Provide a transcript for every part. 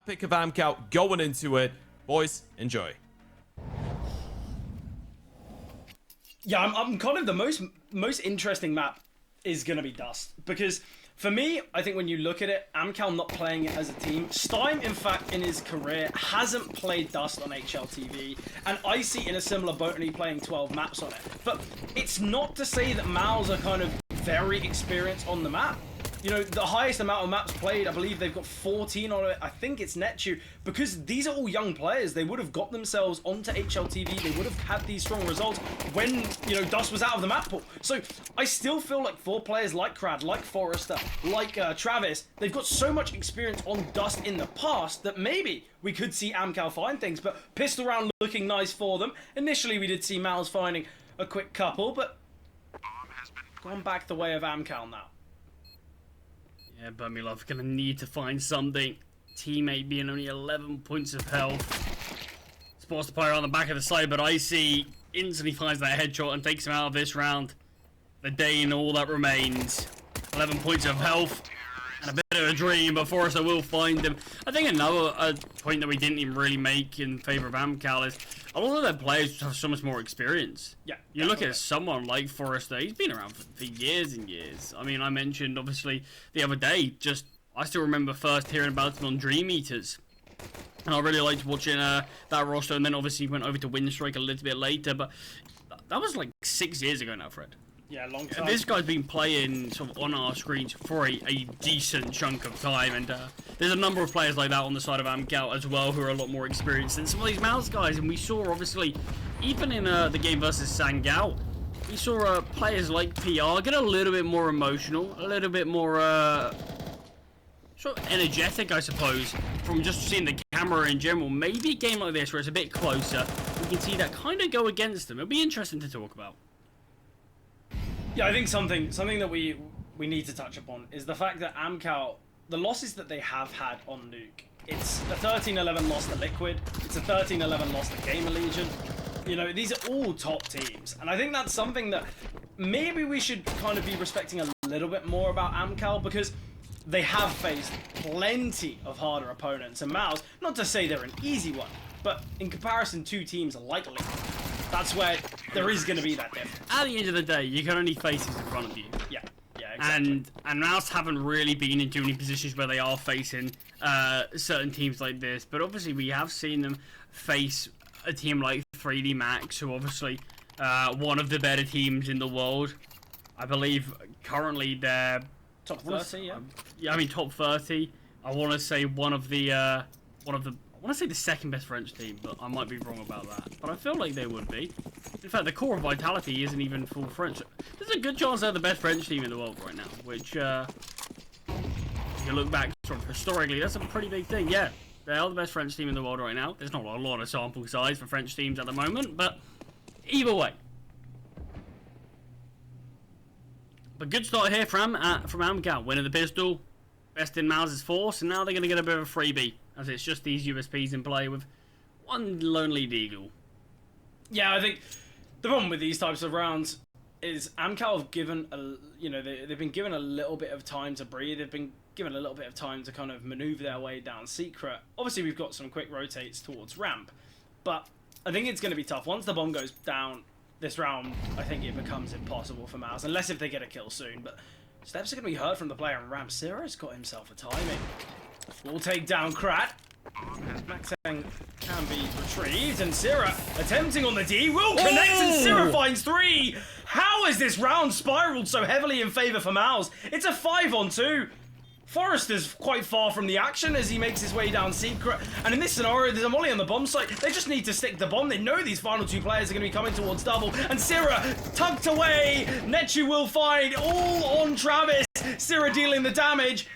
pick of AMKAL going into it. Boys, enjoy. Yeah, I'm kind of the most interesting map is going to be Dust. Because for me, I think when you look at it, AMKAL not playing it as a team. Stein, in fact, in his career, hasn't played Dust on HLTV. And Icy in a similar boat, and he playing 12 maps on it. But it's not to say that mouz are kind of very experienced on the map. You know, the highest amount of maps played, I believe they've got 14 on it. I think it's Netu. Because these are all young players. They would have got themselves onto HLTV. They would have had these strong results when, you know, Dust was out of the map pool. So I still feel like 4 players like Krad, like Forrester, like Travis, they've got so much experience on Dust in the past that maybe we could see AMKAL find things. But pistol round looking nice for them. Initially, we did see mouz finding a quick couple, but gone back the way of AMKAL now. Yeah, Bumilov gonna need to find something. Teammate being only 11 points of health. Spots the player on the back of the side, but Icy instantly finds that headshot and takes him out of this round. The day and all that remains. 11 points of health. And a bit of a dream, but Forrester will find them. I think another point that we didn't even really make in favour of AMKAL is a lot of their players have so much more experience. Yeah, you look at someone like Forrester, he's been around for years and years. I mean, I mentioned, obviously, the other day, I still remember first hearing about him on Dream Eaters. And I really liked watching that roster, and then obviously went over to Windstrike a little bit later, but that was like 6 years ago now, Fred. Yeah, long time. This guy's been playing sort of on our screens for a decent chunk of time, and there's a number of players like that on the side of AMKAL as well who are a lot more experienced than some of these mouz guys. And we saw, obviously, even in the game versus Sangao, we saw players like PR get a little bit more emotional, a little bit more sort of energetic, I suppose, from just seeing the camera in general. Maybe a game like this where it's a bit closer, we can see that kind of go against them. It'll be interesting to talk about. Yeah, I think something that we need to touch upon is the fact that AMKAL, the losses that they have had on Nuke, it's a 13-11 loss to Liquid, it's a 13-11 loss to Gamer Legion. You know, these are all top teams, and I think that's something that maybe we should kind of be respecting a little bit more about AMKAL, because they have faced plenty of harder opponents, and mouz, not to say they're an easy one, but in comparison to teams like Liquid, that's where there is going to be that difference. At the end of the day, you can only face who's in front of you. Yeah, exactly. And mouz haven't really been in too many positions where they are facing certain teams like this. But obviously, we have seen them face a team like 3D Max, who obviously one of the better teams in the world. I believe currently they're top 30. Yeah. Yeah, I mean top 30. I want to say I want to say the second best French team, but I might be wrong about that. But I feel like they would be. In fact, the core of Vitality isn't even full French. There's a good chance they're the best French team in the world right now, which, if you look back sort of historically, that's a pretty big thing. Yeah, they are the best French team in the world right now. There's not a lot of sample size for French teams at the moment, but either way. But good start here from AMKAL, winning the pistol, best in mouz's force, and now they're going to get a bit of a freebie, as it's just these USPs in play with one lonely deagle. Yeah, I think the problem with these types of rounds is AMKAL have given they've been given a little bit of time to breathe. They've been given a little bit of time to kind of maneuver their way down secret. Obviously, we've got some quick rotates towards ramp, but I think it's going to be tough. Once the bomb goes down this round, I think it becomes impossible for mouz, unless if they get a kill soon. But steps are going to be heard from the player on ramp. Ciro's got himself a timing. We'll take down Krat. Maxang can be retrieved, and Ciro attempting on the D will connect, and Ciro finds 3. How has this round spiraled so heavily in favour for mouz? It's a 5-on-2. Forrester's quite far from the action as he makes his way down secret, and in this scenario there's a molly on the bomb site. They just need to stick the bomb. They know these final 2 players are going to be coming towards double, and Ciro tucked away. Netu will find all on Travis. Ciro dealing the damage.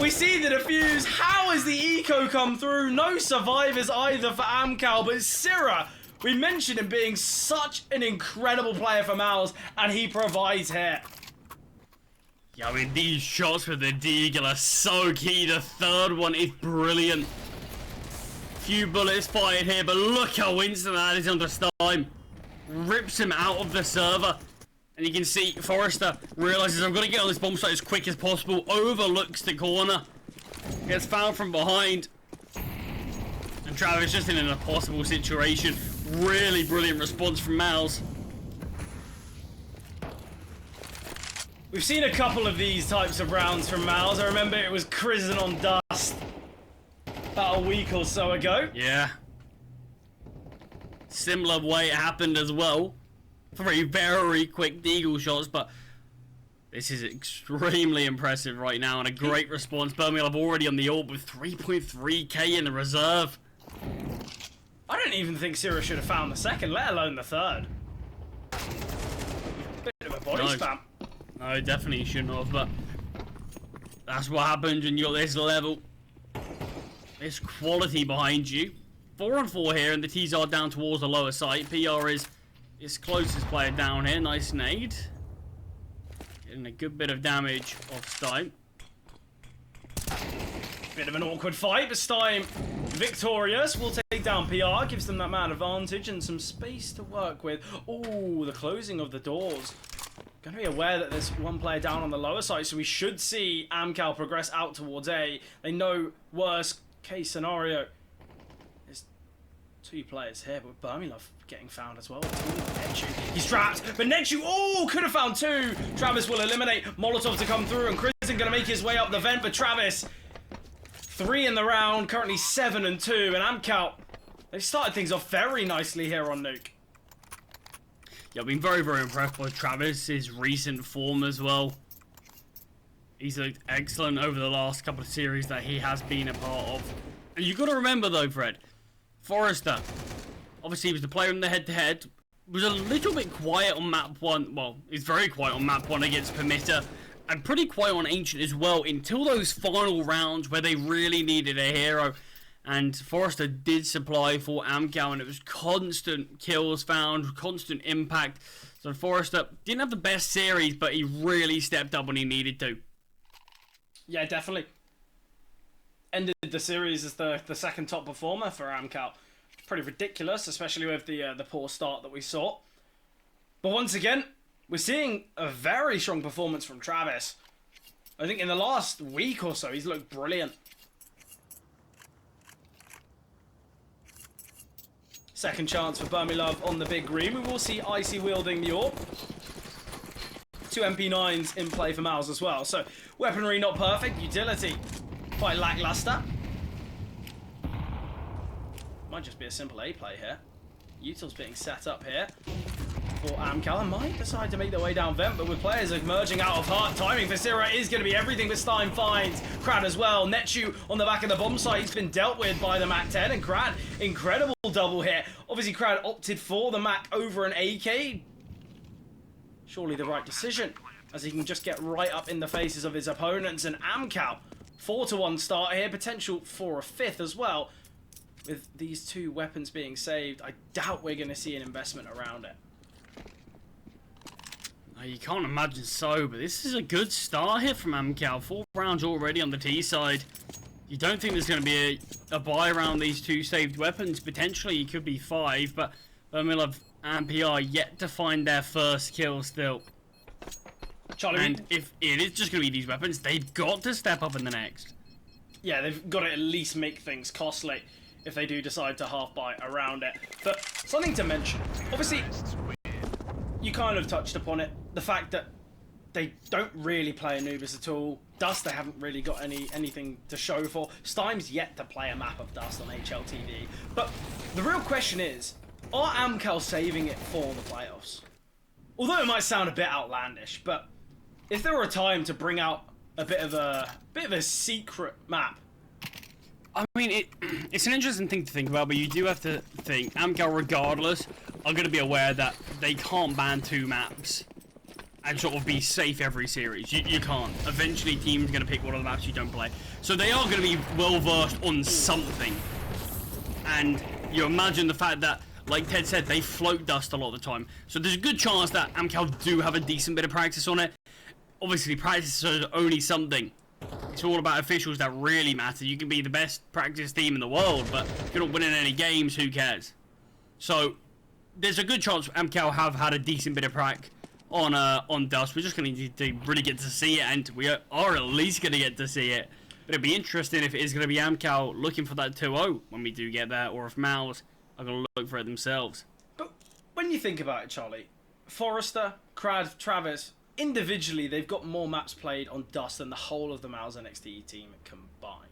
We see the defuse. How has the eco come through? No survivors either for AMKAL, but Ciro, we mentioned him being such an incredible player for mouz, and he provides here. Yeah, I mean, these shots with the deagle are so key. The third one is brilliant. Few bullets fired here, but look how instant that is under Stein. Rips him out of the server. And you can see Forrester realizes I'm going to get on this bomb site as quick as possible. Overlooks the corner. Gets found from behind. Travis just in an impossible situation. Really brilliant response from mouz. We've seen a couple of these types of rounds from mouz. I remember it was Crizzen on Dust about a week or so ago. Yeah. Similar way it happened as well. Very, very quick deagle shots, but this is extremely impressive right now and a great response. Birmingham already on the orb with 3.3k in the reserve. I don't even think Sira should have found the second, let alone the third. Bit of a body spam. No, definitely shouldn't have, but that's what happens when you're this level. This quality behind you. 4 on 4 here, and the T's are down towards the lower side. PR is his closest player down here. Nice nade. Getting a good bit of damage off Stein. Bit of an awkward fight, but Stein victorious. Will take down PR, gives them that man advantage and some space to work with. Ooh, the closing of the doors. Going to be aware that there's one player down on the lower side, so we should see AMKAL progress out towards A. They know worst case scenario. There's 2 players here, but Birmingham getting found as well. Ooh, he's trapped, but Nechu, oh, could have found 2. Travis will eliminate Molotov to come through, and Crizzen going to make his way up the vent, but Travis, 3 in the round, currently 7 and 2, and AMKAL, they've started things off very nicely here on Nuke. Yeah, I've been very, very impressed by Travis's recent form as well. He's looked excellent over the last couple of series that he has been a part of. And you've got to remember though, Fred, Forrester, obviously he was the player in the head-to-head, was a little bit quiet on map 1, well, he's very quiet on map 1 against Permitter, and pretty quiet on Ancient as well, until those final rounds where they really needed a hero. And Forrester did supply for AMKAL, and it was constant kills found, constant impact. So Forrester didn't have the best series, but he really stepped up when he needed to. Yeah, definitely. Ended the series as the second top performer for AMKAL. Pretty ridiculous, especially with the poor start that we saw. But once again, we're seeing a very strong performance from Travis. I think in the last week or so, he's looked brilliant. Second chance for Birmingham on the big green. We will see Icy wielding the orb. 2 MP9s in play for mouz as well. So, weaponry not perfect. Utility quite lackluster. Might just be a simple A play here. Util's being set up here for AMKAL, and might decide to make their way down vent, but with players emerging out of heart, timing for Sira is going to be everything, but Stein finds Krad as well. Nechu on the back of the bomb site, he's been dealt with by the Mac 10, and Krad, incredible double here. Obviously Krad opted for the Mac over an AK. Surely the right decision, as he can just get right up in the faces of his opponents, and AMKAL, 4-1 start here, potential for a 5th as well. With these 2 weapons being saved, I doubt we're going to see an investment around it. You can't imagine so, but this is a good start here from AMKAL. 4 rounds already on the T side. You don't think there's going to be a buy around these 2 saved weapons. Potentially it could be 5, but Birmingham and PR yet to find their first kill still. Charlie, and if it is just going to be these weapons, they've got to step up in the next. Yeah, they've got to at least make things costly if they do decide to half buy around it. But something to mention, obviously, you kind of touched upon it, the fact that they don't really play Anubis at all. Dust, they haven't really got anything to show for. Stein's yet to play a map of Dust on HLTV. But the real question is, are AMKAL saving it for the playoffs? Although it might sound a bit outlandish, but if there were a time to bring out a bit of a secret map, I mean, it's an interesting thing to think about, but you do have to think AMKAL, regardless, are going to be aware that they can't ban 2 maps and sort of be safe every series. You can't. Eventually, teams are going to pick one of the maps you don't play. So they are going to be well versed on something. And you imagine the fact that, like Ted said, they float Dust a lot of the time. So there's a good chance that AMKAL do have a decent bit of practice on it. Obviously, practice is only something. It's all about officials that really matter. You can be the best practice team in the world, but if you're not winning any games, who cares? So there's a good chance AMKAL have had a decent bit of prac on Dust. We're just going to need to really get to see it, and we are at least going to get to see it. But it'd be interesting if it is going to be AMKAL looking for that 2-0 when we do get there, or if mouz are going to look for it themselves. But when you think about it, Charlie, Forrester, Crad, Travis, individually, they've got more maps played on Dust than the whole of the mouz NXT team combined.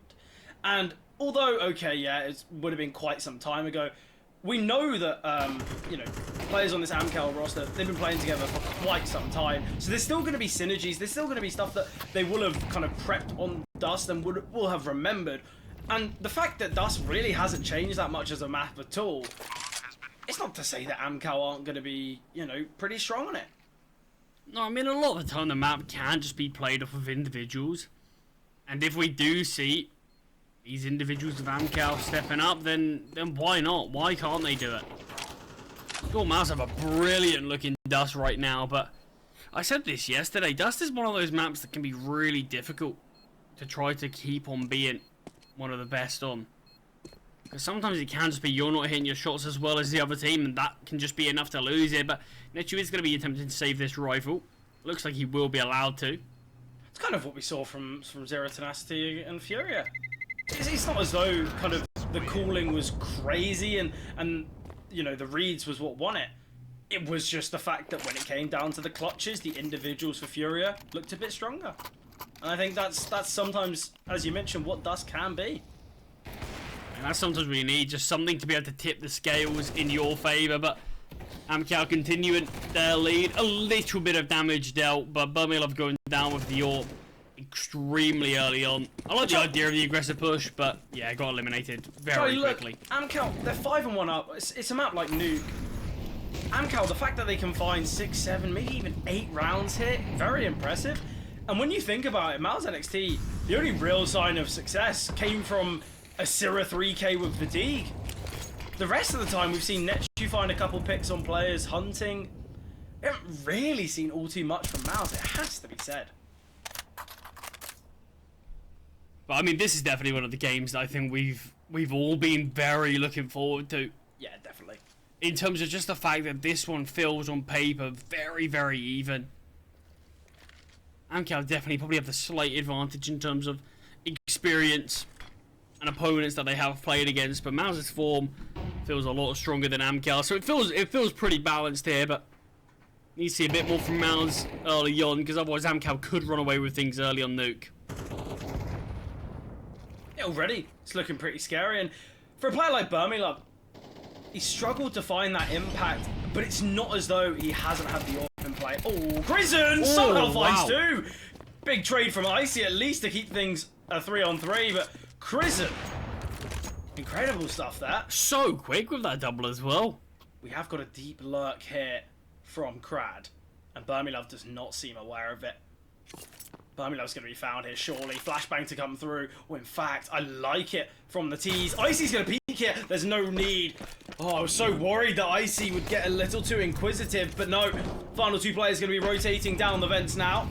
And although, okay, yeah, it would have been quite some time ago, we know that, you know, players on this AMKAL roster, they've been playing together for quite some time. So there's still going to be synergies. There's still going to be stuff that they will have kind of prepped on Dust and will have remembered. And the fact that Dust really hasn't changed that much as a map at all, it's not to say that AMKAL aren't going to be, you know, pretty strong on it. No, I mean, a lot of the time the map can just be played off of individuals. And if we do see these individuals of AMKAL stepping up, then why not? Why can't they do it? Your mouz have a brilliant looking Dust right now, but I said this yesterday, Dust is one of those maps that can be really difficult to try to keep on being one of the best on. Because sometimes it can just be you're not hitting your shots as well as the other team, and that can just be enough to lose it. But Nechu is going to be attempting to save this rifle. Looks like he will be allowed to. It's kind of what we saw from Zero Tenacity and Furia. It's not as though kind of the calling was crazy and you know, the reads was what won it. It was just the fact that when it came down to the clutches, the individuals for Furia looked a bit stronger. And I think that's sometimes, as you mentioned, what Dust can be. And that's sometimes what you need, just something to be able to tip the scales in your favour. But AMKAL continuing their lead, a little bit of damage dealt, but Birmingham going down with the AWP extremely early on. I like the idea of the aggressive push, but yeah, got eliminated very quickly. AMKAL, they're 5-1 up. It's a map like Nuke. AMKAL, the fact that they can find 6, 7, maybe even 8 rounds here, very impressive. And when you think about it, mouz NXT, the only real sign of success came from a Syrah 3K with Fatigue. The rest of the time, we've seen Nechu find a couple picks on players, hunting. We haven't really seen all too much from mouz, it has to be said. But I mean, this is definitely one of the games that I think we've all been very looking forward to. Yeah, definitely. In terms of just the fact that this one feels on paper very, very even. AMKAL definitely probably have the slight advantage in terms of experience and opponents that they have played against, but mouz's form feels a lot stronger than AMKAL, so it feels pretty balanced here, but need to see a bit more from mouz early on, because otherwise AMKAL could run away with things early on Nuke. Already, it's looking pretty scary, and for a player like Birmingham, he struggled to find that impact, but it's not as though he hasn't had the open play. Oh, Prison somehow finds 2! Big trade from Icy at least to keep things a 3-on-3, but Prison, incredible stuff there. So quick with that double as well. We have got a deep lurk here from Crad, and Birmingham does not seem aware of it. Birmingham's going to be found here, surely. Flashbang to come through. Oh, in fact, I like it from the tees. Icy's going to peek here. There's no need. Oh, I was so worried that Icy would get a little too inquisitive, but no. Final 2 players going to be rotating down the vents now.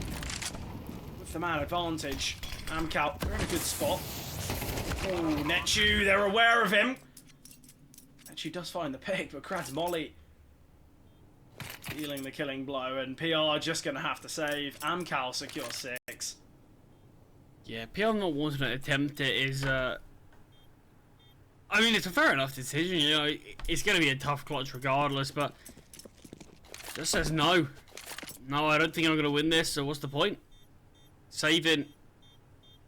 With the man advantage. AMKAL, they're in a good spot. Oh, Nechu, they're aware of him. Nechu does find the pick, but Krad's molly dealing the killing blow, and PR just going to have to save. AMKAL secure 6. Yeah, PR not wanting to attempt it is, I mean, it's a fair enough decision, you know, it's going to be a tough clutch regardless, but just says no. No, I don't think I'm going to win this, so what's the point? Saving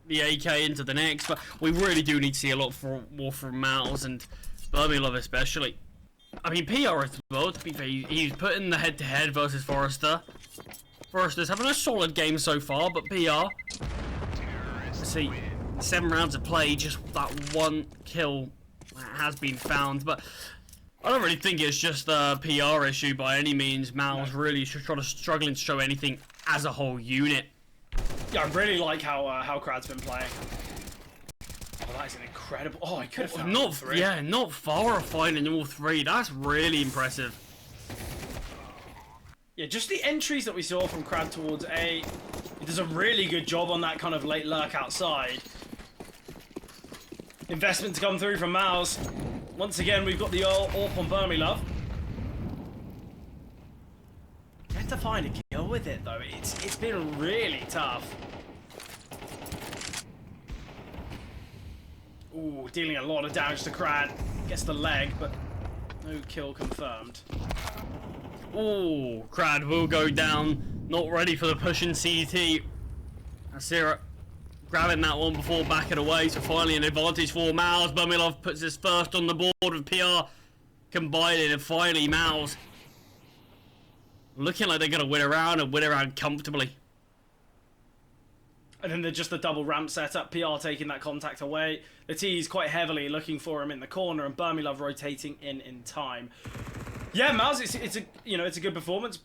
the AK into the next, but we really do need to see a lot more from mouz and Birmingham especially. I mean, PR as well, to be fair, he's putting the head-to-head versus Forrester. Forrester's having a solid game so far, but PR, let's see, 7 rounds of play, just that 1 kill has been found, but I don't really think it's just a PR issue by any means. mouz really struggling to show anything as a whole unit. Yeah, I really like how Crad's been playing. Oh, that is an incredible... Oh, I could have found all 3. Yeah, not far of finding all 3. That's really impressive. Yeah, just the entries that we saw from Crad towards A. He does a really good job on that kind of late lurk outside. Investment to come through from mouz. Once again, we've got the AWP on Birmingham. You have to find a kill with it, though. It's been really tough. Ooh, dealing a lot of damage to Crad. Gets the leg, but no kill confirmed. Ooh, Crad will go down. Not ready for the push in CT. Asira grabbing that one before backing away, so finally an advantage for mouz. Bumilov puts his first on the board with PR combining, and finally mouz looking like they're going to win around and win around comfortably. And then just the double ramp setup, PR taking that contact away. The T's quite heavily looking for him in the corner, and Bumilov rotating in time. Yeah, mouz, it's a good performance.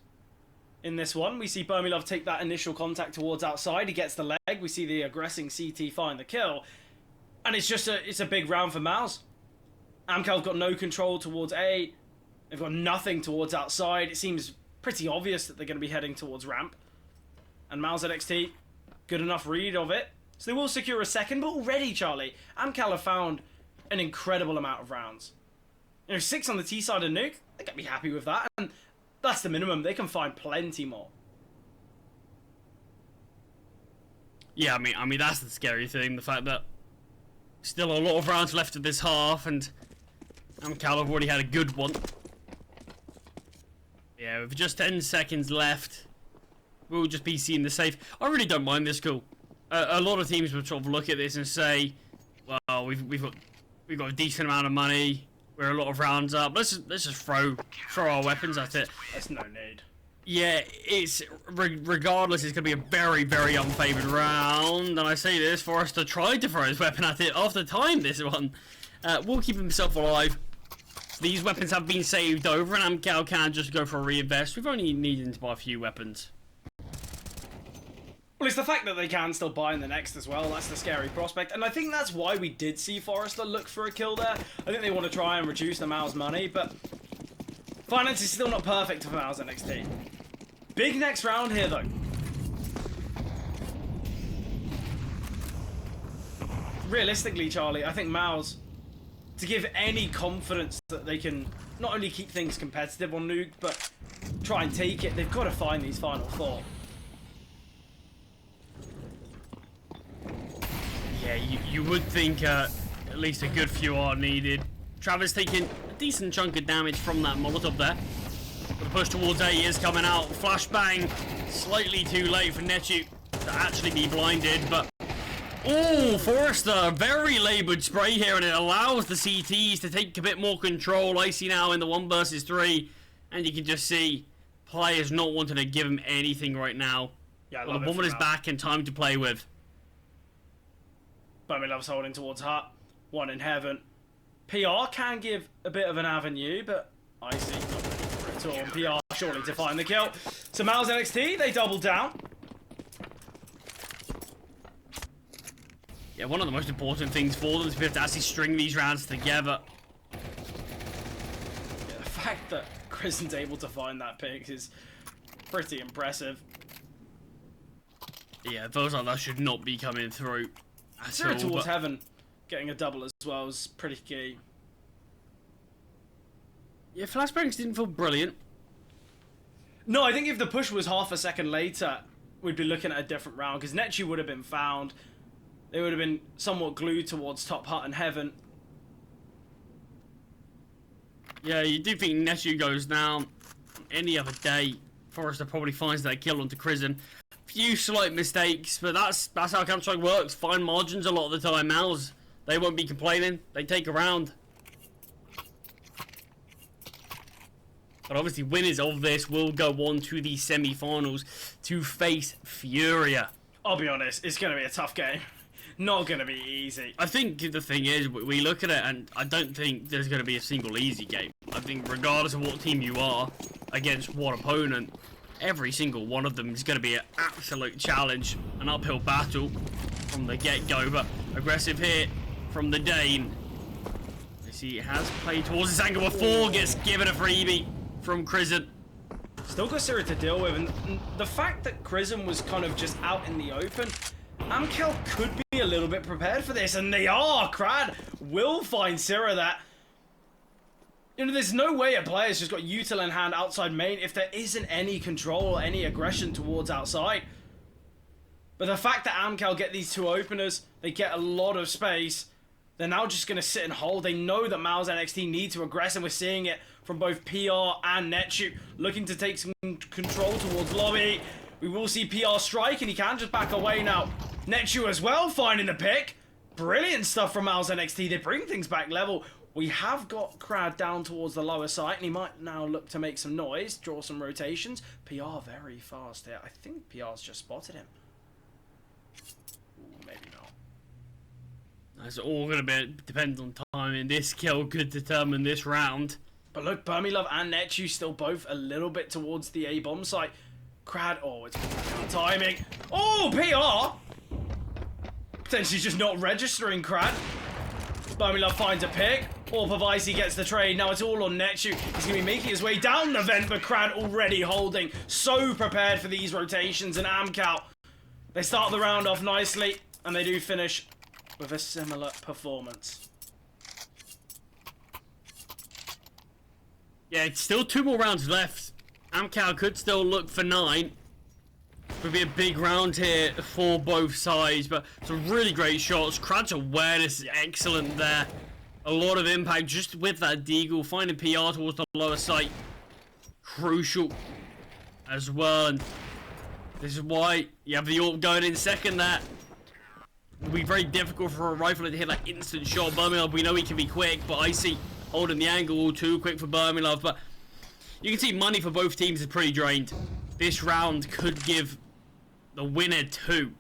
In this one, we see Bumilov take that initial contact towards outside. He gets the leg. We see the aggressing CT find the kill. And it's a big round for mouz. AMKAL have got no control towards A. They've got nothing towards outside. It seems pretty obvious that they're going to be heading towards ramp. And mouz NXT, good enough read of it. So they will secure a second, but already, Charlie, AMKAL have found an incredible amount of rounds. 6 on the T side of Nuke, they're going to be happy with that. And that's the minimum. They can find plenty more. Yeah, I mean that's the scary thing. The fact that still a lot of rounds left of this half, and AMKAL have already had a good one. Yeah, with just 10 seconds left, we'll just be seeing the safe. I really don't mind this call. A lot of teams would sort of look at this and say, "Well, we've got a decent amount of money. We're a lot of rounds up. Let's just throw our weapons at it." There's no need. Yeah, it's regardless. It's gonna be a very, very unfavored round, and I say this, Forrester tried to throw his weapon at it after time. This one will keep himself alive. These weapons have been saved over, and AMKAL can just go for a reinvest. We've only needed to buy a few weapons. Well, it's the fact that they can still buy in the next as well. That's the scary prospect. And I think that's why we did see Forrester look for a kill there. I think they want to try and reduce the mouz money, but finance is still not perfect for mouz NXT. Big next round here, though. Realistically, Charlie, I think mouz, to give any confidence that they can not only keep things competitive on Nuke, but try and take it, they've got to find these final 4. Yeah, you would think at least a good few are needed. Travis taking a decent chunk of damage from that Molotov there. But the push towards A is coming out. Flashbang, slightly too late for Nechu to actually be blinded, but oh, Forrester, very laboured spray here, and it allows the CTs to take a bit more control. Icy now in the 1 versus 3, and you can just see players not wanting to give him anything right now. Yeah, well, the woman is back and time to play with. Bumilov's holding towards Hut. 1 in heaven. PR can give a bit of an avenue, but Icy not ready for it at all. PR surely to find the kill. So mouz NXT, they double down. Yeah, one of the most important things for them is to be able to actually string these rounds together. Yeah, the fact that Krisen's able to find that pick is pretty impressive. Yeah, those like that should not be coming through. Zero towards heaven, getting a double as well is pretty key. Yeah, flashbangs didn't feel brilliant. No, I think if the push was half a second later, we'd be looking at a different round, because Nechu would have been found. They would have been somewhat glued towards top Hut and heaven. Yeah, you do think Nechu goes down. Any other day, Forrester probably finds that kill onto Krisen. Few slight mistakes, but that's how Counter-Strike works. Fine margins a lot of the time. mouz, they won't be complaining. They take a round. But obviously winners of this will go on to the semi-finals to face Furia. I'll be honest, it's going to be a tough game. Not going to be easy. I think the thing is, we look at it and I don't think there's going to be a single easy game. I think regardless of what team you are, against what opponent, every single one of them is going to be an absolute challenge, an uphill battle from the get-go. But aggressive hit from the Dane. You see, it has played towards this angle before, gets given a freebie from Krisen. Still got Sira to deal with, and the fact that Krisen was kind of just out in the open, AMKAL could be a little bit prepared for this, and they are. Crad will find Sira that. You know, there's no way a player's just got util in hand outside main if there isn't any control or any aggression towards outside. But the fact that AMKAL get these 2 openers, they get a lot of space. They're now just going to sit and hold. They know that mouz NXT need to aggress, and we're seeing it from both PR and Netchu, looking to take some control towards lobby. We will see PR strike, and he can just back away now. Netchu as well, finding the pick. Brilliant stuff from mouz NXT. They bring things back level. We have got Crad down towards the lower side, and he might now look to make some noise, draw some rotations. PR very fast here. I think PR's just spotted him. Ooh, maybe not. That's all going to depend on timing. This kill could determine this round. But look, Burmilove and Netchu still both a little bit towards the A-bomb site. Crad, oh, it's timing. Oh, PR! Potentially just not registering Crad. Burmilove finds a pick. Icy gets the trade. Now it's all on Netchu. He's going to be making his way down the vent, but Crad already holding. So prepared for these rotations. And AMKAL, they start the round off nicely, and they do finish with a similar performance. Yeah, it's still 2 more rounds left. AMKAL could still look for 9. Would be a big round here for both sides, but some really great shots. Crad's awareness is excellent there. A lot of impact just with that deagle, finding PR towards the lower site. Crucial as well, and this is why you have the AWP going in second there. It'll be very difficult for a rifler to hit that instant shot. Burmilove, we know he can be quick, but Icy holding the angle all too quick for Burmilove. But you can see money for both teams is pretty drained. This round could give the winner 2.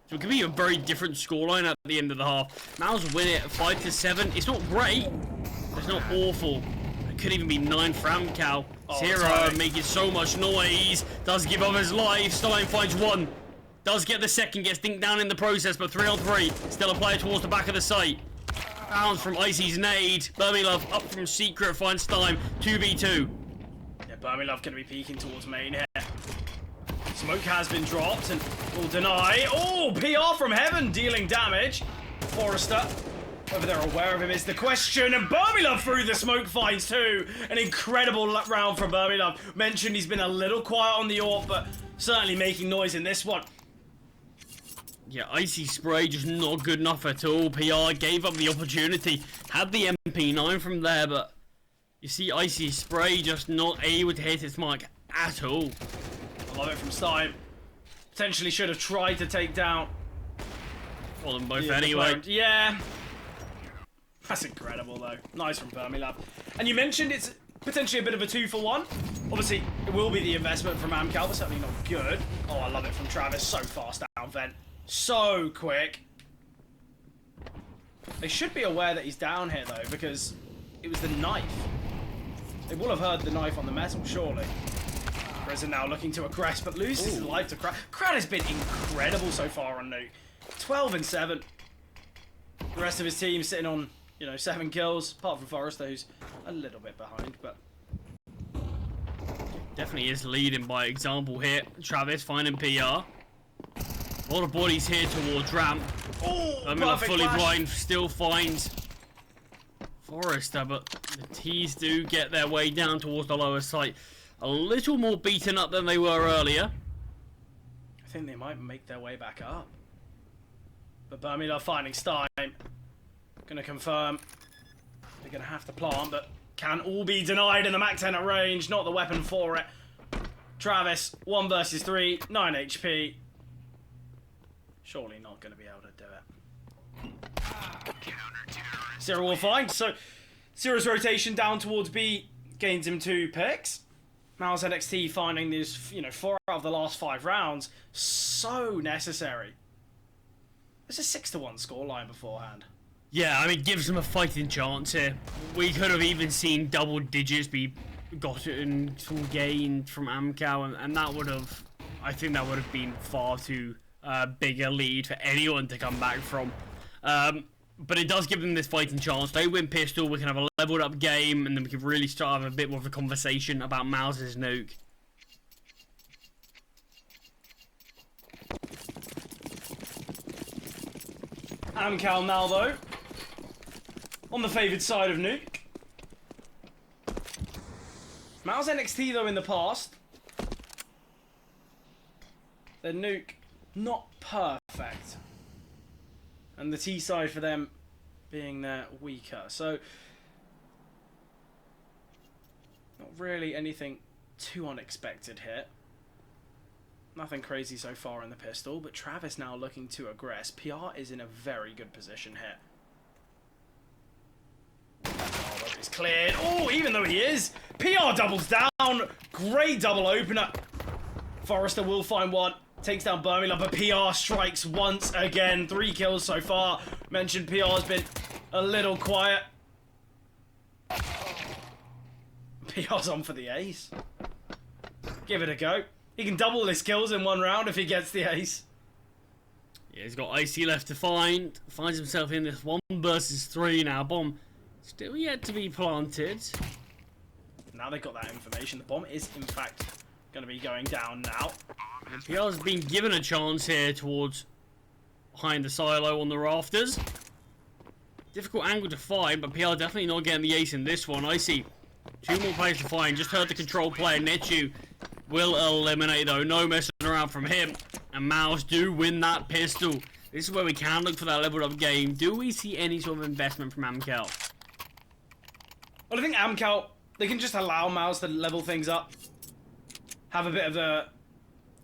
So it could be a very different scoreline at the end of the half. mouz win it 5-7. It's not great. It's not awful. It could even be 9 for AMKAL. Zero making so much noise. Does give up his life. Stein finds 1. Does get the second, gets dinked down in the process, but 3 on 3. Still a player towards the back of the site. Bounce from Icy's nade. Burmilove up from Secret, finds time. 2v2. Yeah, Burmilove going to be peeking towards main here. Smoke has been dropped and will deny. Oh, PR from heaven dealing damage. Forrester, whether they're aware of him is the question. And Burmilove through the smoke finds 2. An incredible round from Burmilove. Mentioned he's been a little quiet on the AWP, but certainly making noise in this one. Yeah, Icy Spray just not good enough at all. PR gave up the opportunity. Had the MP9 from there, but you see Icy Spray just not able to hit its mark at all. I love it from Stein. Potentially should have tried to take down. Well, them both anyway. Yeah. That's incredible, though. Nice from Burmilove. And you mentioned it's potentially a bit of a 2-for-1. Obviously, it will be the investment from AMKAL, but certainly not good. Oh, I love it from Travis. So fast down vent. So quick. They should be aware that he's down here, though, because it was the knife. They will have heard the knife on the metal, surely. Risen now looking to aggress, but loses his life to Crad. Crad has been incredible so far on Nuke. 12-7. The rest of his team sitting on, 7 kills, apart from Forrester, who's a little bit behind, but definitely is leading by example here. Travis finding PR. A lot of bodies here towards ramp. Oh, fully blind still finds Forrester, but the T's do get their way down towards the lower site. A little more beaten up than they were earlier. I think they might make their way back up. But Burmilove finding Stein. Gonna confirm. They're gonna have to plant, but can all be denied in the Mac 10 at range. Not the weapon for it. Travis, 1 versus 3, 9 HP. Surely not gonna be able to do it. Zero will find. So, Zero's rotation down towards B gains him 2 picks. mouz NXT finding these, 4 out of the last 5 rounds so necessary. There's a 6-1 scoreline beforehand. Yeah, I mean, gives them a fighting chance here. We could have even seen double digits be gotten gained from AMKAL, and that would have, I think that would have been far too bigger lead for anyone to come back from. But it does give them this fighting chance. They win pistol, we can have a leveled up game, and then we can really start having a bit more of a conversation about mouz's nuke. AMKAL now, though, on the favoured side of nuke. mouz NXT, though, in the past, their nuke not perfect. And the T side for them being their weaker. So, not really anything too unexpected here. Nothing crazy so far in the pistol, but Travis now looking to aggress. PR is in a very good position here. Oh, but it's cleared. Oh, even though he is, PR doubles down. Great double opener. Forrester will find one. Takes down Birmingham, but PR strikes once again. 3 kills so far. Mentioned PR's been a little quiet. PR's on for the ace. Give it a go. He can double his kills in 1 round if he gets the ace. Yeah, he's got IC left to find. Finds himself in this 1 versus 3 now. Bomb still yet to be planted. Now they've got that information. The bomb is, in fact, going to be going down now. And PR's been given a chance here towards behind the silo on the rafters. Difficult angle to find, but PR definitely not getting the ace in this one. I see 2 more players to find. Just heard the control player, Netu, will eliminate though. No messing around from him. And mouz do win that pistol. This is where we can look for that leveled up game. Do we see any sort of investment from AMKAL? Well, I think AMKAL, they can just allow mouz to level things up. Have a bit of a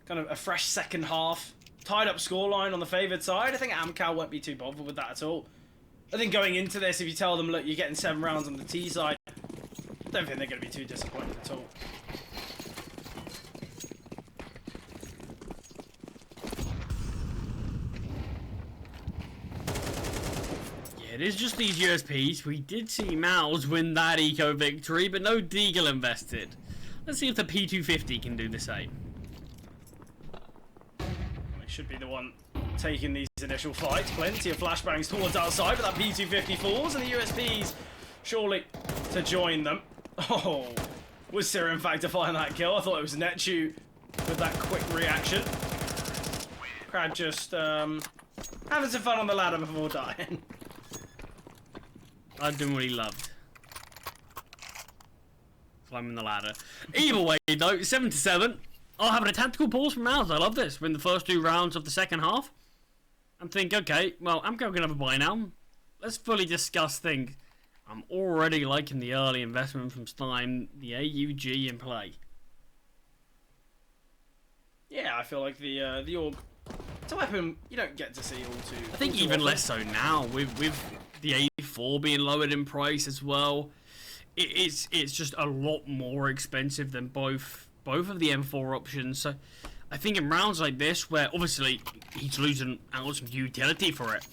kind of a fresh second half. Tied up scoreline on the favoured side. I think AMKAL won't be too bothered with that at all. I think going into this, if you tell them, look, you're getting 7 rounds on the T side, I don't think they're going to be too disappointed at all. It is just these USPs. We did see mouz win that eco victory, but no Deagle invested. Let's see if the P250 can do the same. He should be the one taking these initial fights. Plenty of flashbangs towards outside, but that P250 falls, and the USPs surely to join them. Oh, was Sira in fact to find that kill? I thought it was Netu with that quick reaction. Crad just having some fun on the ladder before dying. I'm doing what he loved. Climbing the ladder. Either way, though, 7-7. Oh, having a tactical pause from mouz. I love this. Win the first 2 rounds of the second half. And think, okay, well, AMKAL can have a buy now. Let's fully discuss things. I'm already liking the early investment from Stein, the AUG in play. Yeah, I feel like the orb. It's a weapon you don't get to see all too. I think even less so now with the A4 being lowered in price as well. It's just a lot more expensive than both of the M4 options. So I think in rounds like this, where obviously he's losing out some utility for it,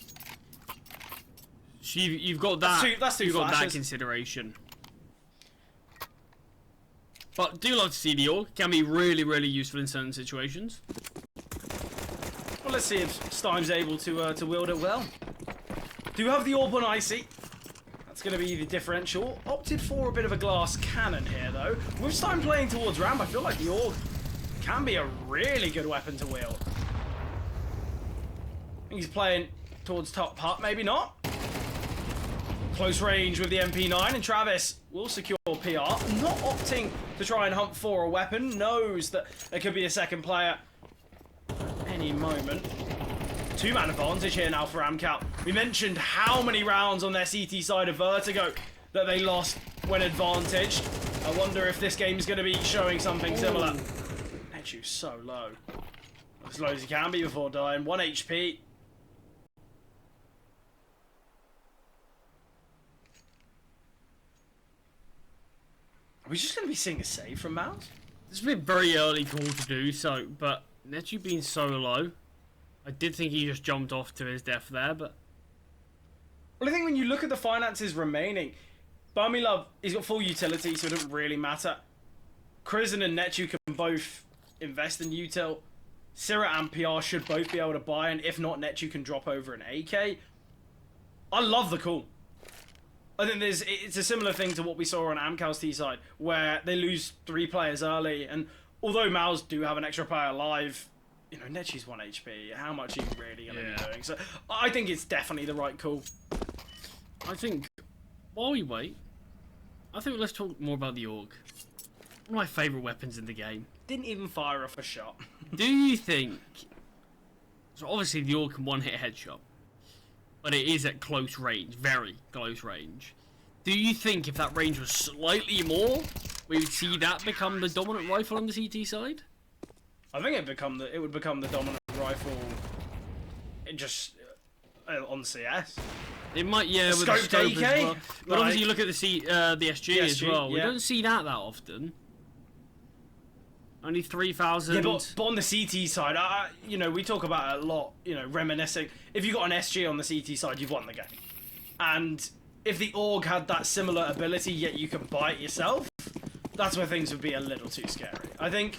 so you've got that. That's two you've got flashes. that consideration. But do love to see the org. Can be really, really useful in certain situations. Well, let's see if Stein's able to wield it well. Do have the orb on icy. That's going to be the differential. Opted for a bit of a glass cannon here, though. With Stein playing towards ramp, I feel like the orb can be a really good weapon to wield. I think he's playing towards top hut, maybe not. Close range with the MP9, and Travis will secure PR. Not opting to try and hunt for a weapon. Knows that there could be a second player at any moment. 2-man advantage here now for AMKAL. We mentioned how many rounds on their CT side of Vertigo that they lost when advantaged. I wonder if this game is going to be showing something similar. Netu's so low. As low as he can be before dying. 1 HP. Are we just going to be seeing a save from mouz? This has been a very early call to do so, but Netu being so low, I did think he just jumped off to his death there, but... Well, I think when you look at the finances remaining, Barmilov, he's got full utility, so it doesn't really matter. Krizen and Netu can both invest in util. Sira and PR should both be able to buy, and if not, Netu can drop over an AK. I love the call. I think it's a similar thing to what we saw on AMKAL's T side, where they lose 3 players early, and although mouz do have an extra player alive, you know, Netu's 1 HP. How much are you really going to be doing? So I think it's definitely the right call. I think, while we wait, I think let's talk more about the org. One of my favourite weapons in the game. Didn't even fire off a shot. Do you think... So obviously the org can one-hit headshot. Do you think, while we wait, I think let's talk more about the org. One of my favourite weapons in the game. Didn't even fire off a shot. Do you think... So obviously the org can one-hit headshot. Do you think, while we wait, I think let's talk more about the org. One of my favourite weapons in the game. but it is at close range, very close range. Do you think if that range was slightly more, we would see that become the dominant rifle on the CT side? I think it would become the dominant rifle. On CS. It might, yeah, with Scope the scope DK, as well. But like, obviously, you look at the SG as well. yeah. We don't see that often. Only 3,000. Yeah, but on the CT side, you know, we talk about it a lot. You know, reminiscing. If you got an SG on the CT side, you've won the game. And if the AUG had that similar ability, yet you can buy it yourself, that's where things would be a little too scary. I think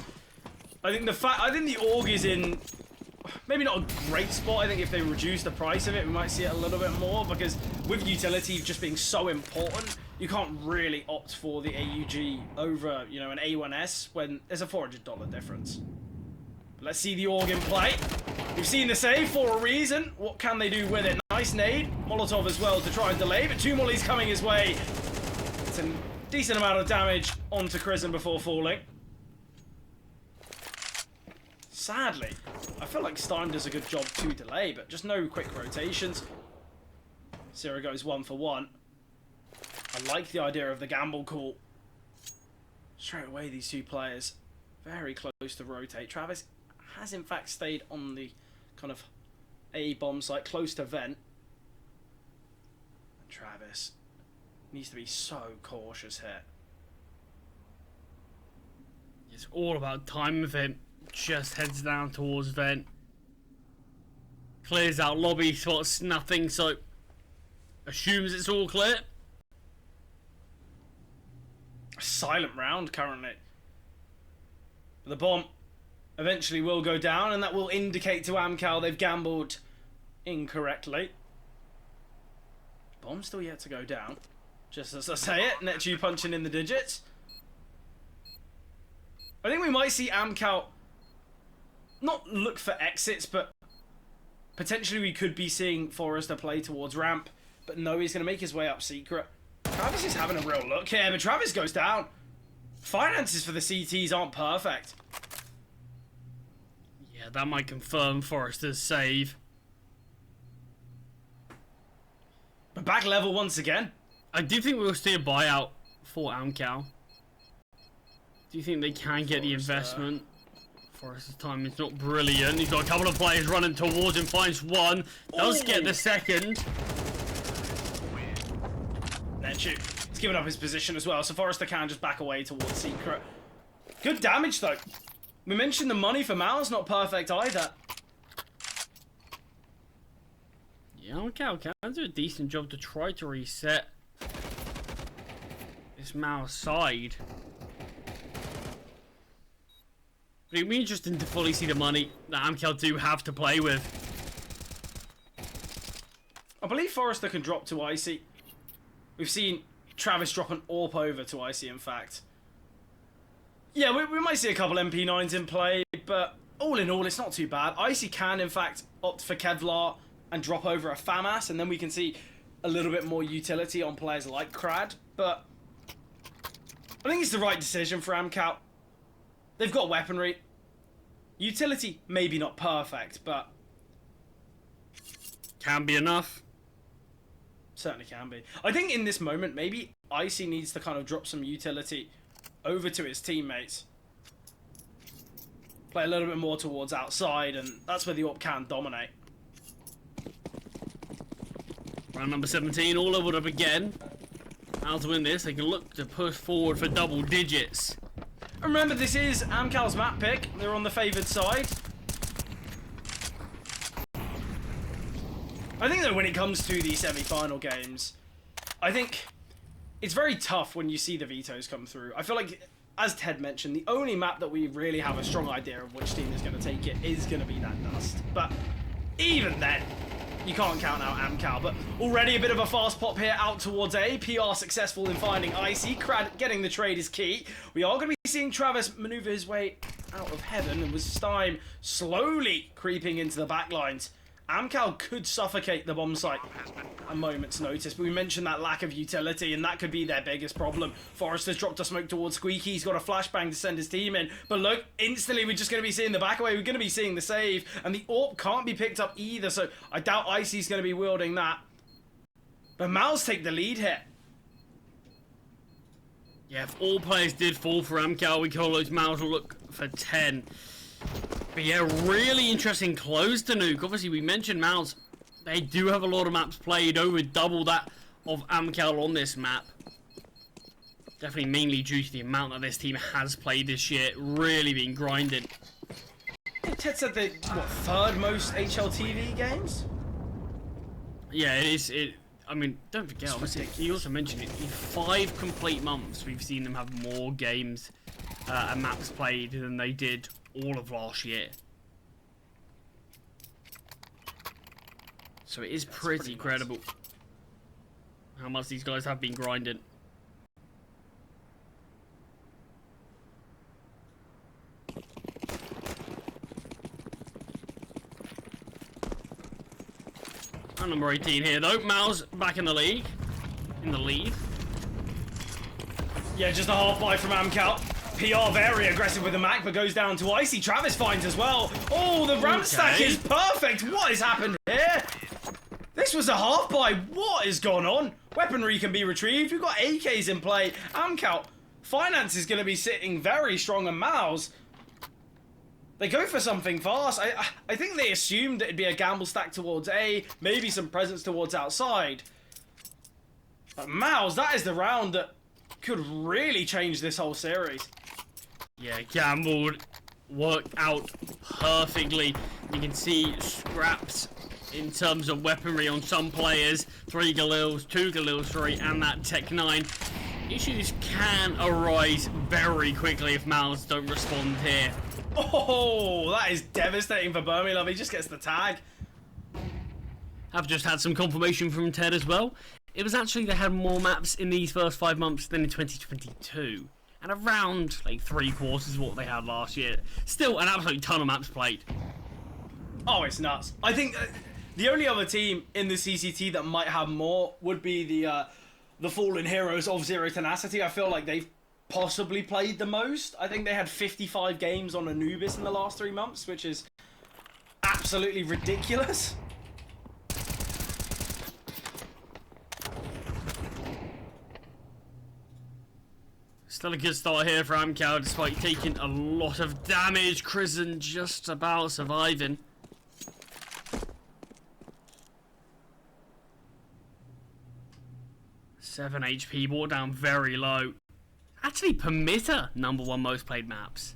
the AUG is in maybe not a great spot. I think if they reduce the price of it, we might see it a little bit more, because with utility just being so important, you can't really opt for the AUG over, you know, an A1S when there's a $400 difference. Let's see the AUG in play. We've seen the save for a reason. What can they do with it? Nice nade. Molotov as well to try and delay, but 2 mollies coming his way. It's a decent amount of damage onto Chrism before falling. Sadly, I feel like Stein does a good job to delay, but just no quick rotations. Zero goes 1 for 1. I like the idea of the gamble call. Straight away, these two players very close to rotate. Travis has in fact stayed on the kind of A bomb site, close to vent. And Travis needs to be so cautious here. It's all about time with him. Just heads down towards vent. Clears out lobby, spots nothing, so assumes it's all clear. A silent round currently. But the bomb eventually will go down, and that will indicate to AMKAL they've gambled incorrectly. Bomb's still yet to go down. Just as I say it, Netu punching in the digits. I think we might see AMKAL not look for exits, but potentially we could be seeing Forrester play towards ramp. But no, he's going to make his way up secret. Travis is having a real look here, but Travis goes down. Finances for the CTs aren't perfect. Yeah, that might confirm Forrester's save. But back level once again. I do think we'll see a buyout for AMKAL. Do you think they can get the investment? Forrester's time is not brilliant. He's got a couple of players running towards him, finds one, does get the second. Netu, he's given up his position as well, so Forrester can just back away towards secret. Good damage though. We mentioned the money for mouz, not perfect either. Yeah, AMKAL can do a decent job to try to reset this mouz side. But it'd be interesting to fully see the money that AMKAL do have to play with. I believe Forrester can drop to Icy. We've seen Travis drop an AWP over to Icy, in fact. Yeah, we might see a couple MP9s in play, but all in all, it's not too bad. Icy can, in fact, opt for Kevlar and drop over a FAMAS, and then we can see a little bit more utility on players like Crad, but I think it's the right decision for AMKAL. They've got weaponry. Utility, maybe not perfect, but Can be enough. certainly can be. I think in this moment, maybe Icy needs to kind of drop some utility over to his teammates. Play a little bit more towards outside, and that's where the AWP can dominate. Round number 17, all leveled up again. How to win this? They can look to push forward for double digits. Remember, this is AMKAL's map pick. They're on the favoured side. I think that when it comes to the semi-final games, I think it's very tough when you see the vetoes come through. I feel like, as Ted mentioned, the only map that we really have a strong idea of which team is going to take it is going to be that Dust. But even then, you can't count out AMKAL. But already a bit of a fast pop here out towards A. PR successful in finding Icy. Crad getting the trade is key. We are going to be seeing Travis maneuver his way out of heaven, and with Stein slowly creeping into the back lines. AMKAL could suffocate the bomb site a moment's notice, but we mentioned that lack of utility, and that could be their biggest problem. Forrester's dropped a smoke towards Squeaky. He's got a flashbang to send his team in, but look, instantly we're just going to be seeing the back away. We're going to be seeing the save, and the AWP can't be picked up either, so I doubt Icy's going to be wielding that. But mouz take the lead here. Yeah, if all players did fall for AMKAL, we call those mouz will look for 10. But yeah, really interesting close to nuke. Obviously, we mentioned mouz. They do have a lot of maps played, over double that of AMKAL on this map. Definitely mainly due to the amount that this team has played this year. Really been grinding. Ted said they, what, third most HLTV games? Yeah, it is. I mean, don't forget, obviously, he also mentioned it. In 5 complete months, we've seen them have more games and maps played than they did all of last year. So it is pretty credible how much these guys have been grinding. And number 18 here though. mouz back in the league. In the lead. Yeah, just a half buy from AMKAL. PR very aggressive with the Mac, but goes down to Icy. Travis finds as well. Oh, the ramp stack is perfect. What has happened here? This was a half buy. What has gone on? Weaponry can be retrieved. We've got AKs in play. AMKAL. Finance is going to be sitting very strong on mouz. They go for something fast. I think they assumed it'd be a gamble stack towards A, maybe some presence towards outside. But mouz, that is the round that could really change this whole series. Yeah, gambled, worked out perfectly. You can see scraps in terms of weaponry on some players. 3 Galils, 2 Galils, 3, and that Tech 9. Issues can arise very quickly if mouz don't respond here. Oh, that is devastating for Birmingham. He just gets the tag. I've just had some confirmation from Ted as well. It was actually they had more maps in these first 5 months than in 2022. And around like 3/4 of what they had last year. Still an absolute ton of maps played. Oh, it's nuts. I think the only other team in the CCT that might have more would be the Fallen Heroes of Zero Tenacity. I feel like they've possibly played the most. I think they had 55 games on Anubis in the last 3 months, which is absolutely ridiculous. Still a good start here for AMKAL despite taking a lot of damage. Krisen just about surviving. Seven HP, brought down very low. Actually, Permitter, #1 most played maps.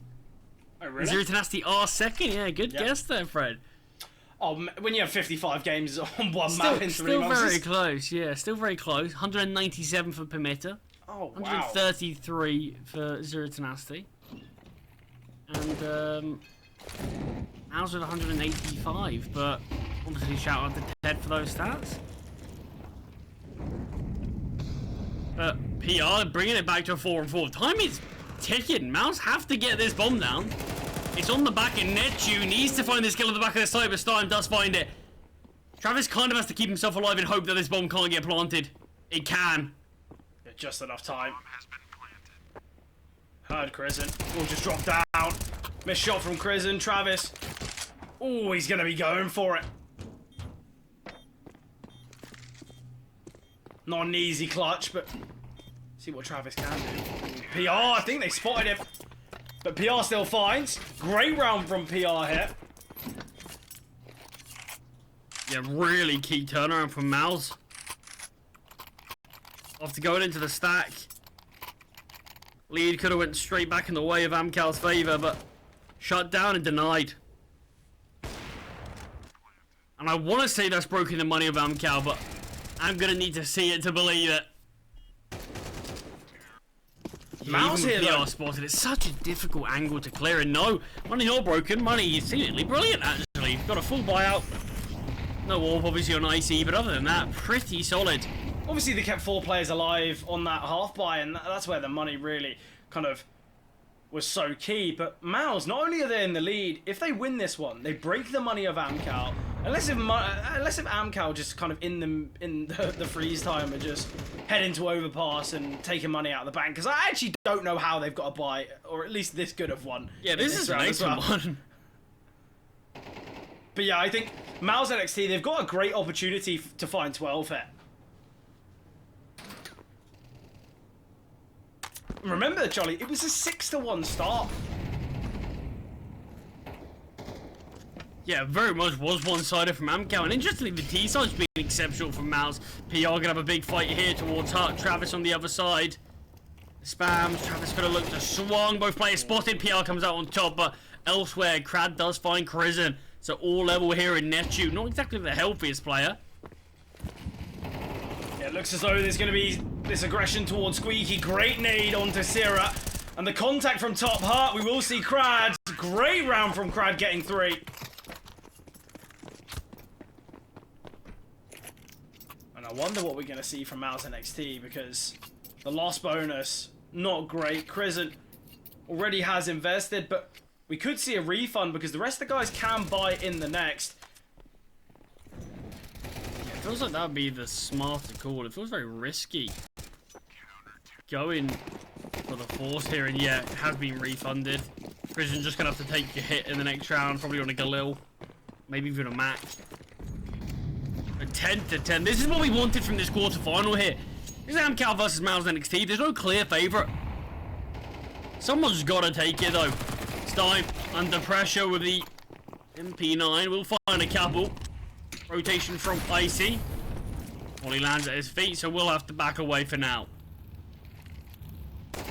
Oh, really? Zero Tenacity are second. Yeah, good guess there, Fred. Oh, when you have 55 games on one Still, map in 3 months. Still very close, yeah. Still very close. 197 for Permitter. Oh, wow. 133 for Zero Tenacity. And, mouz with 185, but obviously shout out to Ted for those stats. But PR bringing it back to a 4-4. Time is ticking. mouz have to get this bomb down. It's on the back of Netju. Needs to find this kill at the back of the site, but Stein does find it. Travis kind of has to keep himself alive and hope that this bomb can't get planted. It can. Just enough time. Heard Krisen. Will just drop down. Missed shot from Krisen. Travis. Oh, he's going to be going for it. Not an easy clutch, but see what Travis can do. PR, I think they spotted him. But PR still finds. Great round from PR here. Yeah, really key turnaround from mouz. After going into the stack, lead could have went straight back in the way of AMKAL's favour, but shut down and denied. And I want to say that's broken the money of AMKAL, but I'm going to need to see it to believe it. mouz here, PR though. spotted. It's such a difficult angle to clear, and no, money not broken. Money is seemingly brilliant, actually. Got a full buyout. No AWP, obviously, on IC, but other than that, pretty solid. Obviously, they kept 4 players alive on that half buy, and that's where the money really kind of was so key. But mouz, not only are they in the lead, if they win this one, they break the money of AMKAL, Unless if AMKAL just kind of in the freeze time are just heading to overpass and taking money out of the bank, because I actually don't know how they've got a buy, or at least this good of one. Yeah, this is an excellent one. But yeah, I think mouz NXT, they've got a great opportunity to find 12 here. Remember, Charlie, it was a 6-1 start. Yeah, very much was one-sided from AMKAL, and interestingly, the T side's been exceptional from mouz. PR gonna have a big fight here towards Hart. Travis on the other side. Spams. Travis could have looked to swung. Both players spotted. PR comes out on top, but elsewhere, Crad does find Krisen. So all level here in Netu. Not exactly the healthiest player. Yeah, it looks as though there's going to be this aggression towards Squeaky. Great nade onto Sierra. And the contact from top Hart. We will see Crad. Great round from Crad getting 3. And I wonder what we're going to see from mouz NXT, because the lost bonus, not great. Krisen already has invested, but we could see a refund because the rest of the guys can buy in the next. Yeah, it feels like that would be the smarter call. It feels very risky going for the force here, and yeah, it has been refunded. Krisen just gonna have to take a hit in the next round, probably on a Galil, maybe even a Mac. A 10-10. This is what we wanted from this quarterfinal here. This is AMKAL versus mouz NXT. There's no clear favorite. Someone's gotta take it though. Time under pressure with the MP9. We'll find a couple. Rotation from Icy. Well, he lands at his feet, so we'll have to back away for now. Good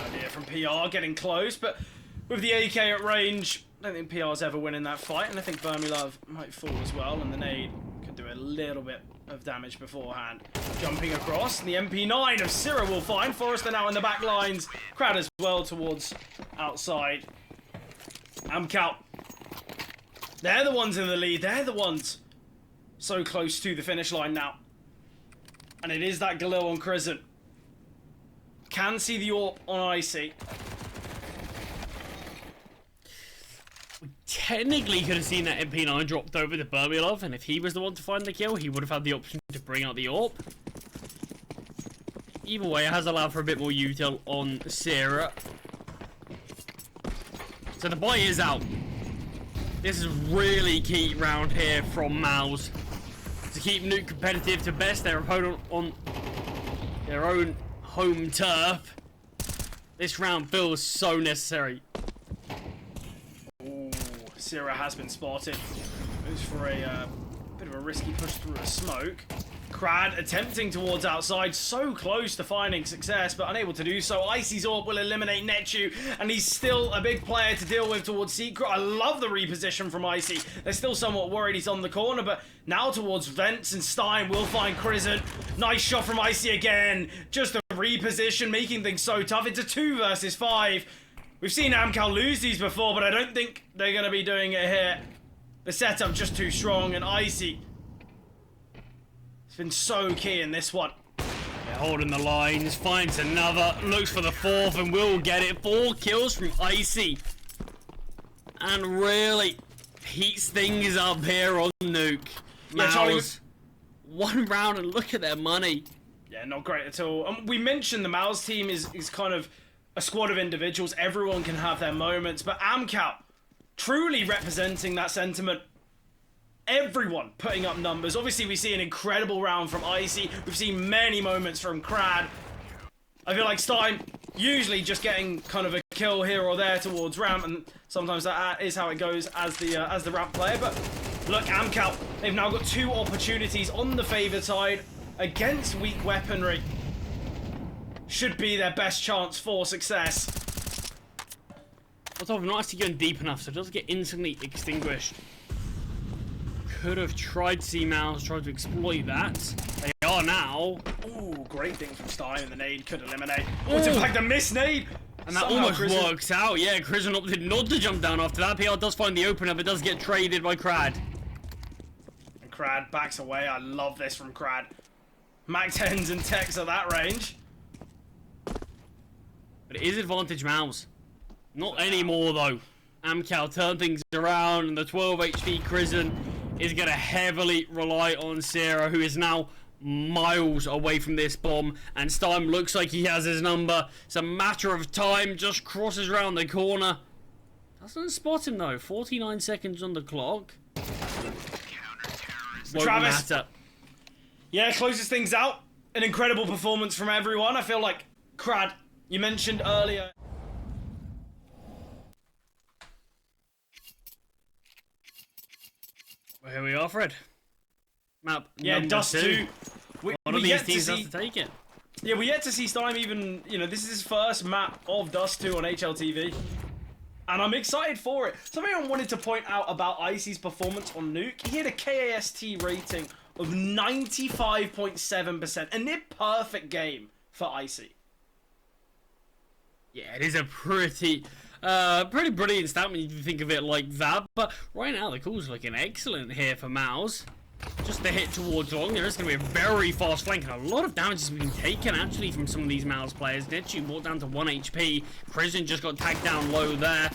idea from PR, getting close, but with the AK at range, I don't think PR's ever winning that fight, and I think Vermilove might fall as well, and the nade could do a little bit of damage beforehand. Jumping across, the MP9 of Sierra will find. Forrester now in the back lines. Crowd as well towards outside. AMKAL. They're the ones in the lead. They're the ones so close to the finish line now. And it is that Galil on Krisen. Can see the AWP on Icy. We technically could have seen that MP9 dropped over to Vermilove, and if he was the one to find the kill, he would have had the option to bring out the AWP. Either way, it has allowed for a bit more util on Sierra. So the buy is out. This is really key round here from mouz to keep Nuke competitive, to best their opponent on their own home turf. This round feels so necessary. Ooh, Sierra has been spotted. Moves for a bit of a risky push through a smoke. Crad attempting towards outside, so close to finding success, but unable to do so. Icy's AWP will eliminate Netu, and he's still a big player to deal with towards Secret. I love the reposition from Icy. They're still somewhat worried he's on the corner, but now towards Vents, and Stein will find Krisen. Nice shot from Icy again. Just a reposition, making things so tough. It's a 2 versus 5. We've seen AMKAL lose these before, but I don't think they're going to be doing it here. The setup just too strong, and Icy been so key in this one. Yeah, holding the lines, finds another, looks for the 4th, and will get it. 4 kills from Icy. And really heats things up here on Nuke. Yeah, Charlie, mouz, 1 round, and look at their money. Yeah, not great at all. We mentioned the mouz team is kind of a squad of individuals. Everyone can have their moments, but AMKAL truly representing that sentiment. Everyone putting up numbers. Obviously, we see an incredible round from Icy. We've seen many moments from Crad. I feel like Stein usually just getting kind of a kill here or there towards ramp, and sometimes that is how it goes as the ramp player. But look, AMKAL, they've now got 2 opportunities on the favoured side against weak weaponry. Should be their best chance for success. Although not actually going deep enough, so it does get instantly extinguished. Could have tried mouz, tried to exploit that. They are now. Ooh, great thing from Stein, and the nade could eliminate. What's in fact a miss nade? And that almost works out. Yeah, Krisen opted not to jump down after that. PR does find the opener, but does get traded by Crad. And Crad backs away. I love this from Crad. Mac 10s and techs at that range. But it is advantage mouz. Not anymore though. AMKAL turn things around, and the 12 HP Krisen is going to heavily rely on Sarah, who is now miles away from this bomb, and Stein looks like he has his number. It's a matter of time, just crosses around the corner. Doesn't spot him though. 49 seconds on the clock. Won't Travis. matter. Yeah, closes things out. An incredible performance from everyone. I feel like, Crad, you mentioned earlier. Well, here we are, Fred. Map Yeah, number Dust 2. One of these teams has to take it. Yeah, we yet to see Stein even, this is his first map of Dust 2 on HLTV. And I'm excited for it. Something I wanted to point out about Icy's performance on Nuke, he had a KAST rating of 95.7%. A near perfect game for Icy. Yeah, it is a pretty brilliant stat when you think of it like that. But right now, the call's looking excellent here for mouz. Just the hit towards long. There is going to be a very fast flank, and a lot of damage has been taken actually from some of these mouz players. Netchu walked down to 1 HP. Prison just got tagged down low there.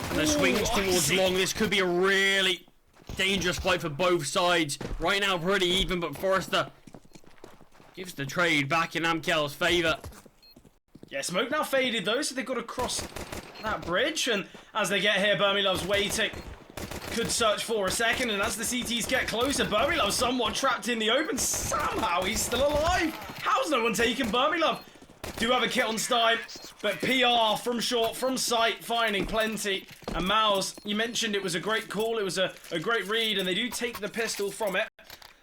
And the swings towards long. This could be a really dangerous fight for both sides. Right now, pretty even, but Forrester gives the trade back in AMKAL's favour. Yeah, smoke now faded though, so they've got to cross that bridge. And as they get here, Burmilov's waiting. Could search for a second, and as the CTs get closer, Burmilov somewhat trapped in the open. Somehow he's still alive. How's no one taken Burmilov? Do have a kit on Stein, but PR from short, from sight, finding plenty. And mouz, you mentioned it was a great call, it was a great read, and they do take the pistol from it.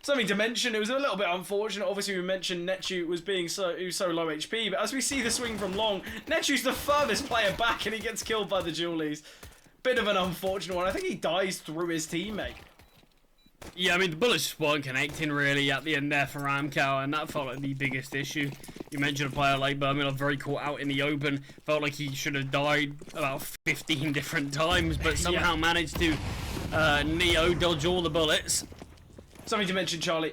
Something to mention, it was a little bit unfortunate. Obviously, we mentioned Netchu was being so low HP, but as we see the swing from long, Netchu's the furthest player back, and he gets killed by the Julies. Bit of an unfortunate one. I think he dies through his teammate. Yeah, I mean, the bullets just weren't connecting really at the end there for AMKAL, and that felt like the biggest issue. You mentioned a player like Burmilov, very caught out in the open. Felt like he should have died about 15 different times, but somehow managed to Neo dodge all the bullets. Something to mention, Charlie.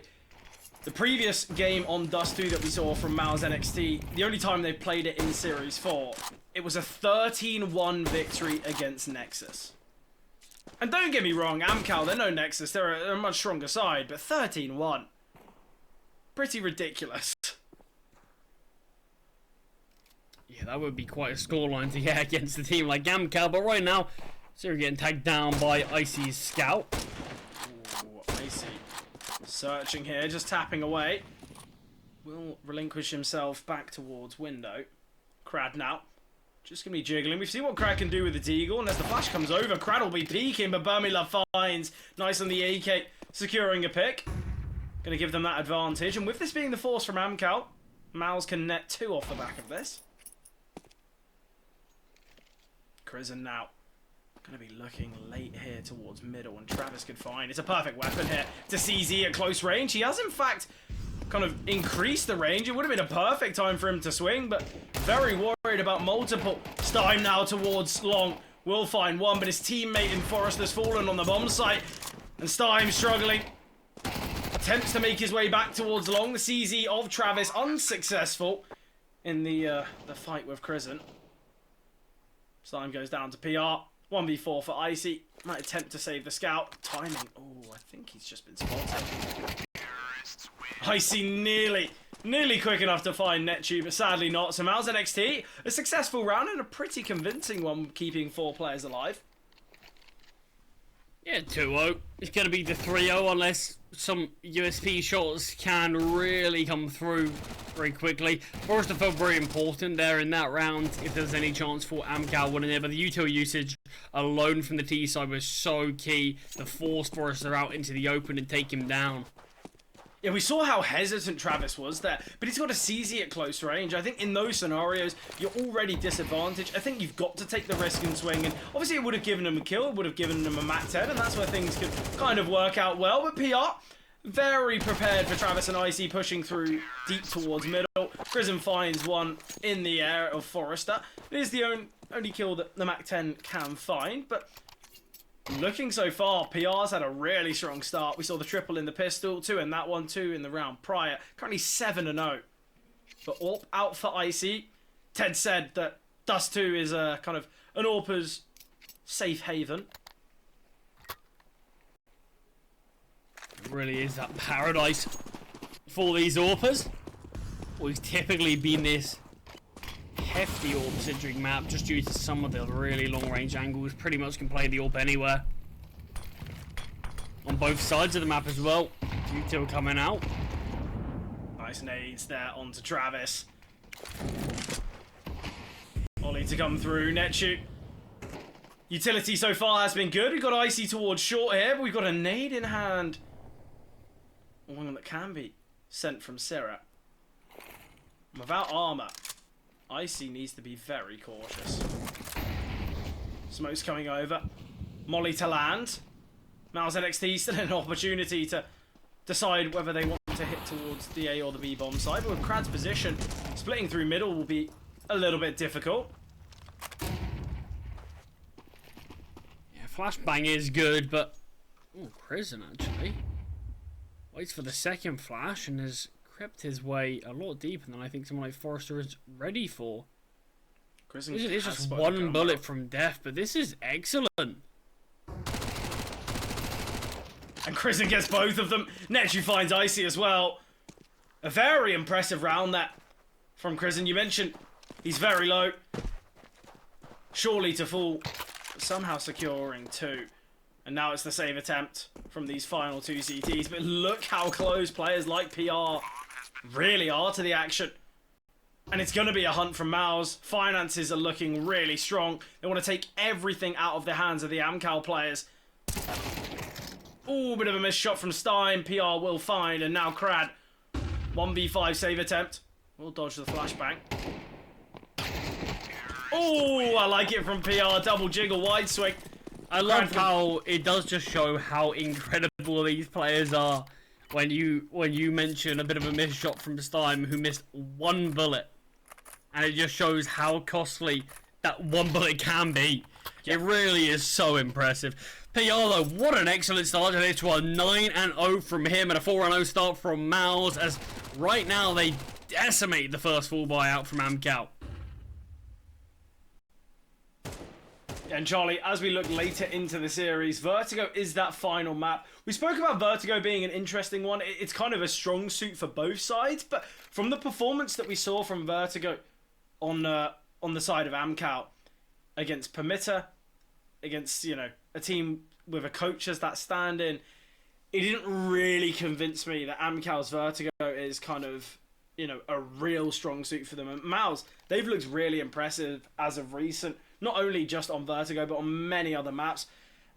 The previous game on Dust 2 that we saw from mouz NXT, the only time they played it in Series 4, it was a 13-1 victory against Nexus. And don't get me wrong, AMKAL, they're no Nexus, they're a much stronger side, but 13-1. Pretty ridiculous. Yeah, that would be quite a scoreline to get against a team like AMKAL, but right now, Siri getting tagged down by Icy's scout. Ooh, Icy. Searching here, just tapping away. Will relinquish himself back towards window. Crad now. Just going to be jiggling. We've seen what Crad can do with the Deagle, and as the flash comes over, Crad will be peeking, but Burmilov finds. Nice on the AK, securing a pick. Going to give them that advantage, and with this being the force from AMKAL, mouz can net 2 off the back of this. Crizzen now. Going to be looking late here towards middle, and Travis could find. It's a perfect weapon here to CZ at close range. He has, in fact, kind of increased the range. It would have been a perfect time for him to swing, but very worried about multiple. Stein now towards long. Will find one, but his teammate in Forrester's fallen on the bomb site. And Stein struggling. Attempts to make his way back towards long. The CZ of Travis unsuccessful in the fight with Crizzen. Stein goes down to PR. 1v4 for Icy. Might attempt to save the scout. Timing. Oh, I think he's just been spotted. Icy nearly quick enough to find Netchu, but sadly not. So mouz NXT, a successful round and a pretty convincing one, keeping 4 players alive. Yeah, 2-0. It's going to be the 3-0 unless some USP shots can really come through very quickly. Forrester felt very important there in that round if there's any chance for AMKAL winning it, but the util usage alone from the T side was so key to force Forrester out into the open and take him down. Yeah, we saw how hesitant Travis was there, but he's got a CZ at close range. I think in those scenarios, you're already disadvantaged. I think you've got to take the risk and swing, and obviously it would have given him a kill, it would have given him a Mat 10, and that's where things could kind of work out well. But PR, very prepared for Travis and Icy pushing through deep towards middle. Crizzen finds one in the air of Forrester. It is the only kill that the Mat 10 can find, but looking so far, PR's had a really strong start. We saw the triple in the pistol, 2 in that one, 2 in the round prior. Currently 7-0. But AWP out for Icy. Ted said that Dust 2 is a kind of an AWPer's safe haven. really is that paradise for these AWPers. We've typically been this hefty AWP-centric map just due to some of the really long-range angles. Pretty much can play the AWP anywhere. On both sides of the map as well. Util coming out. Nice nades there onto Travis. Ollie to come through. Net shoot. Utility so far has been good. We've got Icy towards short here, but we've got a nade in hand. One that can be sent from Syrah. Without armor, Icy needs to be very cautious. Smoke's coming over. Molly to land. mouz NXT still an opportunity to decide whether they want to hit towards the A or the B bomb side. But with Krad's position, splitting through middle will be a little bit difficult. Yeah, flashbang is good, but... Oh, Crizzen actually waits for the second flash and has crept his way a lot deeper than I think someone like Forrester is ready for. It's just one bullet from death, but this is excellent. And Crizzen gets both of them. Netu finds Icy as well. A very impressive round that from Crizzen. You mentioned he's very low. Surely to fall. Somehow securing two. And now it's the save attempt from these final two CTs. But look how close players like PR really are to the action. And it's going to be a hunt from mouz. Finances are looking really strong. They want to take everything out of the hands of the AMKAL players. Ooh, bit of a missed shot from Stein. PR will find. And now Krad. 1v5 save attempt. We'll dodge the flashbang. Ooh, I like it from PR. Double jiggle, wide swing. I love how it does just show how incredible these players are. When you mention a bit of a missed shot from Stein, who missed one bullet. And it just shows how costly that one bullet can be. It really is so impressive. PR though, what an excellent start today to a 9-0 from him and a 4-0 start from mouz, as right now they decimate the first full buyout from AMKAL. And Charlie, as we look later into the series, Vertigo is that final map. We spoke about Vertigo being an interesting one. It's kind of a strong suit for both sides, but from the performance that we saw from Vertigo on the side of AMKAL against Permitter, against, you know, a team with a coach as that stand-in, it didn't really convince me that AMKAL's Vertigo is kind of, you know, a real strong suit for them. And mouz, they've looked really impressive as of recent. Not only just on Vertigo, but on many other maps.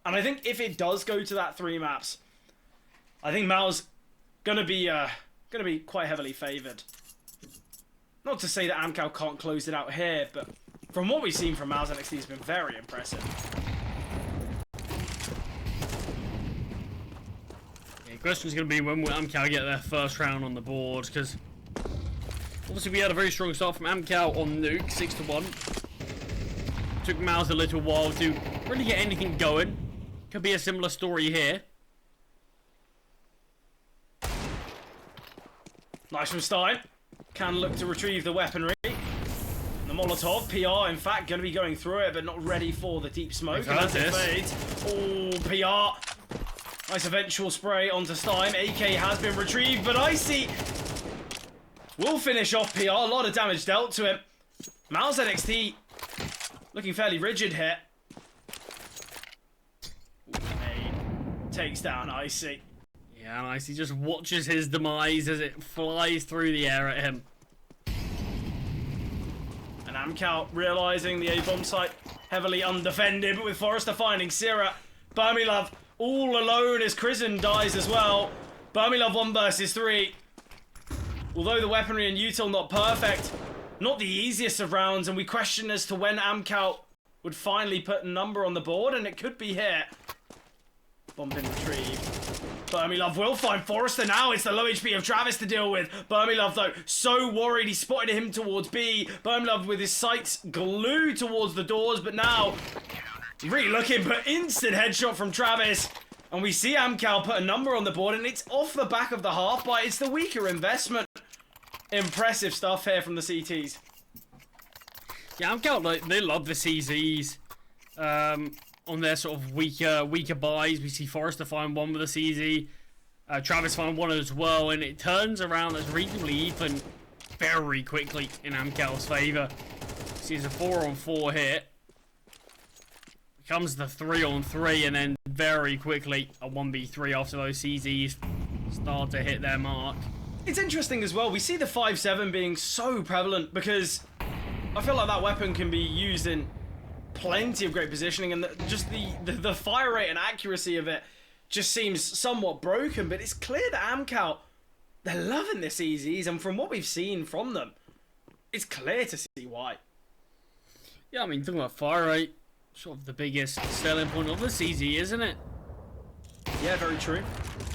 And I think if it does go to that 3 maps, I think mouz gonna be quite heavily favoured. Not to say that AMKAL can't close it out here, but from what we've seen from mouz NXT has been very impressive. Yeah, question's gonna be when will AMKAL get their first round on the board, because obviously we had a very strong start from AMKAL on Nuke, 6-1. Took mouz a little while to really get anything going. Could be a similar story here. Nice from Stein. Can look to retrieve the weaponry. And the Molotov, PR, in fact, going to be going through it, but not ready for the deep smoke. And as it fades. Oh, PR. Nice eventual spray onto Stein. AK has been retrieved, but Icy will finish off PR. A lot of damage dealt to him. mouz NXT looking fairly rigid here. Takes down Icy. Yeah, and Icy just watches his demise as it flies through the air at him. And AMKAL realising the A-bomb site heavily undefended, but with Forrester finding Syrah. Burmilove all alone as Crizzen dies as well. Burmilove 1 versus 3. Although the weaponry and util not perfect, not the easiest of rounds, and we question as to when AMKAL would finally put a number on the board, and it could be here. Bomb been retrieved. Burmilove will find Forrester now. It's the low HP of Travis to deal with. Burmilove, though, so worried. He spotted him towards B. Burmilove with his sights glued towards the doors, but now really looking, but instant headshot from Travis. And we see AMKAL put a number on the board, and it's off the back of the half bite. It's the weaker investment. Impressive stuff here from the CTs. Yeah, AMKAL, like, they love the CZs. On their sort of weaker buys, we see Forrester find one with a CZ. Travis found one as well, and it turns around as reasonably even very quickly in AMKAL's favour. Sees a 4-on-4 hit. Comes the 3-on-3, and then very quickly a 1v3 after those CZs start to hit their mark. It's interesting as well. We see the 5-7 being so prevalent because I feel like that weapon can be used in plenty of great positioning, and just the fire rate and accuracy of it just seems somewhat broken. But it's clear that AMKAL, they're loving the CZs, and from what we've seen from them, it's clear to see why. Yeah, I mean, talking about fire rate, sort of the biggest selling point of the CZ, isn't it? Yeah, very true.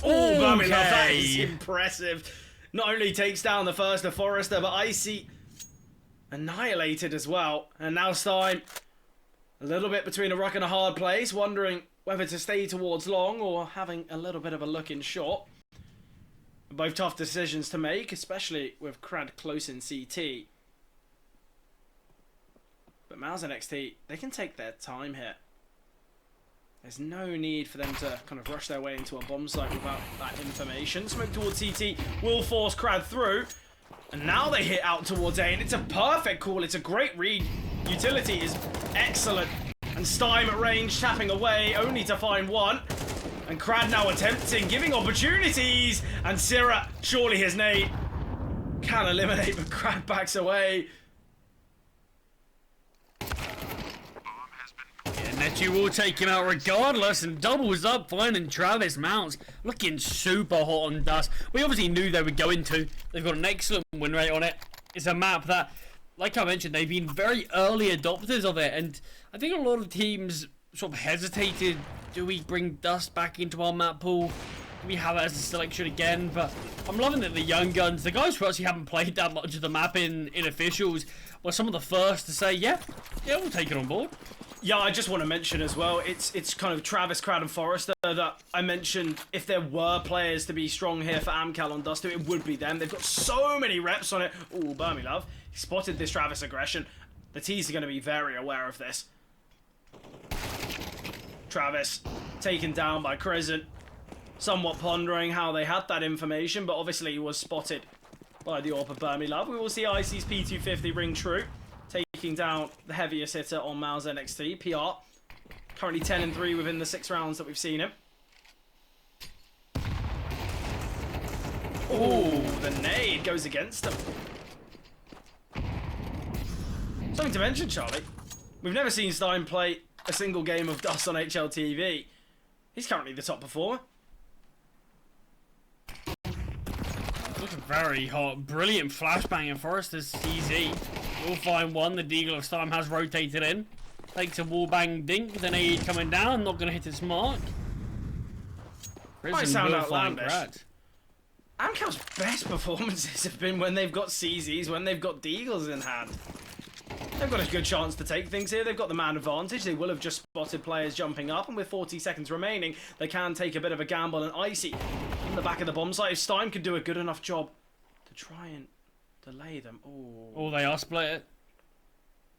Oh, Birmingham, that is impressive. Not only takes down the first of Forrester, but Icy annihilated as well. And now Stein, a little bit between a rock and a hard place, wondering whether to stay towards long or having a little bit of a look in short. Both tough decisions to make, especially with Crad close in CT. But mouz NXT, they can take their time here. There's no need for them to kind of rush their way into a bomb site without that information. Smoke towards CT will force Crad through. And now they hit out towards A, and it's a perfect call. It's a great read. Utility is excellent. And Stein at range, tapping away, only to find one. And Crad now attempting, giving opportunities. And Syrah, surely his nade, can eliminate, but Crad backs away. Netu will take him out regardless and doubles up, finding Travis mouz looking super hot on Dust. We obviously knew they were going to. They've got an excellent win rate on it. It's a map that, like I mentioned, they've been very early adopters of it, and I think a lot of teams sort of hesitated. Do we bring Dust back into our map pool? Do we have it as a selection again? But I'm loving that the young guns, the guys who actually haven't played that much of the map in officials, were some of the first to say, yeah, we'll take it on board. Yeah, I just want to mention as well, it's kind of Travis, Crad and Forrester that I mentioned. If there were players to be strong here for AMKAL on Dust 2, it would be them. They've got so many reps on it. Ooh, Burmy Love. He spotted this Travis aggression. The T's are going to be very aware of this. Travis taken down by Crescent. Somewhat pondering how they had that information, but obviously he was spotted by the AWP of Burmy Love. We will see Icy's P250 ring true, taking down the heaviest hitter on mouz NXT, PR. Currently 10-3 within the 6 rounds that we've seen him. Ooh, the nade goes against him. Something to mention, Charlie. We've never seen Stein play a single game of Dust on HLTV. He's currently the top performer. Looking very hot. Brilliant flashbang, and Forrester's CZ will find one. The Deagle of Stein has rotated in. Takes a wallbang dink. The nade coming down. Not going to hit its mark. Might sound outlandish. AMKAL's best performances have been when they've got CZs, when they've got Deagles in hand. They've got a good chance to take things here. They've got the man advantage. They will have just spotted players jumping up, and with 40 seconds remaining, they can take a bit of a gamble. And Icy in the back of the bomb site. If Stein could do a good enough job to try and delay them. Oh, they are split it.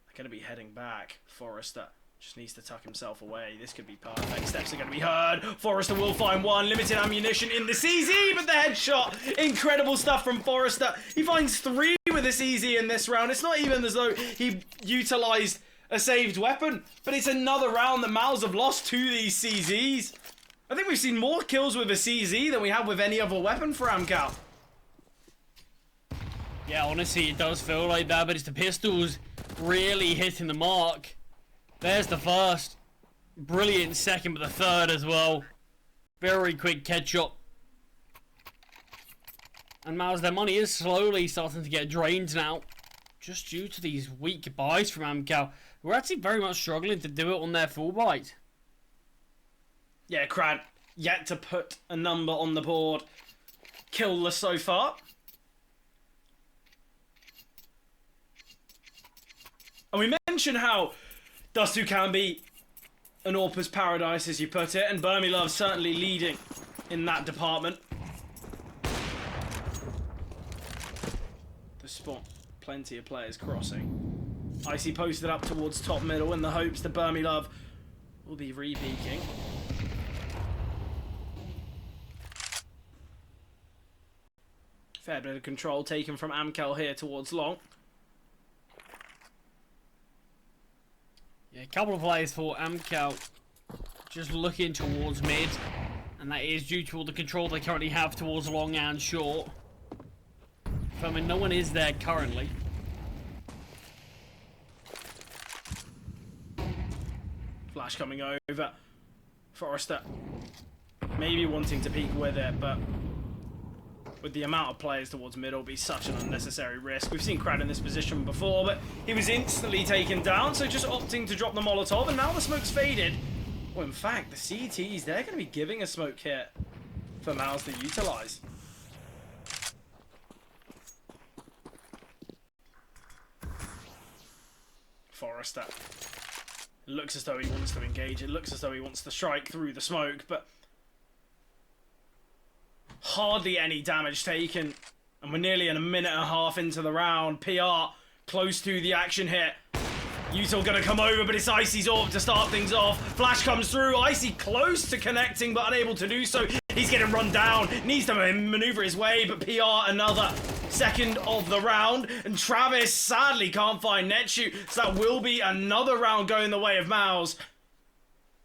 They're going to be heading back. Forrester just needs to tuck himself away. This could be perfect. Steps are going to be heard. Forrester will find one. Limited ammunition in the CZ, but the headshot. Incredible stuff from Forrester. He finds 3 with a CZ in this round. It's not even as though he utilised a saved weapon, but it's another round that mouz have lost to these CZs. I think we've seen more kills with a CZ than we have with any other weapon for AMKAL. Yeah, honestly, it does feel like that, but it's the pistols really hitting the mark. There's the first. Brilliant second, but the third as well. Very quick headshot. And mouz, their money is slowly starting to get drained now. Just due to these weak buys from AMKAL. We're actually very much struggling to do it on their full bite. Yeah, Crad yet to put a number on the board. Killless so far. And we mentioned how Dust 2 can be an AWP's paradise, as you put it, and Burmy Love certainly leading in that department. The spot, plenty of players crossing. Icy posted up towards top middle in the hopes that Burmy Love will be re-peeking. Fair bit of control taken from AMKAL here towards long. Yeah, a couple of players for AMKAL just looking towards mid, and that is due to all the control they currently have towards long and short. So, I mean, no one is there currently. Flash coming over. Forrester maybe wanting to peek with it, but with the amount of players towards mid, it'll be such an unnecessary risk. We've seen Crad in this position before, but he was instantly taken down, so just opting to drop the Molotov, and now the smoke's faded. Well, in fact, the CTs, they're going to be giving a smoke hit for mouz to utilize. Forrester. It looks as though he wants to engage. It looks as though he wants to strike through the smoke, but hardly any damage taken. And we're nearly a minute and a half into the round. PR close to the action hit. Util gonna come over, but it's Icy's orb to start things off. Flash comes through. Icy close to connecting, but unable to do so. He's getting run down. Needs to maneuver his way, but PR another second of the round. And Travis sadly can't find Netshoot, so that will be another round going the way of mouz.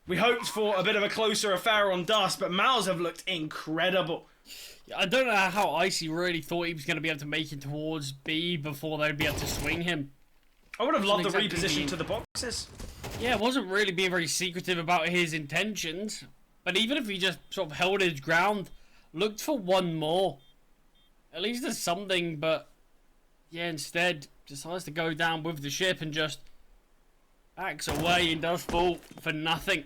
We hoped for a bit of a closer affair on Dust, but mouz have looked incredible. I don't know how Icy really thought he was going to be able to make it towards B before they'd be able to swing him. I would have loved the reposition to the boxes. Yeah, wasn't really being very secretive about his intentions. But even if he just sort of held his ground, looked for one more. At least there's something, but yeah, instead decides to go down with the ship and just backs away and does fall for nothing.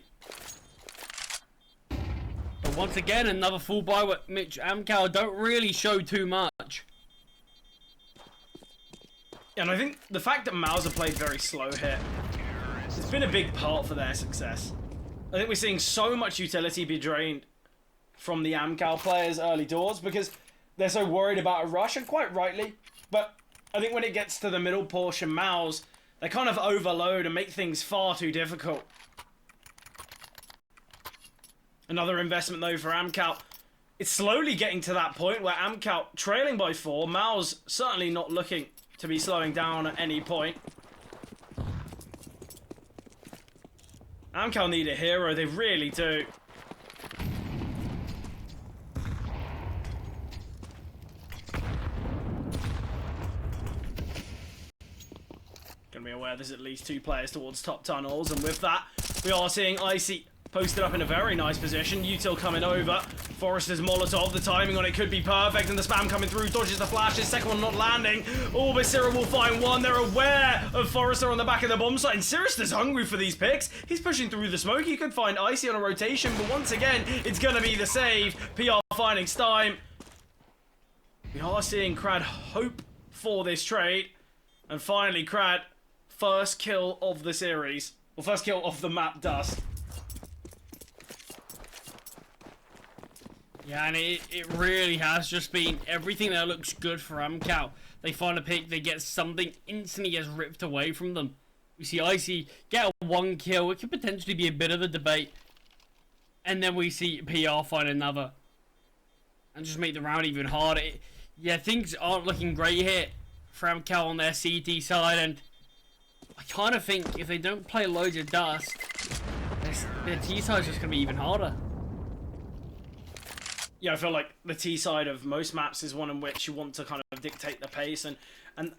But once again, another full buy with Mitch AMKAL don't really show too much. And I think the fact that mouz have played very slow here, it's been a big part for their success. I think we're seeing so much utility be drained from the AMKAL players early doors because they're so worried about a rush, and quite rightly. But I think when it gets to the middle portion, mouz, they kind of overload and make things far too difficult. Another investment though for AMKAL. It's slowly getting to that point where AMKAL trailing by 4, mouz certainly not looking to be slowing down at any point. AMKAL need a hero, they really do. Gonna be aware there's at least 2 players towards top tunnels, and with that, we are seeing Icy posted up in a very nice position. Util coming over. Forrester's Molotov, the timing on it could be perfect, and the spam coming through, dodges the flashes, second one not landing. Oh, but Syrah will find one. They're aware of Forrester on the back of the bomb site, and Sirius hungry for these picks. He's pushing through the smoke. He could find Icy on a rotation, but once again, it's gonna be the save. PR finding Stein. We are seeing Crad hope for this trade, and finally Crad, first kill of the series, or first kill of the map Dust. Yeah, and it really has just been everything that looks good for AMKAL. They find a pick, they get something, instantly gets ripped away from them. We see Icy get a 1 kill, it could potentially be a bit of a debate. And then we see PR find another. And just make the round even harder. Yeah, things aren't looking great here for AMKAL on their CT side, and I kind of think if they don't play loads of Dust, their T side is just going to be even harder. Yeah, I feel like the T side of most maps is one in which you want to kind of dictate the pace, and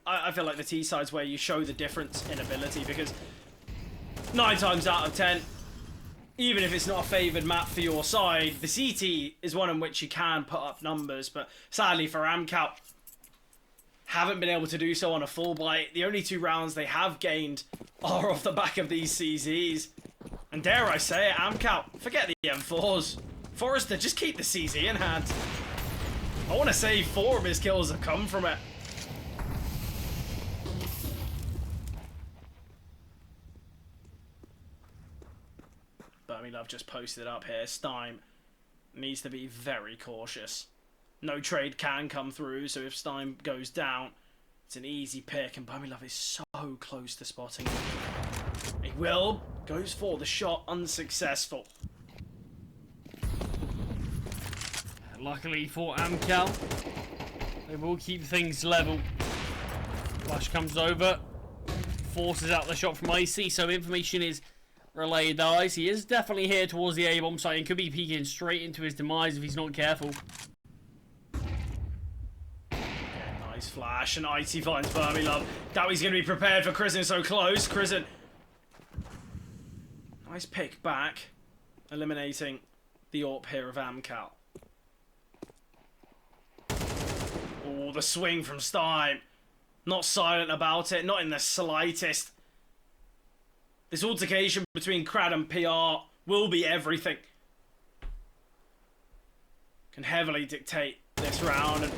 I feel like the T side's where you show the difference in ability, because 9 times out of 10, even if it's not a favoured map for your side, the CT is one in which you can put up numbers, but sadly for AMKAL, haven't been able to do so on a full bite. The only 2 rounds they have gained are off the back of these CZs. And dare I say it, AMKAL, forget the M4s. Forrester, just keep the CZ in hand. I want to say 4 of his kills have come from it. Love just posted up here. Stein needs to be very cautious. No trade can come through, so if Stein goes down, it's an easy pick, and Love is so close to spotting him. He will. Goes for the shot, unsuccessful. Luckily for AMKAL, They will keep things level. Flash comes over. Forces out the shot from Icy, so information is relayed that Icy is definitely here towards the A-bomb site and could be peeking straight into his demise if he's not careful. Nice flash, and Icy finds Vermilove. Dowie's going to be prepared for Krisen so close. Krisen. Nice pick back. Eliminating the AWP here of AMKAL. Oh, the swing from Stein. Not silent about it, not in the slightest. This altercation between Crad and PR will be everything. Can heavily dictate this round. And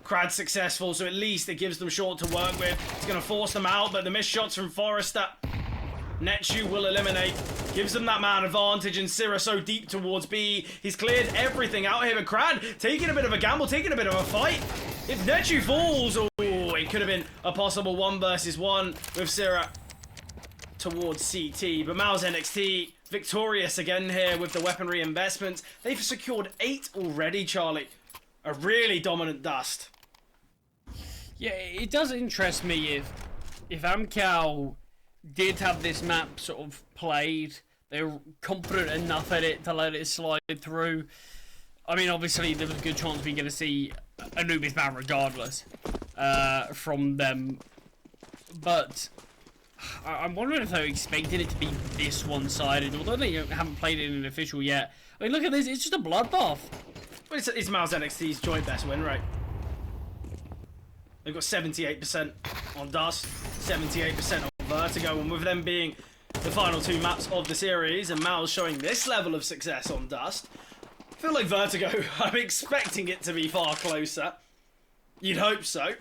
Crad's successful, so at least it gives them short to work with. It's going to force them out, but the missed shots from Forrester. Nechu will eliminate. Gives them that man advantage, and Syrah so deep towards B. He's cleared everything out here, but Crad taking a bit of a gamble, taking a bit of a fight. If Nechu falls, oh, it could have been a possible 1 versus 1 with Syrah towards CT. But mouz NXT victorious again here with the weaponry investments. They've secured 8 already, Charlie. A really dominant dust. Yeah, it does interest me if AMKAL did have this map sort of played, they were confident enough at it to let it slide through. I mean, obviously, there was a good chance we're going to see Anubis ban regardless from them. But I'm wondering if they expected it to be this one-sided, although they haven't played it in an official yet. I mean, look at this, it's just a bloodbath. Well, it's mouz NXT's joint best win rate. They've got 78% on Dust, 78% on Vertigo, and with them being the final 2 maps of the series, and mouz showing this level of success on Dust, I feel like Vertigo, I'm expecting it to be far closer. You'd hope so.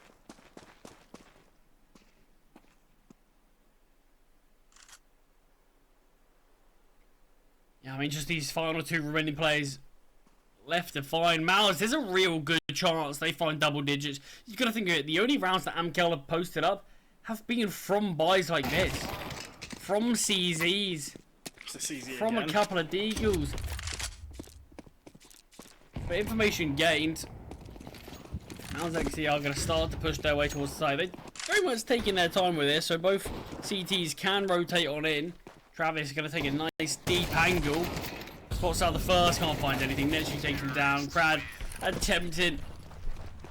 Yeah, I mean, just these final 2 remaining players left to find. mouz, there's a real good chance they find double digits. You gotta think of it, the only rounds that AMKAL have posted up have been from buys like this. From CZs. From again. a couple of Deagles. But information gained. mouz XC are going to start to push their way towards the side. They're very much taking their time with this, so both CTs can rotate on in. Travis is going to take a nice deep angle. Spots out the first, can't find anything. Nechu takes him down. Crad attempted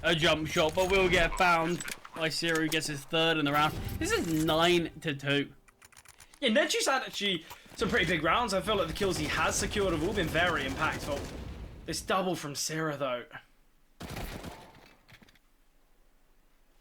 a jump shot, but will get found by Syrah, who gets his 3rd in the round. This is 9-2. Yeah, Nechu's had actually some pretty big rounds. I feel like the kills he has secured have all been very impactful. This double from Syrah, though.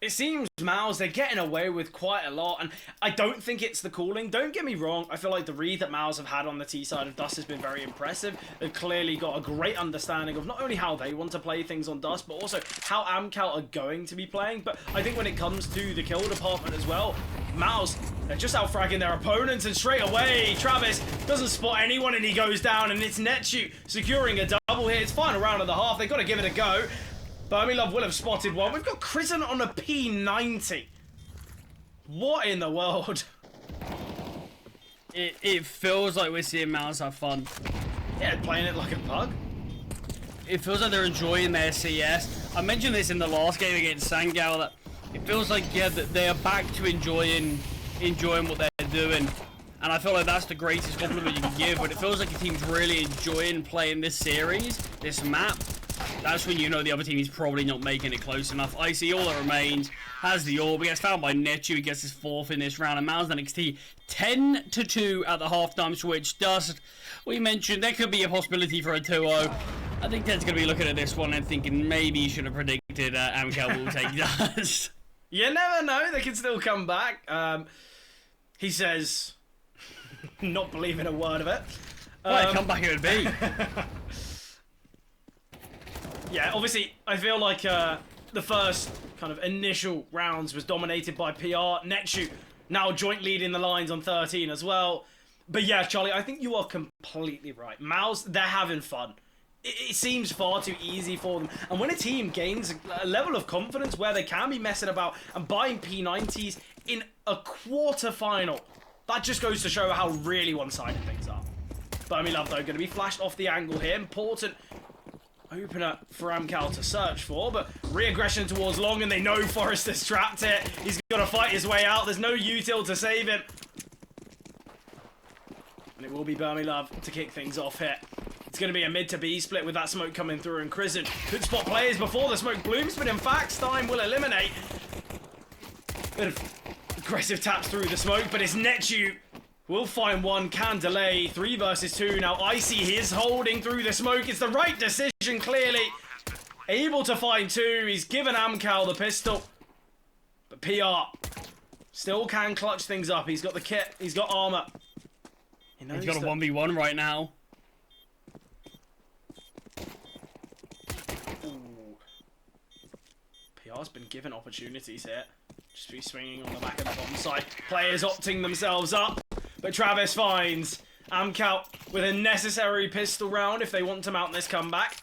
It seems mouz, they're getting away with quite a lot, and I don't think it's the calling. Don't get me wrong, I feel like the read that mouz have had on the T side of Dust has been very impressive. They've clearly got a great understanding of not only how they want to play things on Dust, but also how AMKAL are going to be playing. But I think when it comes to the kill department as well, mouz, they're just out fragging their opponents, and straight away, Travis doesn't spot anyone and he goes down, and it's Nechu securing a double here. It's final round of the half, they've got to give it a go. Vermilove will have spotted one. We've got Krisen on a P90. What in the world? It feels like we're seeing mouz have fun. Yeah, playing it like a bug. It feels like they're enjoying their CS. I mentioned this in the last game against Sangal, that it feels like, yeah, that they are back to enjoying what they're doing. And I feel like that's the greatest compliment you can give. But it feels like a team's really enjoying playing this series, this map. That's when you know the other team is probably not making it close enough. Icy, all that remains, has the AWP. He gets found by Nechu. He gets his 4th in this round. And mouz NXT 10-2 at the halftime switch. Dust, we mentioned there could be a possibility for a 2-0. I think Ted's going to be looking at this one and thinking maybe he should have predicted AMKAL will take Dust. You never know. They can still come back. He says, not believing a word of it. What a comeback it would be. Yeah, obviously, I feel like the first kind of initial rounds was dominated by PR. Nechu now joint leading the lines on 13 as well. But yeah, Charlie, I think you are completely right. mouz, they're having fun. It seems far too easy for them. And when a team gains a level of confidence where they can be messing about and buying P90s in a quarter-final, that just goes to show how really one-sided things are. Vermilove, though, going to be flashed off the angle here. Important opener for AMKAL to search for, but re-aggression towards Long, and they know Forrester's trapped it. He's got to fight his way out. There's no util to save him. And it will be Burmilove to kick things off here. It's going to be a mid to B split with that smoke coming through, and Crizzen could spot players before the smoke blooms, but in fact, Stein will eliminate. Bit of aggressive taps through the smoke, but it's Netu. Will find one, can delay. 3 versus 2. Now Icy is holding through the smoke. It's the right decision, clearly. Able to find 2. He's given AMKAL the pistol. But PR still can clutch things up. He's got the kit. He's got armor. He's got a 1v1 right now. Ooh. PR's been given opportunities here. Just be swinging on the back of the bomb site. Players opting themselves up. But Travis finds AMKAL with a necessary pistol round if they want to mount this comeback.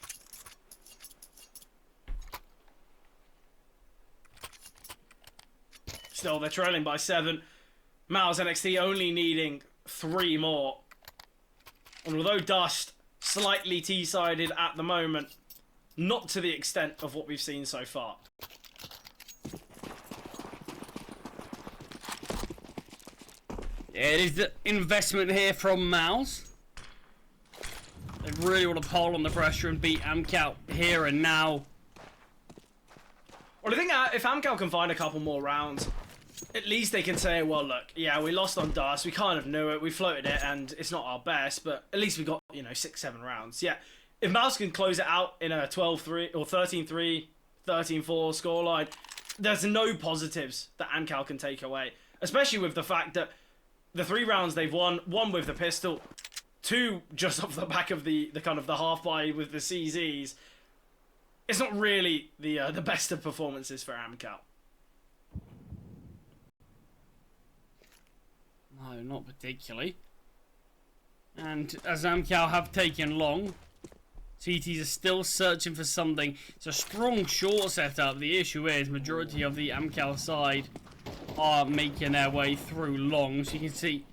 Still, they're trailing by 7. mouz NXT only needing 3 more. And although Dust slightly T-sided at the moment, not to the extent of what we've seen so far. It is the investment here from mouz. They really want to pile on the pressure and beat AMKAL here and now. Well, I think if AMKAL can find a couple more rounds, at least they can say, well, look, yeah, we lost on Dust, we kind of knew it, we floated it, and it's not our best, but at least we got, 6-7 rounds. Yeah, if mouz can close it out in a 12-3 or 13-3, 13-4 scoreline, there's no positives that AMKAL can take away, especially with the fact that the 3 rounds they've won, 1 with the pistol, 2 just off the back of the kind of the half buy with the CZs. It's not really the best of performances for AMKAL. No, not particularly. And as AMKAL have taken long, CTs are still searching for something. It's a strong short setup. The issue is majority of the AMKAL side are making their way through long, so you can see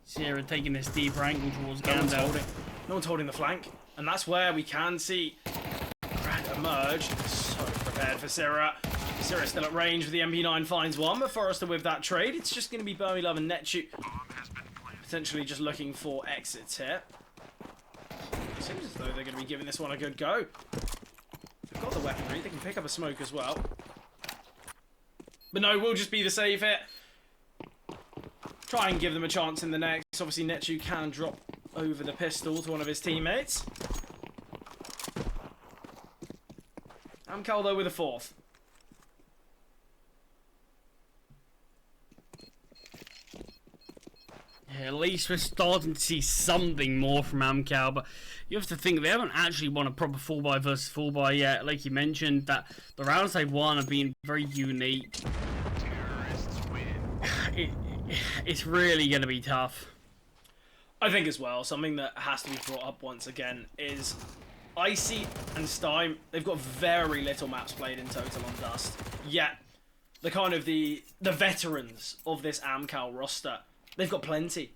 Sierra taking this deeper angle towards Gandalf. No one's holding the flank, and that's where we can see Grant emerge. So prepared for Sierra. Sierra still at range with the MP9, finds one, but Forrester with that trade. It's just going to be Burmilove and Netu potentially just looking for exits here. Seems as though they're going to be giving this one a good go. They've got the weaponry, they can pick up a smoke as well. But no, we'll just be the save here. Try and give them a chance in the next. Obviously, Netu can drop over the pistol to one of his teammates. AMKAL, though, with a 4th. Yeah, at least we're starting to see something more from AMKAL, but you have to think they haven't actually won a proper 4x versus 4x yet. Like you mentioned, that the rounds they've won have been very unique. It's really going to be tough. I think as well, something that has to be brought up once again is Icy and Stein. They've got very little maps played in total on Dust. Yet, the kind of the veterans of this AMKAL roster, they've got plenty.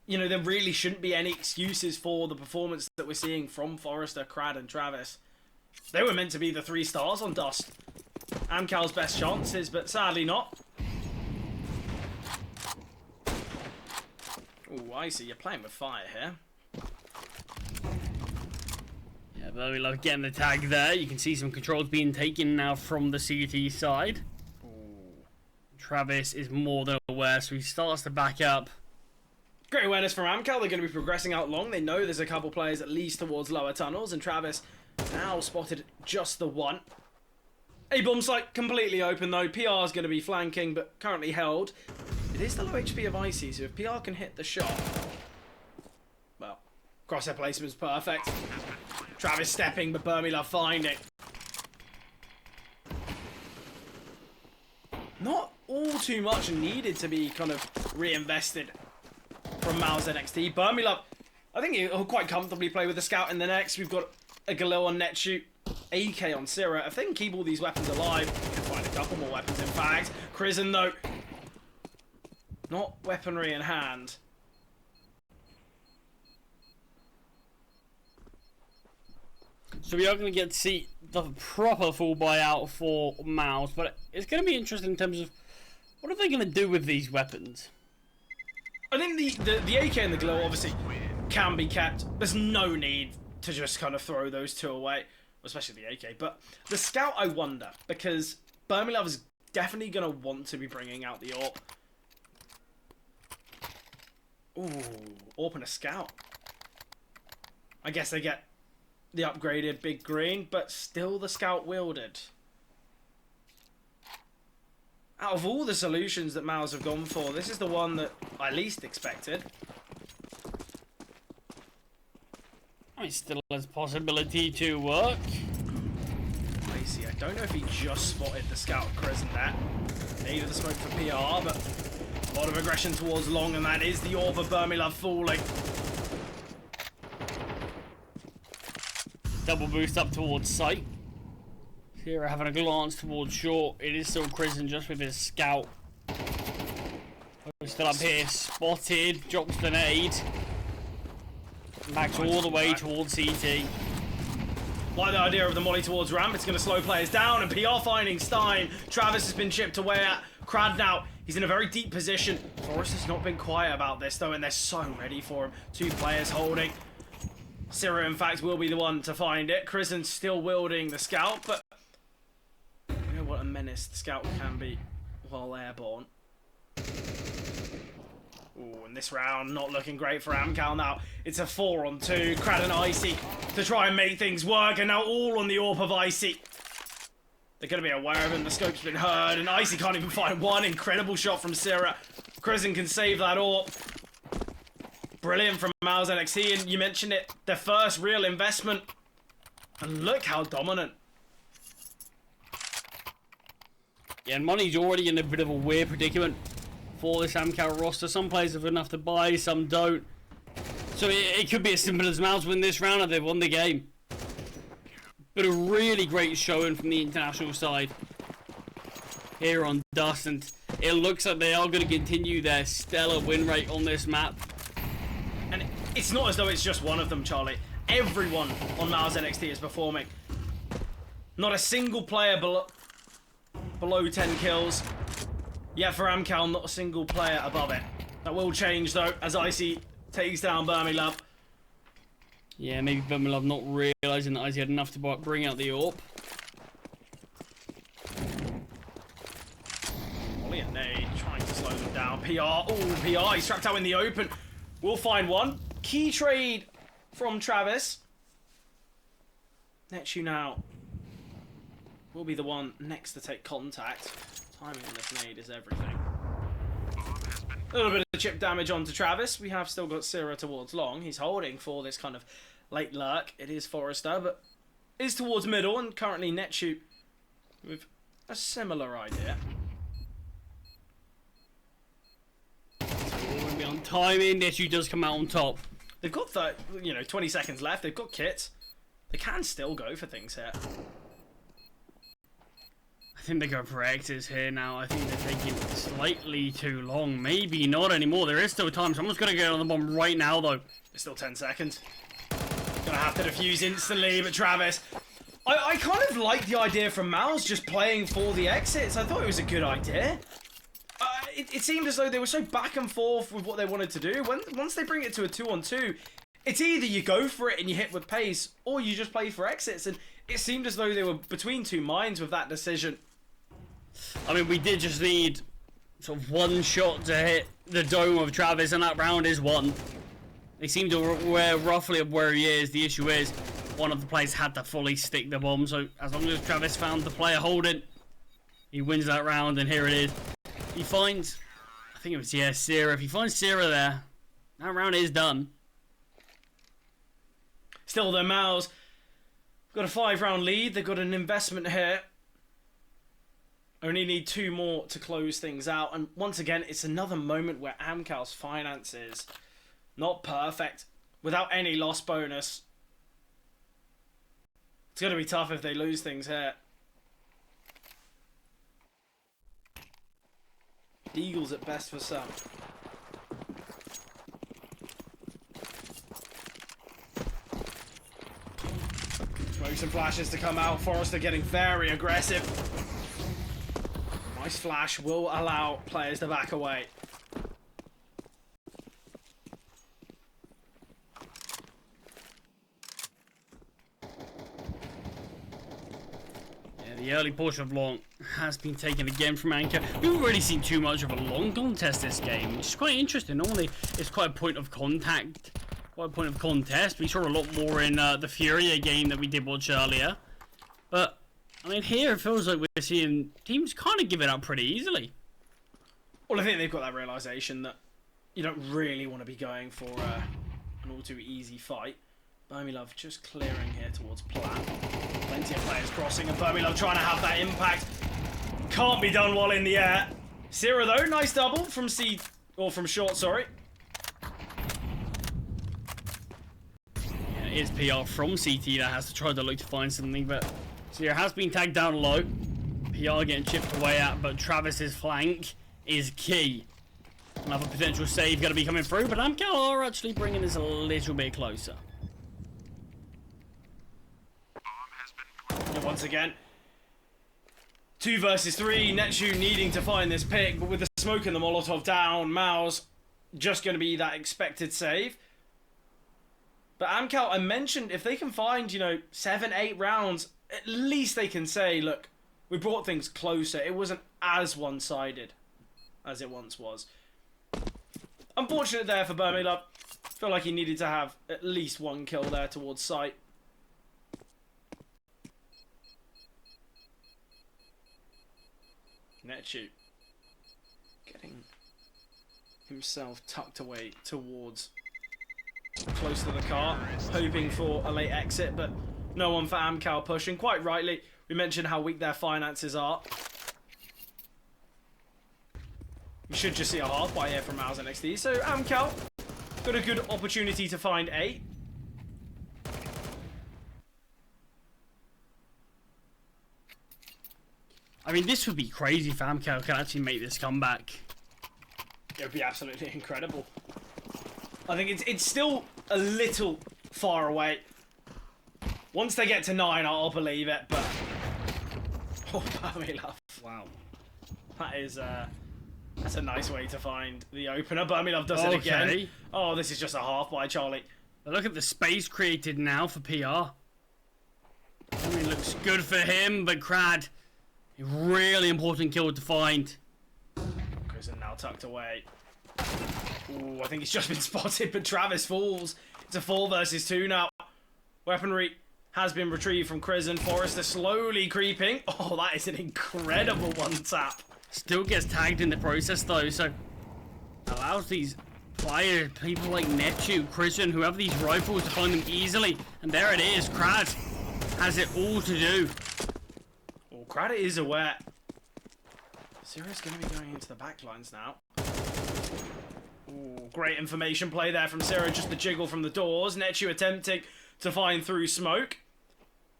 There really shouldn't be any excuses for the performance that we're seeing from Forrester, Crad, and Travis. They were meant to be the 3 stars on Dust. AMKAL's best chances, but sadly not. Ooh, I see. You're playing with fire here. Yeah, but we love getting the tag there. You can see some controls being taken now from the CT side. Ooh. Travis is more than aware, so he starts to back up. Great awareness from AMKAL. They're going to be progressing out long. They know there's a couple players at least towards lower tunnels, and Travis now spotted just the one. A bomb site completely open though. PR is going to be flanking, but currently held. It is the low HP of Icy, so if PR can hit the shot, well, crosshair placement's perfect. Travis stepping, but Burmilove finding. Not all too much needed to be kind of reinvested from mouz NXT. Burmilove, I think he'll quite comfortably play with the scout in the next. We've got a Galil on Netu, AK on Sierra. If they can keep all these weapons alive, they can find a couple more weapons in fact. Crizzen though, not weaponry in hand. So we are going to get to see the proper full buyout for mouz, but it's going to be interesting in terms of what are they going to do with these weapons? I think the AK and the glow obviously can be kept. There's no need to just kind of throw those two away, especially the AK. But the scout, I wonder, because Burmilov is definitely going to want to be bringing out the AWP. Ooh, AWP and a scout. I guess they get the upgraded big green, but still the scout wielded. Out of all the solutions that mouz have gone for, this is the one that I least expected. It still has possibility to work. Lacey, I don't know if he just spotted the scout Crescent there. Needed the smoke for PR, but a lot of aggression towards long, and that is the AWP of Burmilov falling. Double boost up towards sight. Here having a glance towards short. It is still Crescent just with his scout. Still up here, spotted, drops the nade. Backs all the way towards CT. Like the idea of the molly towards ramp, it's going to slow players down, and PR finding Stein. Travis has been chipped away at. Crad now, he's in a very deep position. Forrest has not been quiet about this though, and they're so ready for him. Two players holding. Sira, in fact, will be the one to find it. Crescent still wielding the scout, but you know what a menace the scout can be while airborne. Ooh, and this round not looking great for AMKAL now. It's a 4-on-2. Crad and Icy to try and make things work, and now all on the AWP of Icy. They're going to be aware of him. The scope's been heard, and Icy can't even find one. Incredible shot from Sira. Crescent can save that AWP. Brilliant from mouz NXT, and you mentioned it, their first real investment. And look how dominant. Yeah, and money's already in a bit of a weird predicament for this AMKAL roster. Some players have enough to buy, some don't. So it could be as simple as mouz win this round and they've won the game. But a really great showing from the international side here on Dust, and it looks like they are going to continue their stellar win rate on this map. And it's not as though it's just one of them, Charlie. Everyone on mouz NXT is performing. Not a single player below 10 kills. Yeah, for AMKAL, not a single player above it. That will change, though, as Icy takes down Burmilov. Yeah, maybe Burmilov not realising that Icy had enough to bring out the AWP. Molly and nade trying to slow them down. PR, oh, PR, he's trapped out in the open. We'll find one. Key trade from Travis. Netchu now will be the one next to take contact. Timing on this nade is everything. A little bit of chip damage onto Travis. We have still got Sira towards long. He's holding for this kind of late lurk. It is Forrester, but is towards middle, and currently Netchu with a similar idea. So we're going to be on timing. Netchu does come out on top. They've got 20 seconds left. They've got kits. They can still go for things here. I think they go for X's here now. I think they're taking slightly too long. Maybe not anymore. There is still time. Someone's going to get on the bomb right now, though. There's still 10 seconds. Gonna have to defuse instantly, but Travis... I kind of like the idea from mouz just playing for the exits. I thought it was a good idea. It seemed as though they were so back and forth with what they wanted to do. Once they bring it to a 2-on-2, it's either you go for it and you hit with pace, or you just play for exits. And it seemed as though they were between two minds with that decision. I mean, we did just need sort of one shot to hit the dome of Travis, and that round is won. They seem to aware roughly of where he is. The issue is one of the players had to fully stick the bomb, so as long as Travis found the player holding, he wins that round, and here it is. He finds, I think it was, yeah, Sira. If he finds Sira there, that round is done. Still, though, mouz got a 5-round lead. They've got an investment here. Only need 2 more to close things out. And once again, it's another moment where AMKAL's finances not perfect. Without any loss bonus. It's going to be tough if they lose things here. Eagles at best for some. smokes and flashes to come out. Forrester getting very aggressive. Nice flash will allow players to back away. The early portion of long has been taken again from AMKAL. We haven't really seen too much of a long contest this game, which is quite interesting. Normally, it's quite a point of contact, quite a point of contest. We saw a lot more in the Furia game that we did watch earlier. But, I mean, here it feels like we're seeing teams kind of give it up pretty easily. Well, I think they've got that realisation that you don't really want to be going for an all too easy fight. Burmilove just clearing here towards Plat. Plenty of players crossing, and Burmilove trying to have that impact. Can't be done while in the air. Sierra though, nice double from from short, sorry. Yeah, it is PR from CT that has to try to look to find something, but Sierra has been tagged down low. PR getting chipped away at, but Travis's flank is key. Another potential save going to be coming through, but AMKAL are actually bringing this a little bit closer. And once again, 2 versus 3. Netshu needing to find this pick, but with the smoke and the Molotov down, mouz just going to be that expected save. But AMKAL, I mentioned, if they can find, 7, 8 rounds, at least they can say, look, we brought things closer. It wasn't as one-sided as it once was. Unfortunate there for Burmilove. Felt like he needed to have at least 1 kill there towards sight. Netshu getting himself tucked away towards close to the car, hoping for a late exit, but no one for AMKAL pushing. Quite rightly, we mentioned how weak their finances are. We should just see a half by here from mouz NXT. So AMKAL got a good opportunity to find 8. I mean, this would be crazy if AMKAL can actually make this comeback. It would be absolutely incredible. I think it's still a little far away. Once they get to 9, I'll believe it, but... Oh, Burmilove. Wow. That is, that's a nice way to find the opener. Burmilove does it again. Oh, this is just a half by Charlie. But look at the space created now for PR. I mean, looks good for him, but Crad, a really important kill to find. Prison now tucked away. Ooh, I think he's just been spotted, but Travis falls. It's a 4 versus 2 now. Weaponry has been retrieved from Crizzen. Forrester slowly creeping. Oh, that is an incredible one-tap. Still gets tagged in the process, though, so allows these players, people like Netshu, Crizzen, who have these rifles to find them easily. And there it is. Crad has it all to do. Oh, Crad is aware. Zero's going to be going into the backlines now. Ooh, great information play there from Zero, just the jiggle from the doors. Netshu attempting to find through smoke.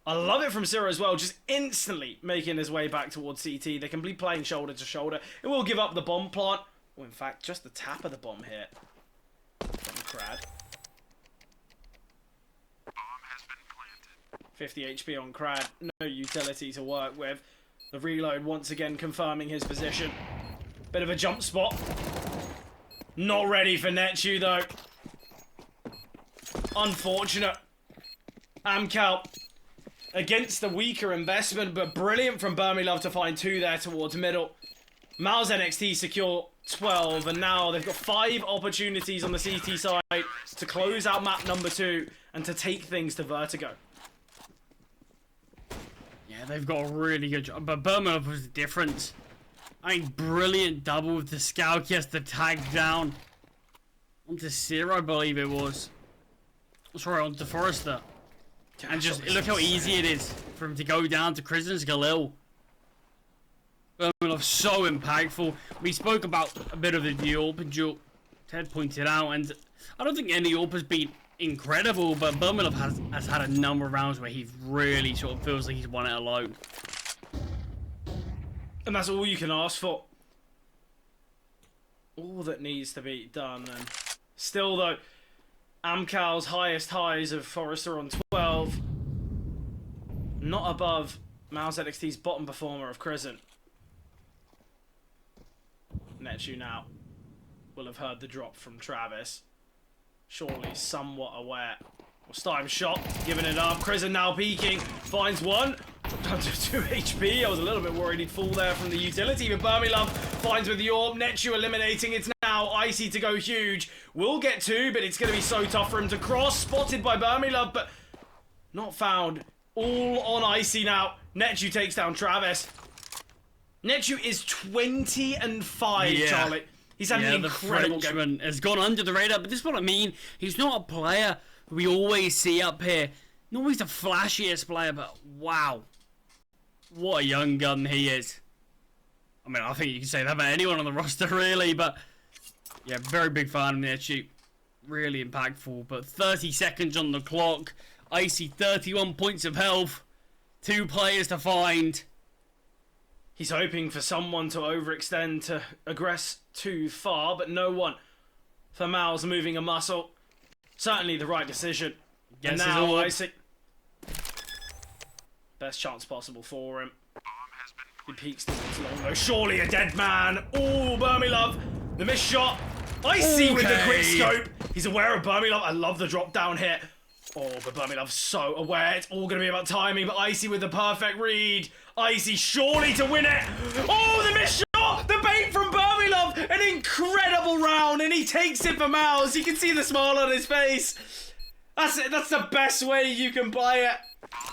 I love it from Zero as well, just instantly making his way back towards CT. They can be playing shoulder to shoulder. It will give up the bomb plant. Or in fact, just the tap of the bomb here from Crad. 50 HP on Crad, no utility to work with. The reload once again confirming his position. Bit of a jump spot. Not ready for Netshu though. Unfortunate. AMKAL against the weaker investment, but brilliant from Burmilove to find 2 there towards middle. mouz NXT secure 12, and now they've got 5 opportunities on the CT side to close out map number 2 and to take things to Vertigo. Yeah, they've got a really good job, but Burmilove was the difference. I mean, brilliant double with the scout, gets the tag down. Onto Zero, I believe it was. Sorry, onto Forrester. And just, look how easy it is for him to go down to Crizzen's Galil. Burmilove so impactful. We spoke about a bit of the AWP duel. Ted pointed out, and I don't think any AWP has been incredible, but Burmilove has had a number of rounds where he really sort of feels like he's won it alone. And that's all you can ask for. All that needs to be done. And still, though, AMKAL's highest highs of Forrester on 12. not above mouz NXT's bottom performer of Crizant. Netu now will have heard the drop from Travis. Surely somewhat aware. Well, Steim's shot, giving it up. Crizant now peeking, finds one. Dropped down to 2 HP. I was a little bit worried he'd fall there from the utility, but Burmilove finds with the orb. Netu eliminating. It's now Icy to go huge. Will get 2, but it's going to be so tough for him to cross. Spotted by Burmilove, but not found. All on Icy now. Netu takes down Travis. Netu is 20-5, Charlie. He's having an incredible game. The Frenchman has gone under the radar, but this is what I mean. He's not a player we always see up here. Not always the flashiest player, but wow. What a young gun he is. I mean, I think you can say that about anyone on the roster, really, but yeah, very big fan of Netu. Really impactful, but 30 seconds on the clock. Icy 31 points of health. 2 players to find. He's hoping for someone to overextend to aggress too far, but no one. For mouz moving a muscle. Certainly the right decision. And now Icy. Best chance possible for him. He peeks towards long though. Surely a dead man. Oh, Burmilove. The missed shot. Icy with the quick scope. He's aware of Burmilove. I love the drop down hit. Oh, but Burmilove's so aware. It's all going to be about timing, but Icy with the perfect read. Icy surely to win it. Oh, the missed shot. The bait from Burmilove. An incredible round, and he takes it for mouz. You can see the smile on his face. That's it. That's the best way you can play it.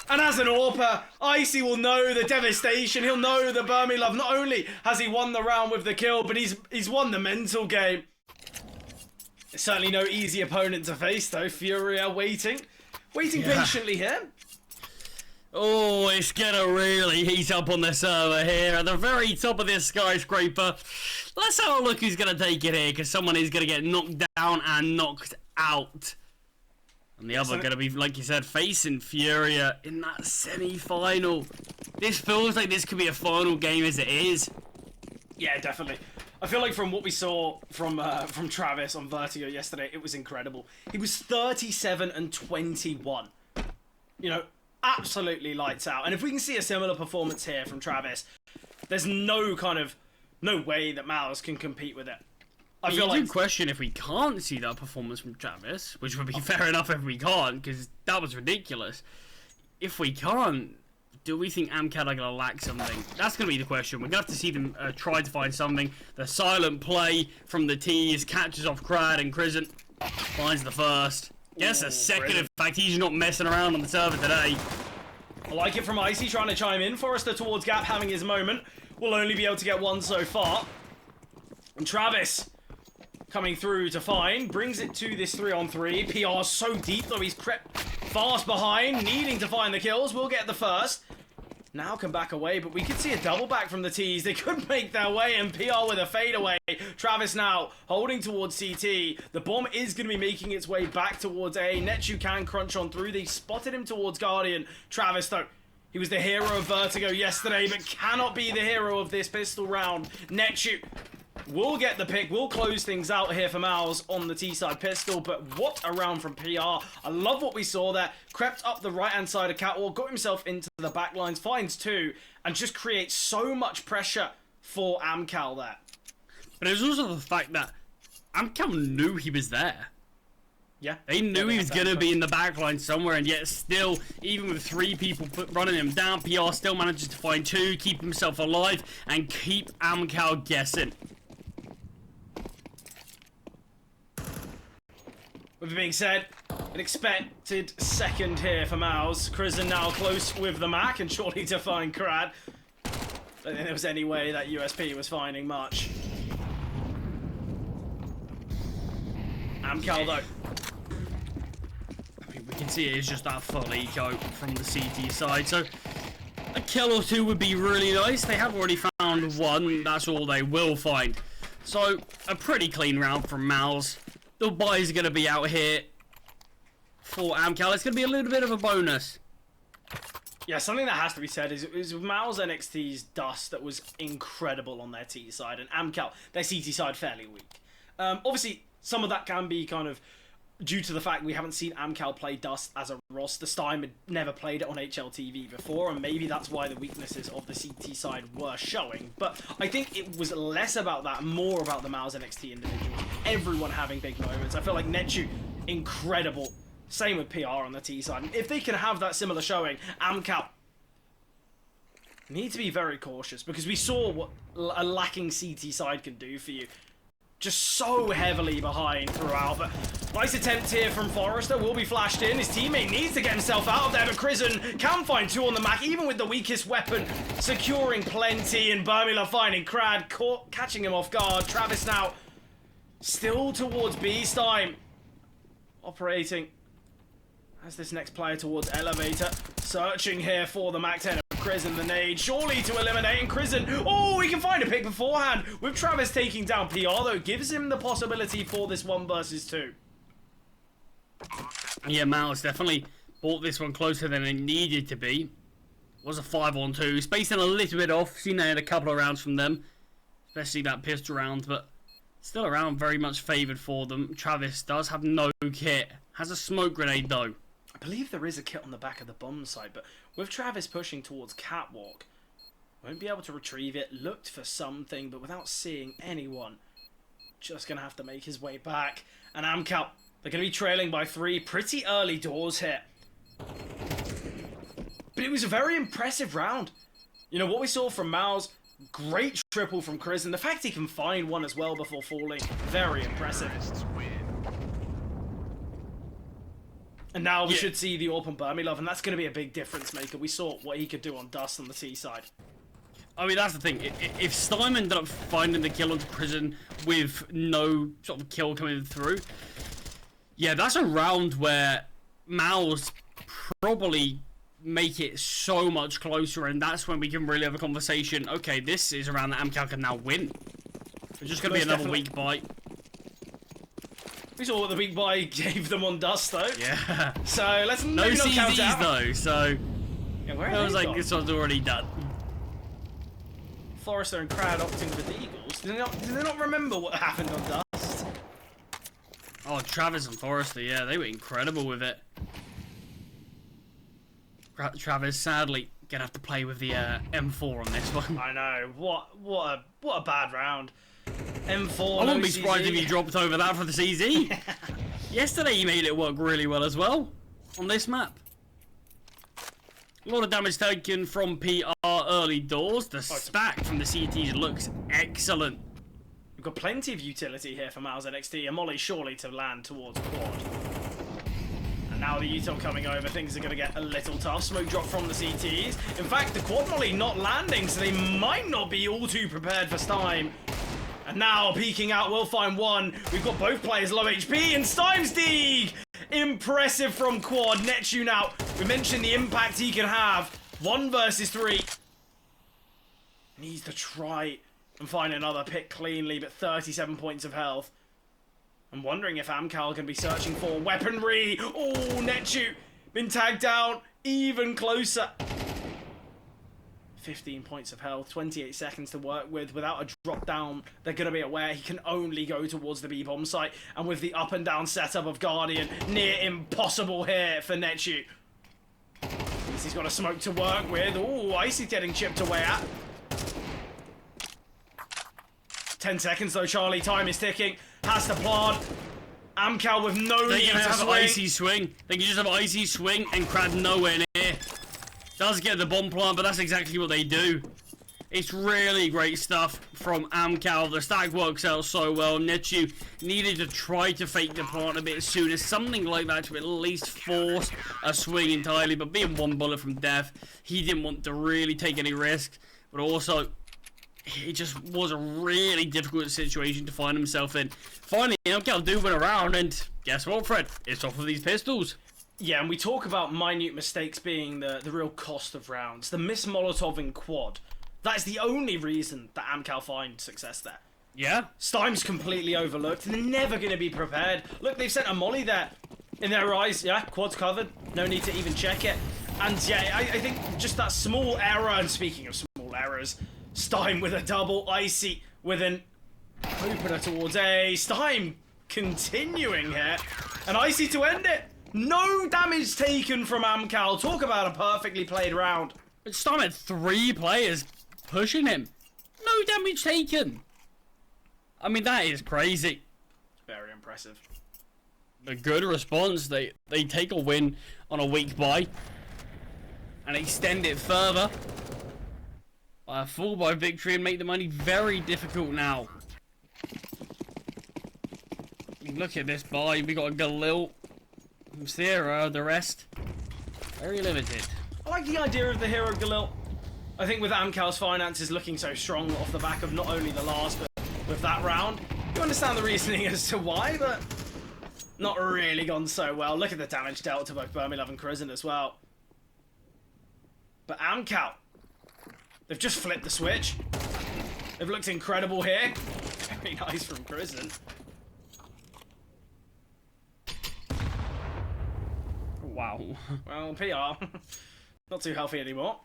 And as an AWPer, Icy will know the devastation. He'll know the Burmilove. Not only has he won the round with the kill, but he's won the mental game. It's certainly no easy opponent to face, though. Furia waiting patiently here. Oh, it's gonna really heat up on the server here at the very top of this skyscraper. Let's have a look who's gonna take it here, because someone is gonna get knocked down and knocked out. And the other gonna be, like you said, facing Furia in that semi-final. This feels like this could be a final game as it is. Yeah, definitely. I feel like from what we saw from Travis on Vertigo yesterday, it was incredible. He was 37-21. You know, absolutely lights out. And if we can see a similar performance here from Travis, there's no way that mouz can compete with it. I feel like question if we can't see that performance from Travis, which would be fair enough if we can't, because that was ridiculous. If we can't, do we think AMKAL are going to lack something? That's going to be the question. We're going to have to see them try to find something. The silent play from the T's catches off Crad, and Crizant finds the first. Gets a second. Brilliant. In fact, he's not messing around on the server today. I like it from Icy trying to chime in. Forrester towards Gap having his moment. We'll only be able to get one so far. And Travis coming through to find. Brings it to this 3-on-3. PR so deep, though he's crept fast behind. Needing to find the kills. We'll get the first. Now can back away, but we could see a double back from the T's. They could make their way, and PR with a fadeaway. Travis now holding towards CT. The bomb is going to be making its way back towards A. Netu can crunch on through. They spotted him towards Guardian. Travis, though, he was the hero of Vertigo yesterday, but cannot be the hero of this pistol round. Netu will get the pick. We'll close things out here for mouz on the T-side pistol, but what a round from PR. I love what we saw there. Crept up the right-hand side of Catwalk, got himself into the back lines, finds 2, and just creates so much pressure for AMKAL there. But it was also the fact that AMKAL knew he was there. Yeah. They knew he was going to be in the back line somewhere, and yet still, even with 3 people running him down, PR still manages to find 2, keep himself alive, and keep AMKAL guessing. With it being said, an expected second here for mouz. Crizant now close with the Mac and surely to find Crad. I don't think there was any way that USP was finding much. AMKAL though. I mean, we can see it is just that full eco from the CT side, so a kill or 2 would be really nice. They have already found 1, that's all they will find. So, a pretty clean round from mouz. The boys are going to be out here for AMKAL. It's going to be a little bit of a bonus. Yeah, something that has to be said is mouz NXT's dust that was incredible on their T side, and AMKAL, their CT side, fairly weak. Obviously, some of that can be kind of due to the fact we haven't seen AMKAL play Dust as a roster. Stein had never played it on HLTV before, and maybe that's why the weaknesses of the CT side were showing. But I think it was less about that, more about the mouz NXT individuals. Everyone having big moments. I feel like Nechu, incredible. Same with PR on the T side. If they can have that similar showing, AMKAL need to be very cautious, because we saw what a lacking CT side can do for you. Just so heavily behind throughout, but nice attempt here from Forrester, will be flashed in. His teammate needs to get himself out of there, but Crizzen can find 2 on the Mac, even with the weakest weapon, securing plenty, and Burmila finding Crad, catching him off guard. Travis now still towards Beast time, operating as this next player towards Elevator, searching here for the Mac 10 of Crizzen, the nade, surely to eliminate, and Crizzen, oh, he can find a pick beforehand, with Travis taking down PR, though, gives him the possibility for this 1 versus 2. Yeah, mouz definitely brought this one closer than it needed to be. Was a 5-on-2, spacing a little bit off, seen they had a couple of rounds from them, especially that pistol round, but still a round very much favoured for them. Travis does have no kit, has a smoke grenade though. I believe there is a kit on the back of the bomb side, but with Travis pushing towards Catwalk, won't be able to retrieve it. Looked for something, but without seeing anyone, just going to have to make his way back. And AMKAL, they're going to be trailing by 3. Pretty early doors here. But it was a very impressive round. You know, what we saw from mouz, great triple from Crizzen. The fact he can find one as well before falling, very impressive. And now we should see the AWP on Burmilov, and that's going to be a big difference maker. We saw what he could do on Dust on the T side. I mean, that's the thing. If Stein ended up finding the kill onto Crizzen with no sort of kill coming through, yeah, that's a round where mouz probably make it so much closer, and that's when we can really have a conversation. Okay, this is a round that AMKAL can now win. It's just going to be another weak bite. We saw what the big buy gave them on Dust, though. Yeah. So let's no maybe not count CZs out. though, so Yeah, where I was like, gone? this one's already done. Forrester and Crowd opting for the Eagles. Did they not remember what happened on Dust? Oh, Travis and Forrester, yeah, they were incredible with it. Travis, sadly, gonna have to play with the M4 on this one. I know. What a bad round. M4. I wouldn't be CZ. surprised if he dropped over that for the CZ. Yesterday he made it work really well as well on this map. A lot of damage taken from PR early doors. The stack from the CTs looks excellent. We've got plenty of utility here for mouz NXT. A molly surely to land towards quad. And now the UTIL coming over, things are going to get a little tough. Smoke drop from the CTs. In fact, the quad molly not landing, so they might not be all too prepared for Stein. And now, peeking out, we'll find one. We've got both players low HP, and Stein's dig! Impressive from Quad. Nechu now, we mentioned the impact he can have. 1 versus 3. Needs to try and find another pick cleanly, but 37 points of health. I'm wondering if AMKAL can be searching for weaponry. Oh, Nechu, been tagged down, even closer. 15 points of health, 28 seconds to work with. Without a drop down, they're going to be aware he can only go towards the B-bomb site. And with the up and down setup of Guardian, near impossible here for Nechu. He's got a smoke to work with. Ooh, Icy's getting chipped away at. 10 seconds though, Charlie. Time is ticking. Has to plant. AMKAL with no They need can to have swing. icy swing. They can just have icy swing and Crad nowhere near. Does get the bomb plant, but that's exactly what they do. It's really great stuff from AMKAL. The stack works out so well. Nechu needed to try to fake the plant a bit sooner. Something like that to at least force a swing entirely. But being 1 bullet from death, he didn't want to really take any risks. But also, it just was a really difficult situation to find himself in. Finally, AMKAL do win a round, and guess what, Fred? It's off of these pistols. Yeah, and we talk about minute mistakes being the real cost of rounds. The miss Molotov in quad. That is the only reason that AMKAL find success there. Yeah? Steim's completely overlooked, and they're never going to be prepared. Look, they've sent a molly there. In their eyes, yeah, quad's covered. No need to even check it. And yeah, I think just that small error, and speaking of small errors, Stein with a double, Icy with an opener towards A. Stein continuing here. And Icy to end it. No damage taken from AMKAL. Talk about a perfectly played round. It's time at 3 players pushing him. No damage taken. I mean, that is crazy. Very impressive. A good response. They take a win on a weak bye and extend it further by a full bye victory and make the money very difficult now. Look at this bye. We got a Galil, Sierra, the rest very limited. I like the idea of the hero Galil. I think with AMKAL's finances looking so strong off the back of not only the last, but with that round, you understand the reasoning as to why, but not really gone so well. Look at the damage dealt to both Burmilov and Crizzen as well. But AMKAL, they've just flipped the switch. They've looked incredible here. Very nice from Crizzen. Wow. Well, PR, not too healthy anymore.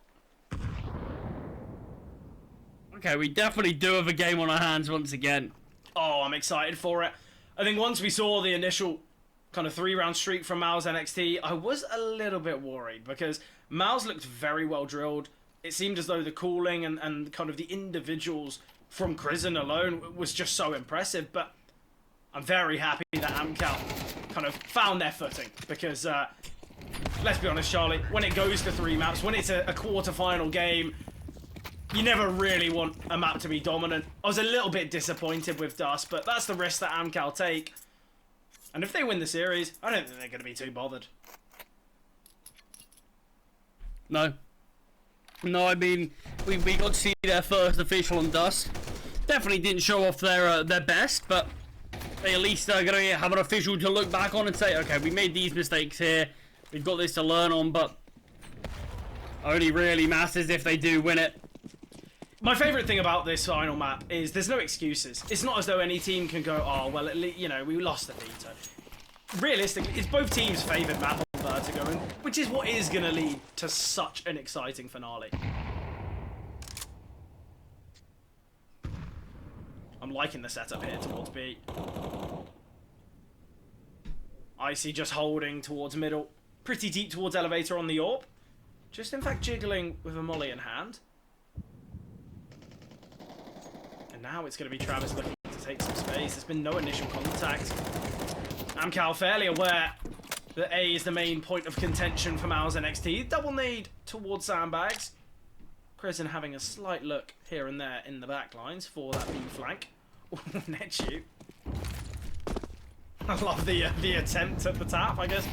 Okay, we definitely do have a game on our hands once again. Oh, I'm excited for it. I think once we saw the initial kind of 3-round streak from mouz NXT, I was a little bit worried because mouz looked very well drilled. It seemed as though the cooling and kind of the individuals from Crizzen alone was just so impressive, but I'm very happy that AMKAL kind of found their footing because, let's be honest, Charlie, when it goes to 3 maps, when it's a quarter-final game, you never really want a map to be dominant. I was a little bit disappointed with Dust, but that's the risk that AMKAL take. And if they win the series, I don't think they're going to be too bothered. No. No, I mean, we got to see their first official on Dust. Definitely didn't show off their best, but they at least are going to have an official to look back on and say, okay, we made these mistakes here. We've got this to learn on, but only really matters if they do win it. My favourite thing about this final map is there's no excuses. It's not as though any team can go, oh, well, at least, you know, we lost the veto. Realistically, it's both teams' favoured map on Vertigo, which is what is going to lead to such an exciting finale. I'm liking the setup here towards B. Icy just holding towards middle. Pretty deep towards elevator on the AWP. Just in fact jiggling with a molly in hand. And now it's going to be Travis looking to take some space. There's been no initial contact. AMKAL fairly aware that A is the main point of contention for mouz NXT. Double nade towards sandbags. Crizzen having a slight look here and there in the back lines for that B flank. Net shoot. I love the attempt at the tap, I guess.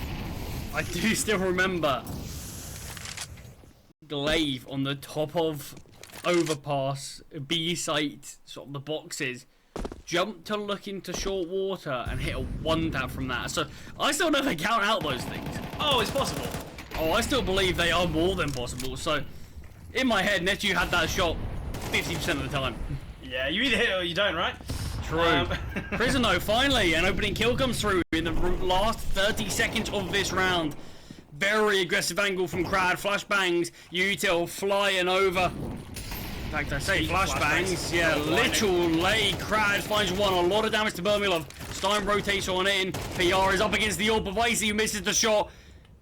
I do still remember Glaive on the top of overpass, B site, sort of the boxes, jumped to look into short water and hit a 1-tap from that. So I still never count out those things. Oh, it's possible. Oh, I still believe they are more than possible. So in my head, Netu had that shot 50% of the time. Yeah, you either hit it or you don't, right? True. Crizzen though, finally, an opening kill comes through in the last 30 seconds of this round. Very aggressive angle from Crad. Flashbangs, Util flying over. In fact, I say flashbangs. Yeah, literal lay. Crad finds one. A lot of damage to Burmilov. Stein rotates on in. PR is up against the AWP of Icy, who misses the shot.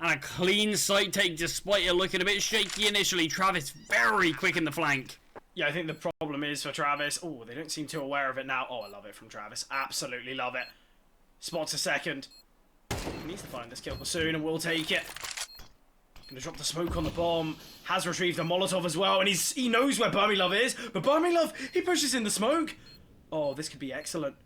And a clean sight take despite it looking a bit shaky initially. Travis very quick in the flank. Yeah, I think the problem is for Travis. Oh, they don't seem too aware of it now. Oh, I love it from Travis. Absolutely love it. Spots a second. He needs to find this kill soon and we'll take it. Gonna drop the smoke on the bomb. Has retrieved a Molotov as well, and he knows where Burmilov is. But Burmilov, he pushes in the smoke. Oh, this could be excellent.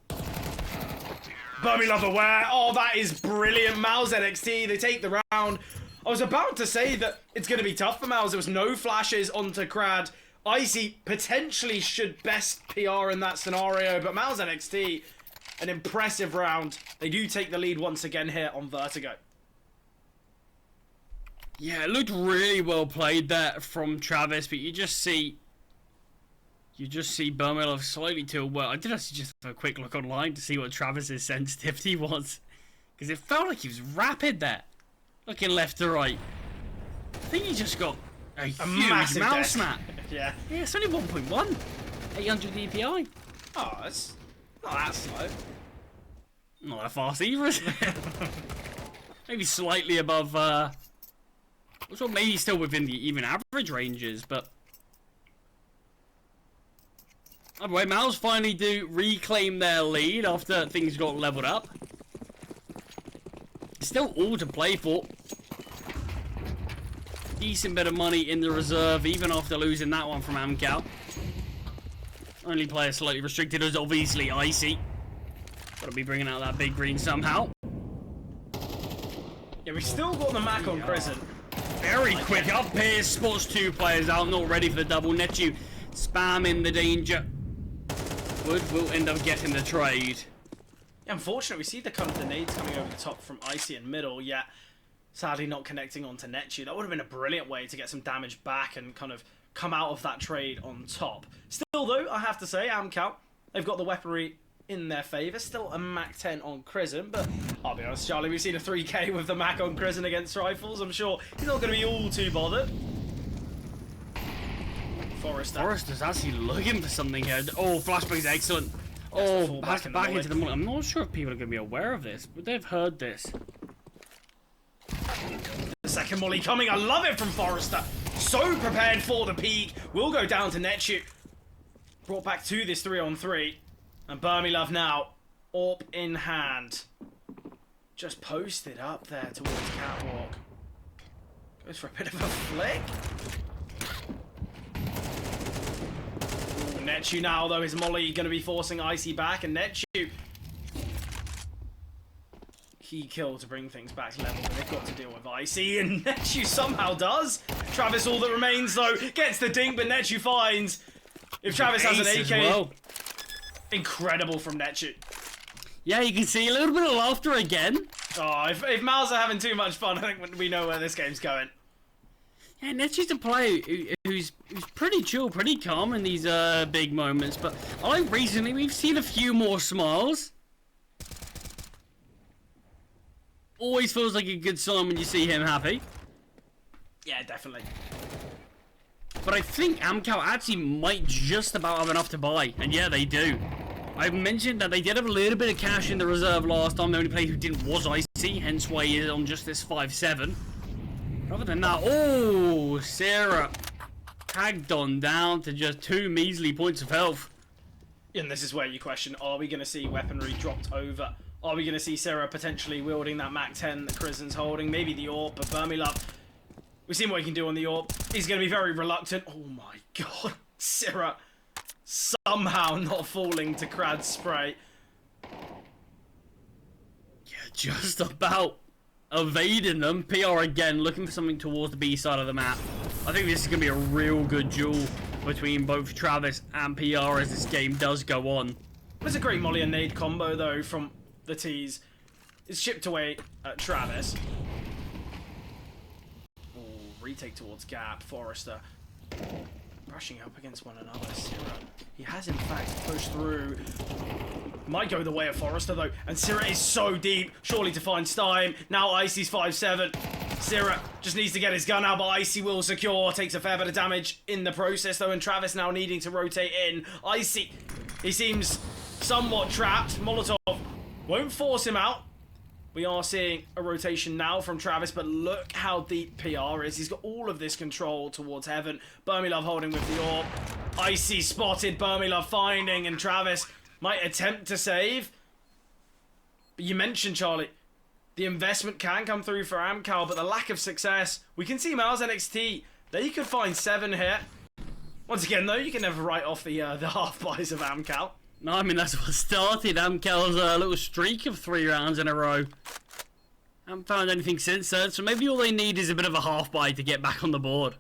Burmilov aware. Oh, that is brilliant. mouz NXT, they take the round. I was about to say that it's going to be tough for mouz. There was no flashes onto Crad. Icy potentially should best PR in that scenario, but mouz NXT, an impressive round. They do take the lead once again here on Vertigo. Yeah, it looked really well played there from Travis, but you just see Burmilov slightly too well. I did actually just have a quick look online to see what Travis's sensitivity was, because it felt like he was rapid there, looking left to right. I think he just got a huge mouse snap. Yeah. Yeah, it's only 1.1, 800 DPI. Oh, it's not that slow. Not that fast either, is it? Maybe slightly above, also maybe still within the even average ranges, but... By the way, mouz finally do reclaim their lead after things got leveled up. Still all to play for. Decent bit of money in the reserve, even after losing that one from AMKAL. Only player slightly restricted is obviously Icy. Gotta be bringing out that big green somehow. Yeah, we've still got the Mac on Prison. Very quick up here, spots 2 players out, not ready for the double. Netu spamming the danger. Wood will end up getting the trade. Yeah, unfortunately, we see the nades coming over the top from Icy in middle, yet sadly not connecting onto Netu. That would have been a brilliant way to get some damage back and kind of come out of that trade on top. Still, though, I have to say, AMKAL, they've got the weaponry in their favour. Still a Mac 10 on Crizzen, but I'll be honest, Charlie, we've seen a 3k with the Mac on Crizzen against Rifles. I'm sure he's not going to be all too bothered. Forrester's actually looking for something here. Oh, flashback is excellent. Oh, back into the money. I'm not sure if people are going to be aware of this, but they've heard this. The second molly coming. I love it from Forrester. So prepared for the peak. Will go down to Netu. Brought back to this 3-on-3. And Burmilove now, AWP in hand. Just posted up there towards Catwalk. Goes for a bit of a flick. Netu now, though, his molly going to be forcing Icy back, and Netu, key kill to bring things back to level, but they've got to deal with Icy, and Netu somehow does. Travis, all that remains, though, gets the dink, but Netu finds. If Travis has an AK, well. Incredible from Netu. Yeah, you can see a little bit of laughter again. Oh, if mouz are having too much fun, I think we know where this game's going. Yeah, Netu's a player who's pretty chill, pretty calm in these big moments, but I think recently we've seen a few more smiles. Always feels like a good sign when you see him happy. Yeah, definitely. But I think AMKAL actually might just about have enough to buy, and yeah, they do. I mentioned that they did have a little bit of cash in the reserve last time. The only player who didn't was Icy, hence why he is on just this 5-7. Other than that, oh, Sarah tagged on down to just 2 measly points of health. And this is where you question, are we going to see weaponry dropped over? Are we going to see Sarah potentially wielding that Mac 10 that Crizzen's holding? Maybe the AWP, but Burmilove, we've seen what he can do on the AWP. He's going to be very reluctant. Oh my god, Sarah somehow not falling to Krad's spray. Yeah, just about evading them. PR again, looking for something towards the B side of the map. I think this is going to be a real good duel between both Travis and PR as this game does go on. There's a great molly and nade combo, though, from the T's. It's chipped away at Travis. Oh, retake towards Gap. Forrester brushing up against one another. Syrah, he has in fact pushed through. Might go the way of Forrester, though. And Syrah is so deep. Surely to find Stein. Now Icy's 5-7. Syrah just needs to get his gun out, but Icy will secure. Takes a fair bit of damage in the process, though. And Travis now needing to rotate in. Icy, he seems somewhat trapped. Molotov won't force him out. We are seeing a rotation now from Travis, but look how deep PR is. He's got all of this control towards heaven. Burmilove holding with the AWP. Icy spotted, Burmilove finding, and Travis might attempt to save. But you mentioned, Charlie, the investment can come through for AMKAL, but the lack of success. We can see mouz NXT. They could find 7 here. Once again, though, you can never write off the half buys of AMKAL. No, I mean, that's what started AMKAL's little streak of 3 rounds in a row. Haven't found anything since then, so maybe all they need is a bit of a half buy to get back on the board.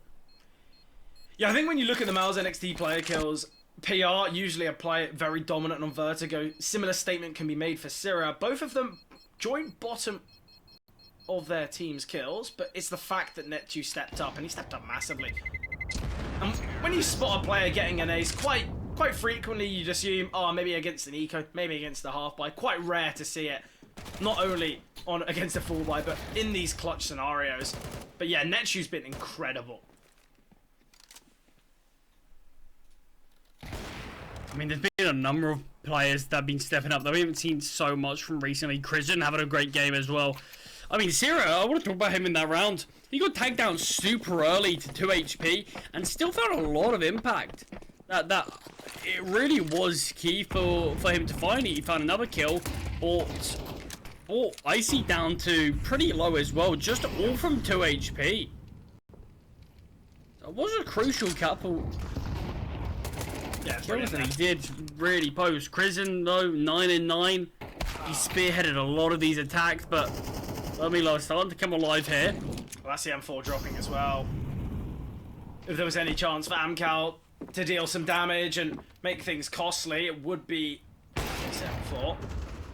Yeah, I think when you look at the mouz NXT player kills, PR usually a player very dominant on Vertigo. Similar statement can be made for Syrah. Both of them joint bottom of their team's kills, but it's the fact that Netu stepped up, and he stepped up massively. And when you spot a player getting an ace, quite frequently you'd assume, oh, maybe against an eco, maybe against a half buy. Quite rare to see it, not only on against a full buy, but in these clutch scenarios. But yeah, Netu's been incredible. I mean, there's been a number of players that have been stepping up that we haven't seen so much from recently. Christian having a great game as well. I mean, Sierra, I want to talk about him in that round. He got tagged down super early to 2 HP and still found a lot of impact. That it really was key for him to find it. He found another kill, brought Icy down to pretty low as well, just all from 2 HP. It was a crucial couple. Yeah, Kills that he did really post. Chrisen though, 9 and 9. He spearheaded a lot of these attacks, but Vermilo starting to come alive here. Well, that's the M4 dropping as well. If there was any chance for AMKAL to deal some damage and make things costly, it would be this M4.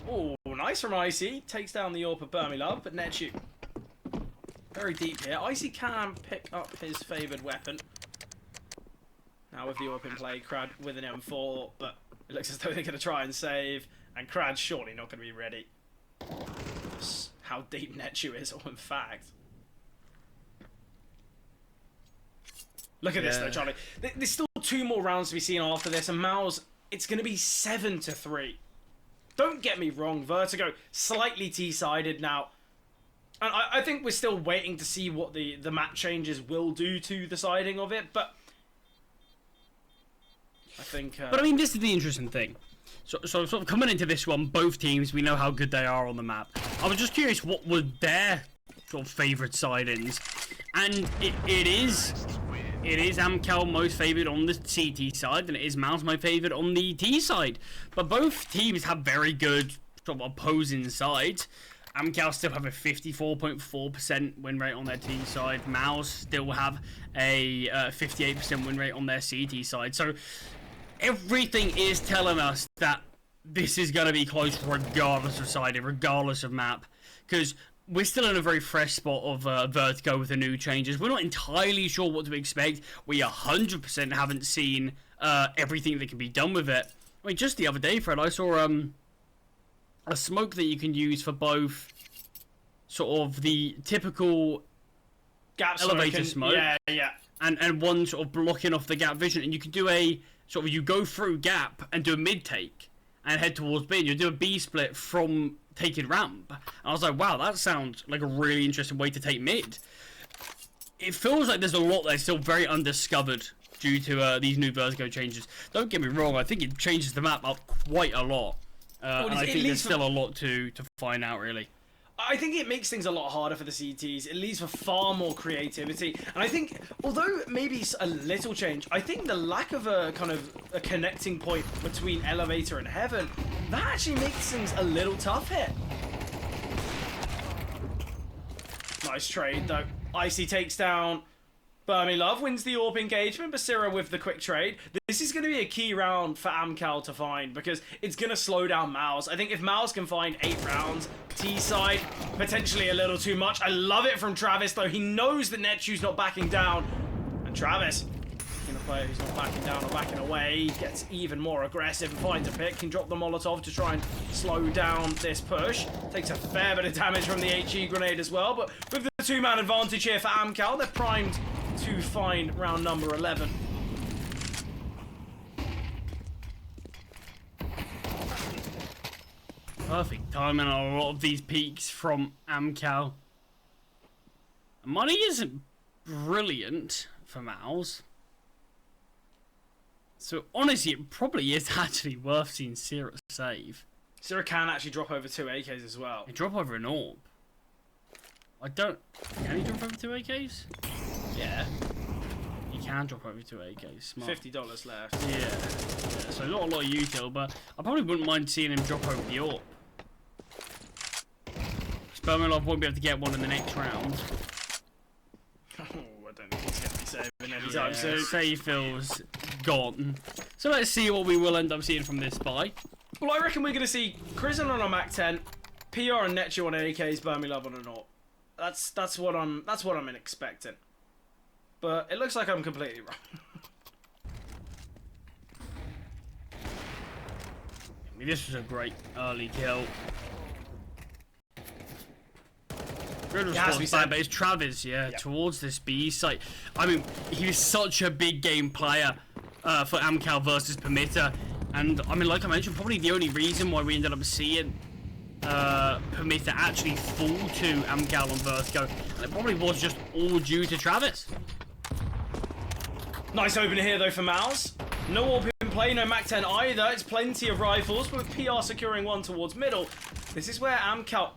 Oh, nice from Icy. Takes down the AWP of Vermilove, but Netchu very deep here. Icy can pick up his favoured weapon. Now with the AWP in play, Crad with an M4, but it looks as though they're going to try and save, and Crad's surely not going to be ready. That's how deep Netchu is, in fact. Look at this though, Charlie. There's still 2 more rounds to be seen after this, and mouz, it's going to be 7-3. Don't get me wrong, Vertigo slightly T-sided now. And I think we're still waiting to see what the map changes will do to the siding of it, but I think... But I mean, this is the interesting thing. So sort of coming into this one, both teams, we know how good they are on the map. I was just curious what were their sort of favourite sidings. And it is AMKAL most favoured on the CT side, and it is mouz my favourite on the T side. But both teams have very good sort of opposing sides. AMKAL still have a 54.4% win rate on their T side. mouz still have a 58% win rate on their CT side. So everything is telling us that this is going to be close regardless of siding, regardless of map. Because we're still in a very fresh spot of Vertigo with the new changes. We're not entirely sure what to expect. We 100% haven't seen everything that can be done with it. I mean, just the other day, Fred, I saw a smoke that you can use for both sort of the typical gap elevator smoke. Yeah. And one sort of blocking off the gap vision. And you can do a sort of, you go through gap and do a mid take and head towards B. And you do a B split from taking ramp. And I was like, wow, that sounds like a really interesting way to take mid. It feels like there's a lot that's still very undiscovered due to these new Vertigo changes. Don't get me wrong, I think it changes the map up quite a lot. And I think there's still a lot to find out, really. I think it makes things a lot harder for the CTs. It leaves for far more creativity. And I think, although maybe a little change, I think the lack of a kind of a connecting point between Elevator and Heaven, that actually makes things a little tough here. Nice trade, though. Icy takes down Vermilove, wins the AWP engagement, but Syrah with the quick trade. This is going to be a key round for AMKAL to find, because it's going to slow down mouz. I think if mouz can find 8 rounds, T-side, potentially a little too much. I love it from Travis, though. He knows that Netchu's not backing down. And Travis, in a player who's not backing down or backing away, gets even more aggressive and finds a pick. Can drop the Molotov to try and slow down this push. Takes a fair bit of damage from the HE grenade as well, but with the 2-man advantage here for AMKAL, they're primed to find round number 11. Perfect timing on a lot of these peaks from AMKAL. Money isn't brilliant for mouz. So honestly, it probably is actually worth seeing Syrah save. Syrah can actually drop over 2 AKs as well. He drop over an AWP. Can he drop over 2 AKs? Yeah. He can drop over 2 AKs. Smart. $50 left. Yeah. So not a lot of util, but I probably wouldn't mind seeing him drop over the AWP. Spermilov won't be able to get one in the next round. Oh, I don't think he's going to be saving anytime soon. Save feels gone. So let's see what we will end up seeing from this buy. Well, I reckon we're going to see Chrisen on a Mac 10, PR and Netchu on AKs, Vermilove on an AWP. That's what I'm expecting. But it looks like I'm completely wrong. I mean, this was a great early kill. Good response back, but it's Travis, towards this B site. I mean, he was such a big game player for AMKAL versus Permitter. And I mean, like I mentioned, probably the only reason why we ended up seeing Permit to actually fall to AMKAL and Vertigo, and it probably was just all due to Travis. Nice opener here though for mouz. No AWP in play, no MAC-10 either. It's plenty of rifles, but with PR securing one towards middle. This is where AMKAL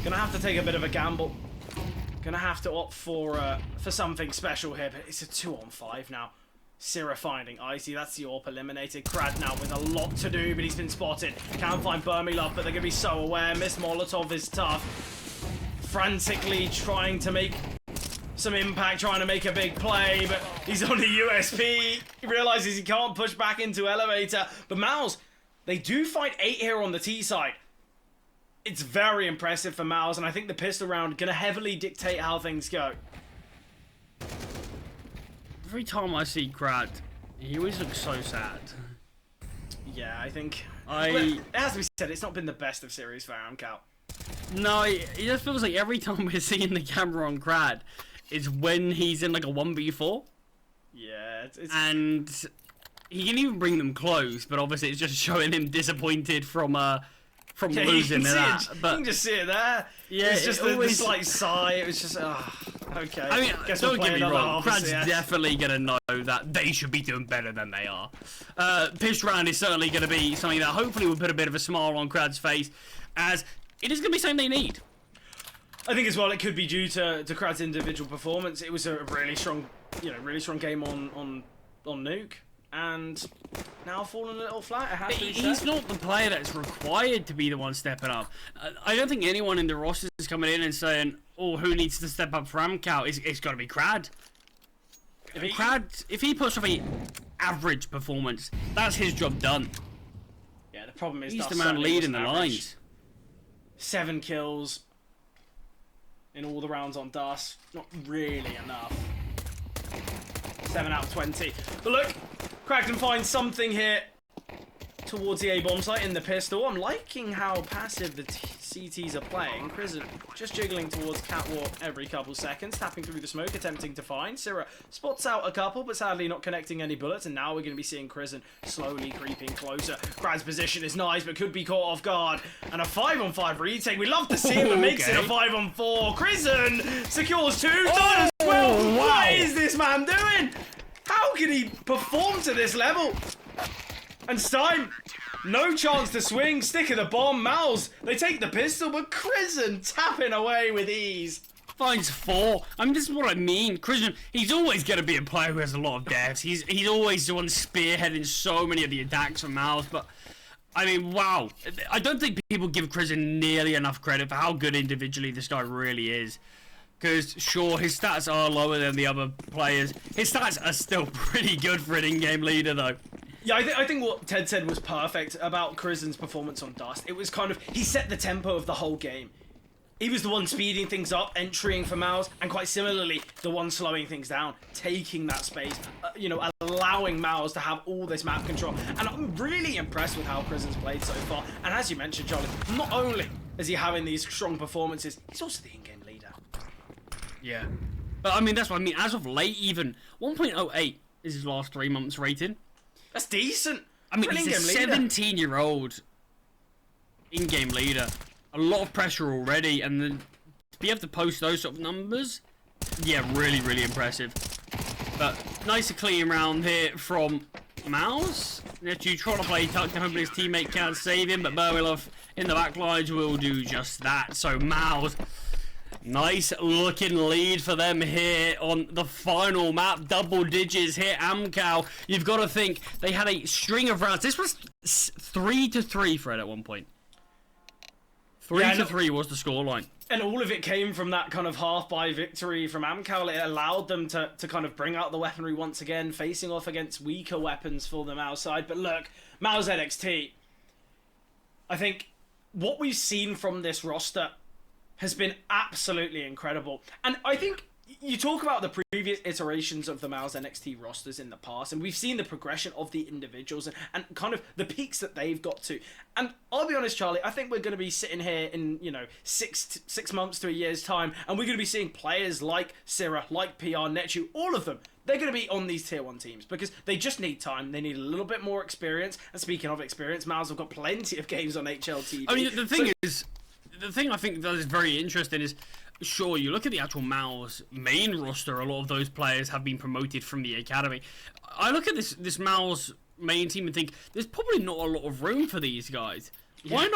gonna have to take a bit of a gamble. Gonna have to opt for something special here, but it's a 2-on-5 now. Syrah finding Icy, that's the AWP eliminated. Krad now with a lot to do, but he's been spotted. Can't find Burmilov, but they're gonna be so aware. Miss Molotov is tough. Frantically trying to make some impact, trying to make a big play, but he's on the USP. He realizes he can't push back into elevator. But mouz, they do find 8 here on the T side. It's very impressive for mouz, and I think the pistol round gonna heavily dictate how things go. Every time I see Krad, he always looks so sad. Yeah, I think... It has to be said, it's not been the best of series for AMKAL. No, it just feels like every time we're seeing the camera on Krad, it's when he's in like a 1v4. Yeah, it's... And he can even bring them close, but obviously it's just showing him disappointed from losing that. But you can just see it there. Yeah, it's just the slight sigh. It was just, okay. I mean, guess don't get me wrong, Krad's yeah. definitely going to know that they should be doing better than they are. Pitch round is certainly going to be something that hopefully will put a bit of a smile on Krad's face, as it is going to be something they need. I think as well it could be due to Krad's individual performance. It was a really strong, really strong game on Nuke, and now falling a little flat. It has to be He's said. not the player that's required to be the one stepping up. I don't think anyone in the roster is coming in and saying, "Oh, who needs to step up for AMKAL?" It's got to be Krad. If he puts up a average performance, that's his job done. Yeah, the problem is he's the man leading the lines. 7 kills in all the rounds on Dust. Not really enough. 7 out of 20. But look, Kraken finds something here towards the A-bomb site in the pistol. I'm liking how passive the CTs are playing. Prison just jiggling towards Catwalk every couple seconds, tapping through the smoke, attempting to find. Syrah spots out a couple, but sadly not connecting any bullets, and now we're going to be seeing Prison slowly creeping closer. Krad's position is nice, but could be caught off guard. And a 5-on-5 retake. We love to see him, but makes it a 5-on-4. Prison secures 2. Done as well. Wow. What is this man doing? How can he perform to this level? And Stein, no chance to swing, stick of the bomb, mouz, they take the pistol, but Prison tapping away with ease. Finds 4. I mean, this is what I mean. Christian, he's always going to be a player who has a lot of deaths. He's always the one spearheading so many of the attacks from mouz, but I mean, wow. I don't think people give Christian nearly enough credit for how good individually this guy really is. Because, sure, his stats are lower than the other players. His stats are still pretty good for an in-game leader, though. Yeah, I think what Ted said was perfect about Krisen's performance on Dust. It was kind of, he set the tempo of the whole game. He was the one speeding things up, entering for mouz, and quite similarly, the one slowing things down, taking that space, allowing mouz to have all this map control. And I'm really impressed with how Krisen's played so far. And as you mentioned, Charlie, not only is he having these strong performances, he's also the in-game leader. Yeah. But I mean, that's what I mean. As of late, even 1.08 is his last 3 months rating. That's decent. I mean, he's a 17-year-old in-game leader. A lot of pressure already, and then to be able to post those sort of numbers, yeah, really, really impressive. But nice and clean round here from mouz. Netu trying to play tucked, hoping his teammate can't save him, but Burmilov in the backlines will do just that. So mouz, nice looking lead for them here on the final map. Double digits here. AMKAL, you've got to think they had a string of rounds. This was 3-3, Fred, at one point. 3-3 was the scoreline. And all of it came from that kind of half-buy victory from AMKAL. It allowed them to kind of bring out the weaponry once again, facing off against weaker weapons for them outside. But look, mouz NXT, I think what we've seen from this roster has been absolutely incredible. And I think you talk about the previous iterations of the mouz NXT rosters in the past, and we've seen the progression of the individuals and kind of the peaks that they've got to. And I'll be honest, Charlie, I think we're going to be sitting here in, 6 months to a year's time, and we're going to be seeing players like Syrah, like PR, Netu, all of them they're going to be on these tier 1 teams because they just need time. They need a little bit more experience. And speaking of experience, MOUZ have got plenty of games on HLTV. I mean, the thing I think that is very interesting is, sure, you look at the actual MOUZ main roster, a lot of those players have been promoted from the academy. I look at this MOUZ main team and think there's probably not a lot of room for these guys. Yeah.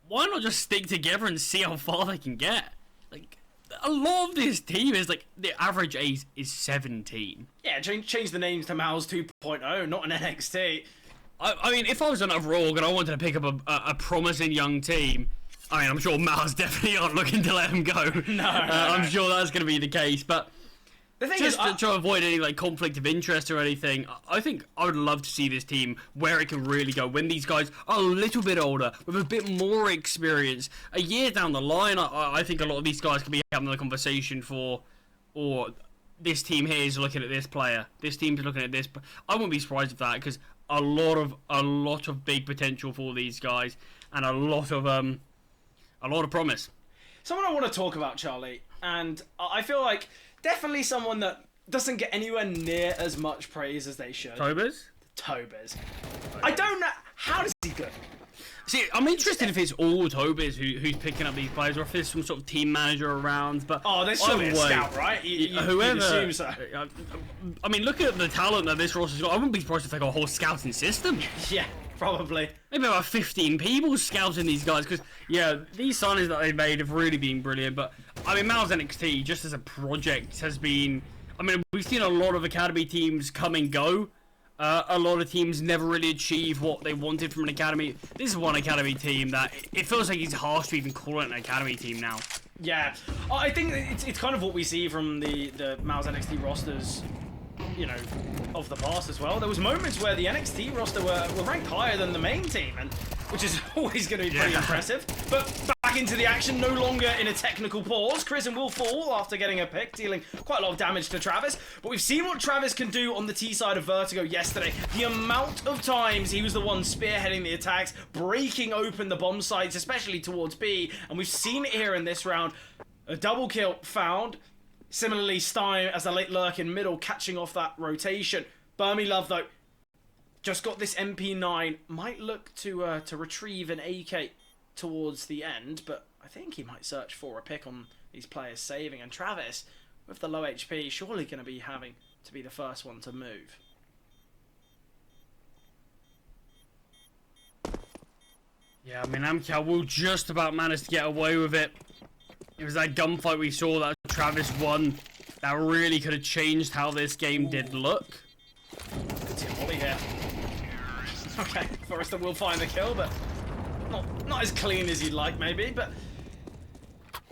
Why not just stick together and see how far they can get? Like, a lot of this team is like, the average age is 17. Yeah, change the names to MOUZ 2.0, not an NXT. I mean, if I was another org and I wanted to pick up a promising young team, I mean, I'm sure MOUZ definitely aren't looking to let him go. No, I'm sure that's going to be the case, but the thing just is, to avoid any like conflict of interest or anything, I think I would love to see this team where it can really go when these guys are a little bit older, with a bit more experience. A year down the line, I think a lot of these guys could be having the conversation or this team here is looking at this player, this team's looking at this. I wouldn't be surprised if that, because a lot of big potential for these guys and a lot of promise. Someone I want to talk about, Charlie, and I feel like definitely someone that doesn't get anywhere near as much praise as they should. Tobers. I don't know. How does he go? See, I'm interested if it's all Tobers who's picking up these players, or if there's some sort of team manager around. But there's surely a scout, right? Whoever. You'd assume so. I mean, look at the talent that this roster's got. I wouldn't be surprised if they got a whole scouting system. Yeah, probably. Maybe about 15 people scouting these guys, because, yeah, these signings that they've made have really been brilliant. But, I mean, mouz NXT, just as a project, has been... I mean, we've seen a lot of academy teams come and go. A lot of teams never really achieve what they wanted from an academy. This is one academy team that it feels like it's harsh to even call it an academy team now. Yeah, I think it's kind of what we see from the mouz NXT rosters, you know, of the past as well. There was moments where the NXT roster were ranked higher than the main team, and which is always going to be pretty impressive. But back into the action, no longer in a technical pause. Krisen will fall after getting a pick, dealing quite a lot of damage to Travis. But we've seen what Travis can do on the T side of Vertigo yesterday. The amount of times he was the one spearheading the attacks, breaking open the bomb sites, especially towards B. And we've seen it here in this round. A double kill found. Similarly, Stein as a late lurk in middle, catching off that rotation. Burmy though, just got this MP9. Might look to retrieve an AK towards the end, but I think he might search for a pick on these players saving. And Travis, with the low HP, surely going to be having to be the first one to move. Yeah, I mean, AMKAL will just about manage to get away with it. It was that gunfight we saw that Travis won that really could have changed how this game did look. Good team volley here. Okay, Forrester will find the kill, but not as clean as you'd like, maybe. But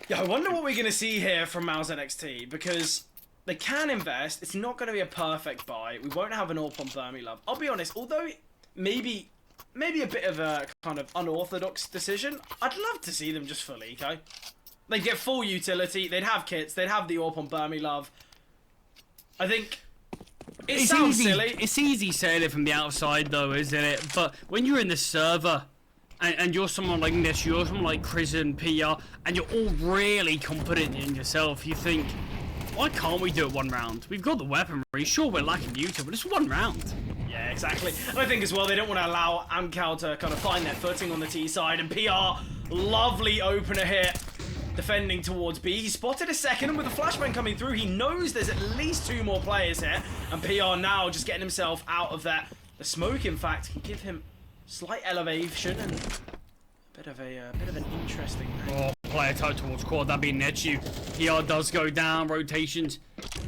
yeah, I wonder what we're going to see here from mouz NXT, because they can invest. It's not going to be a perfect buy. We won't have an AWP on Burmy. I'll be honest, although maybe a bit of a kind of unorthodox decision, I'd love to see them just full eco. They'd get full utility, they'd have kits, they'd have the AWP on Burmy. I think it sounds silly. It's easy saying it from the outside, though, isn't it? But when you're in the server, and you're someone like this, you're someone like Krisen, PR, and you're all really confident in yourself, you think, why can't we do it one round? We've got the weaponry, sure we're lacking util, but it's one round. Yeah, exactly. And I think as well, they don't want to allow AMKAL to kind of find their footing on the T side, and PR, lovely opener here. Defending towards B. He spotted a second, and with the flashbang coming through, he knows there's at least 2 more players here. And PR now just getting himself out of that. The smoke, in fact, can give him slight elevation and a bit of an interesting angle. Player tight towards quad, that'd be Netu. PR does go down, rotations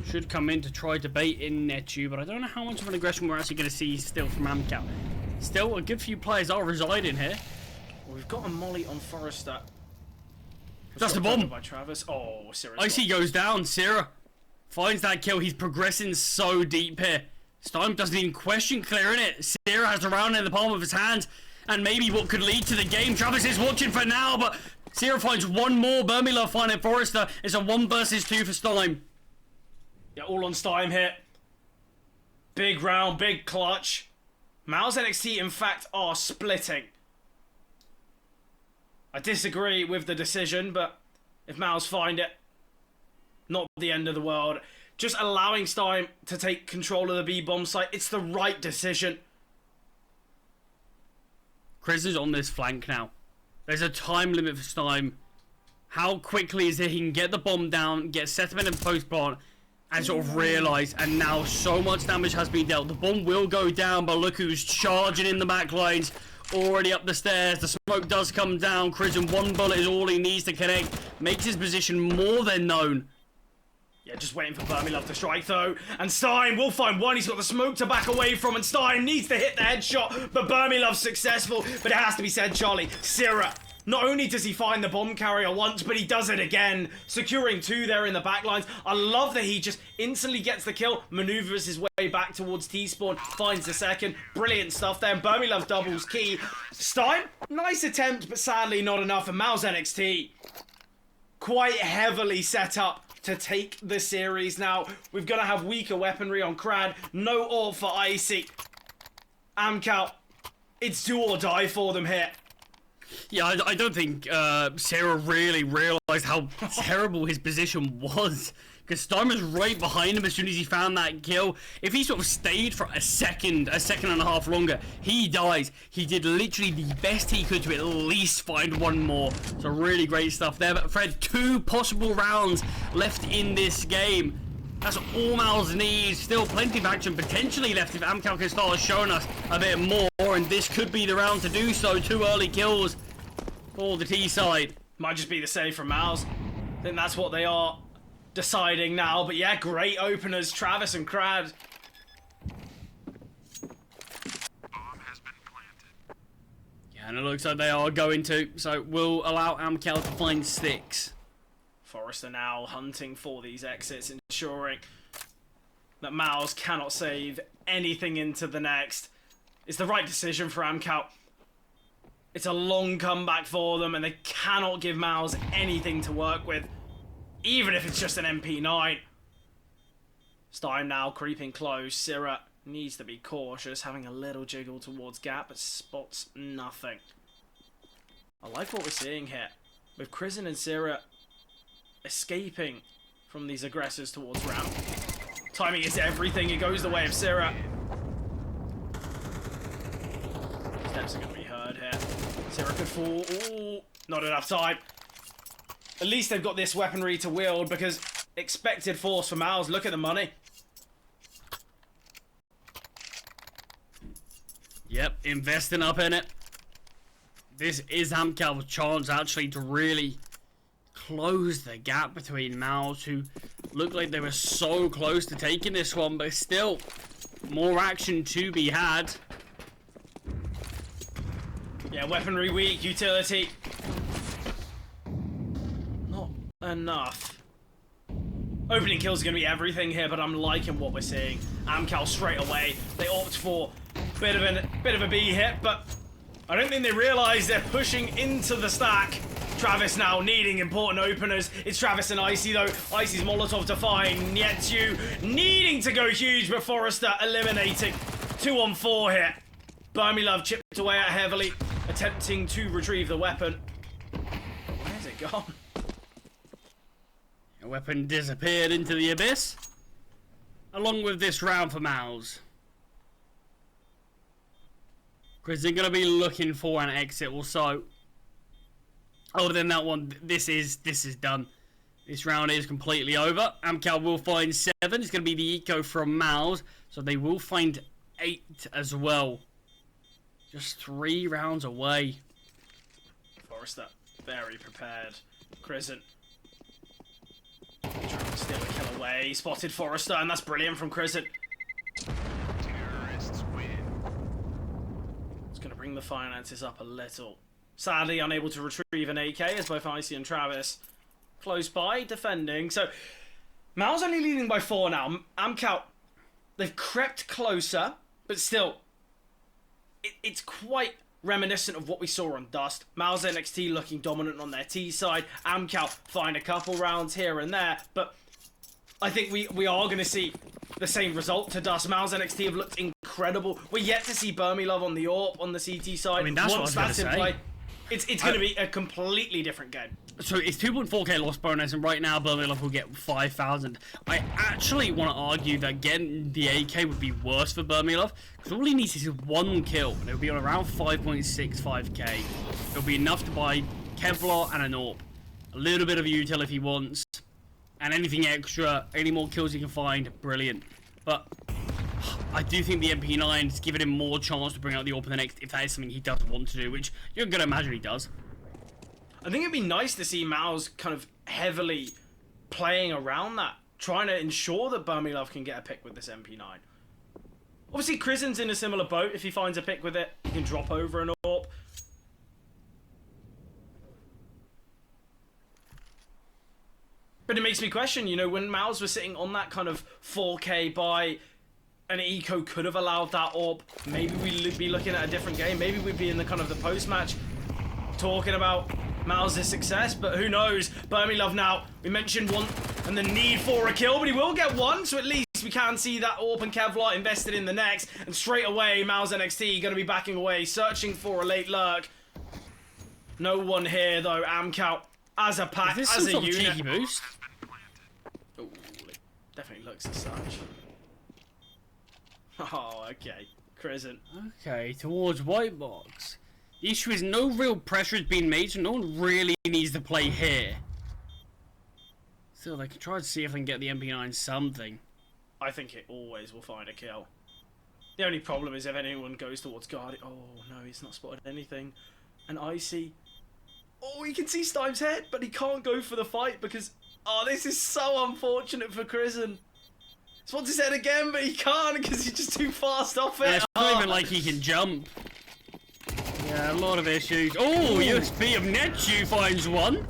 should come in to try to bait in Netu, but I don't know how much of an aggression we're actually going to see still from AMKAL. Still, a good few players are residing here. Well, we've got a molly on Forrester. That's the bomb. By Travis. Oh, Sierra's Icy goes down. Sierra finds that kill. He's progressing so deep here. Stein doesn't even question clearing it. Sierra has the round in the palm of his hand, and maybe what could lead to the game. Travis is watching for now, but Sierra finds one more. Burmy finding Forrester. It's a 1 versus 2 for Stein. Yeah, all on Stein here. Big round, big clutch. mouz NXT, in fact, are splitting. I disagree with the decision, but if mouz find it, not the end of the world. just allowing Stein to take control of the B-bomb site, it's the right decision. Chris is on this flank now. There's a time limit for Stein. How quickly is it he can get the bomb down, get settlement in post-plant, and sort of realise, and now so much damage has been dealt. The bomb will go down, but look who's charging in the back lines. Already up the stairs, the smoke does come down. Chris in one bullet is all he needs to connect. Makes his position more than known. Yeah, just waiting for Burmilove to strike though. And Stein will find one. He's got the smoke to back away from, and Stein needs to hit the headshot, but Burmilove's successful. But it has to be said, Charlie, Sira, not only does he find the bomb carrier once, but he does it again, securing 2 there in the backlines. I love that he just instantly gets the kill, maneuvers his way back towards T-spawn, finds the second. Brilliant stuff there. Burmilove doubles key. Stein, nice attempt, but sadly not enough. And mouz NXT, quite heavily set up to take the series now. We're going to have weaker weaponry on Crad. No AWP for Icy. AMKAL, it's do or die for them here. Yeah, I don't think Sarah really realised how terrible his position was. Because Stein was right behind him as soon as he found that kill. If he sort of stayed for a second and a half longer, he dies. He did literally the best he could to at least find one more. So really great stuff there. But Fred, 2 possible rounds left in this game. That's all mouz needs. Still plenty of action potentially left if AMKAL can start showing us a bit more. And this could be the round to do so. 2 early kills for the T side. Might just be the save from mouz. I think that's what they are deciding now. But yeah, great openers, Travis and Crad. Yeah, and it looks like they are going to. So we'll allow AMKAL to find 6. Forrester now hunting for these exits, ensuring that mouz cannot save anything into the next. It's the right decision for AMKAL. It's a long comeback for them, and they cannot give mouz anything to work with, even if it's just an MP9. Stein now creeping close. Sira needs to be cautious, having a little jiggle towards Gap, but spots nothing. I like what we're seeing here, with Krisen and Sira escaping from these aggressors towards Ram. Timing is everything. It goes the way of Sira. Steps are going to be heard here. Sira could fall. Ooh, not enough time. At least they've got this weaponry to wield, because expected force for mouz. Look at the money. Yep, investing up in it. This is AMKAL's chance actually to really close the gap between mouz, who looked like they were so close to taking this one, but still more action to be had. Yeah, weaponry weak, utility not enough. Opening kills are going to be everything here, but I'm liking what we're seeing. AMKAL straight away. They opt for a bit of a B hit, but I don't think they realise they're pushing into the stack. Travis now needing important openers. It's Travis and Icy though. Icy's Molotov to find. Nietsu needing to go huge, but Forrester eliminating. 2 on 4 here. Burmilove chipped away at heavily, attempting to retrieve the weapon. Where's it gone? The weapon disappeared into the abyss, along with this round for mouz. Because they're going to be looking for an exit or so. Other than that one, this is done. This round is completely over. AMKAL will find 7. It's going to be the eco from mouz. So they will find 8 as well. Just 3 rounds away. Forrester, very prepared. Crescent. Trying to steal a kill away. Spotted Forrester, and that's brilliant from Crescent. Terrorists win. It's going to bring the finances up a little. Sadly, unable to retrieve an AK as both Icy and Travis close by, defending. So, mouz only leading by 4 now. AMKAL, they've crept closer, but still, it's quite reminiscent of what we saw on Dust. mouz NXT looking dominant on their T side. AMKAL find a couple rounds here and there, but I think we are going to see the same result to Dust. mouz NXT have looked incredible. We're yet to see Burmilove on the AWP on the CT side. I mean, that's Once what I was that's in gonna say. play, it's going to be a completely different game. So it's 2.4k loss bonus, and right now Birmingham will get 5,000. I actually want to argue that getting the AK would be worse for Birmingham, because all he needs is one kill, and it'll be on around 5.65k. It'll be enough to buy Kevlar and an AWP. A little bit of util if he wants, and anything extra, any more kills he can find, brilliant. But I do think the MP9 is giving him more chance to bring out the AWP in the next, if that is something he does want to do, which you're going to imagine he does. I think it'd be nice to see mouz kind of heavily playing around that, trying to ensure that Birmingham can get a pick with this MP9. Obviously, Krizen's in a similar boat. If he finds a pick with it, he can drop over an AWP. But it makes me question, you know, when mouz was sitting on that kind of 4k buy, and Eco could have allowed that AWP, maybe we'd be looking at a different game. Maybe we'd be in the kind of the post-match talking about mouz's success, but who knows? Birmingham now, we mentioned one and the need for a kill, but he will get one, so at least we can see that AWP and Kevlar invested in the next, and straight away, mouz NXT going to be backing away, searching for a late lurk. No one here, though. AMKAL as a pack, Is this as some a sort of unit. cheeky boost? Ooh, it definitely looks as such. Oh, okay. Krizen. Okay, towards white box. The issue is no real pressure is being made, so no one really needs to play here. Still, they can try to see if they can get the MP9 something. I think it always will find a kill. The only problem is if anyone goes towards guard. Oh no, he's not spotted anything. And Icy. Oh, he can see Stime's head, but he can't go for the fight because. Oh, this is so unfortunate for Krizen. Spots his head again, but he can't because he's just too fast off it. Yeah, it's not even like he can jump. Yeah, a lot of issues. Oh, USP of Netju finds one.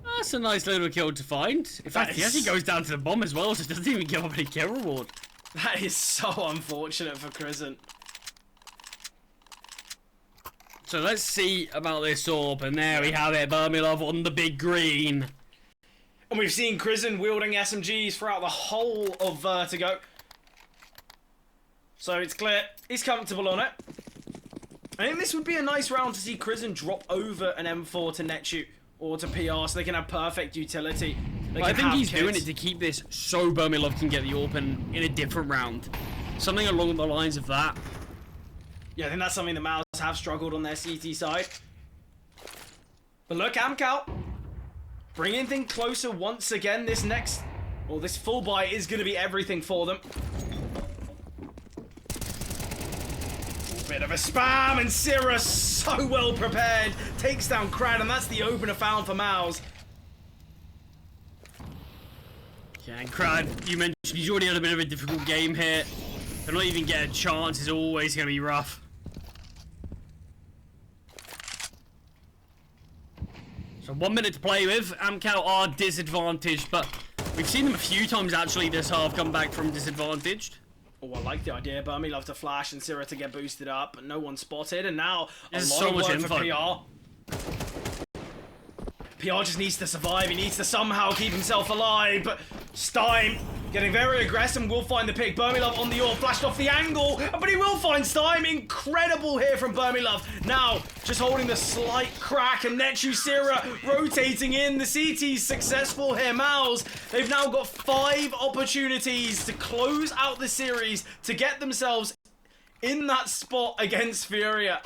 That's a nice little kill to find. In fact, he actually goes down to the bomb as well, so doesn't even give up any kill reward. That is so unfortunate for Krizen. So let's see about this AWP, and there we have it, Birmingham on the big green. And we've seen Krizen wielding SMGs throughout the whole of Vertigo. So it's clear he's comfortable on it. I think this would be a nice round to see Krizen drop over an M4 to Netju or to PR so they can have perfect utility. I think he's doing it to keep this so Birmingham can get the AWP in a different round. Something along the lines of that. Yeah, I think that's something the mouz have struggled on their CT side. But look, AMKAL bringing things closer once again. This full buy is going to be everything for them. Bit of a spam, and Syrah so well prepared. Takes down Crad, and that's the opener found for mouz. Yeah, and Crad, you mentioned he's already had a bit of a difficult game here. To not even get a chance is always going to be rough. So 1 minute to play with. AMKAL are disadvantaged, but we've seen them a few times actually this half come back from disadvantaged. Oh, I like the idea. Burmy love to flash and Syrah to get boosted up, but no one spotted. And now There's a lot so of much work for info. PR just needs to survive. He needs to somehow keep himself alive. But Stime getting very aggressive and will find the pick. Burmilove on the AWP, flashed off the angle, but he will find Stime. Incredible here from Burmilove. Now just holding the slight crack, and Netju Syrah rotating in. The CT's successful here. mouz, they've now got 5 opportunities to close out the series to get themselves in that spot against Furia.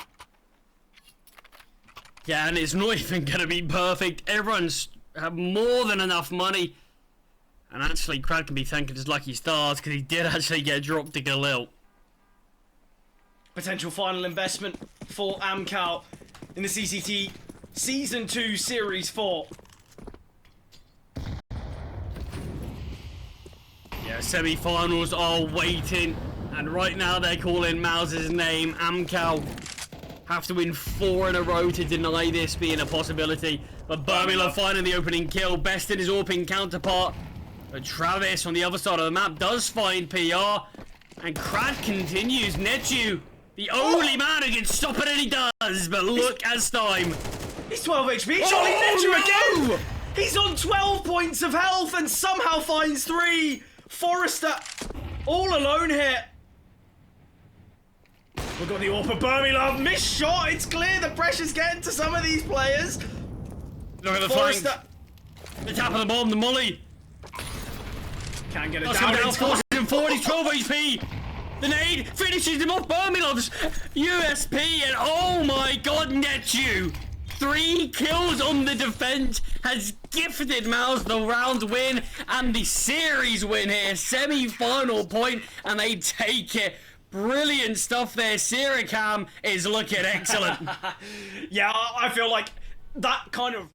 Yeah, and it's not even going to be perfect. Everyone's have more than enough money. And actually, Crad can be thanking his lucky stars because he did actually get dropped to Galil. Potential final investment for AMKAL in the CCT Season 2 Series 4. Yeah, semi-finals are waiting. And right now they're calling mouz's name. AMKAL have to win 4 in a row to deny this being a possibility. But Birmingham finding the opening kill, bested his AWPing counterpart. But Travis on the other side of the map does find PR. And Crad continues. Netju, the only man who can stop it, and he does. But look at Stime. He's 12 HP. Surely Netju again. He's on 12 points of health and somehow finds 3. Forrester all alone here. We've got the AWP of Birmingham. Missed shot. It's clear the pressure's getting to some of these players. Look at the flank. Forrester. The tap of the bomb, the molly. Can't get it That's down. down, It's forces him forward, he's 12 HP. The nade finishes him off. Bermilov's USP, and oh my god, Netju. 3 kills on the defense has gifted mouz the round win and the series win here. Semi-final point, and they take it. Brilliant stuff there. Siricam is looking excellent. Yeah, I feel like that kind of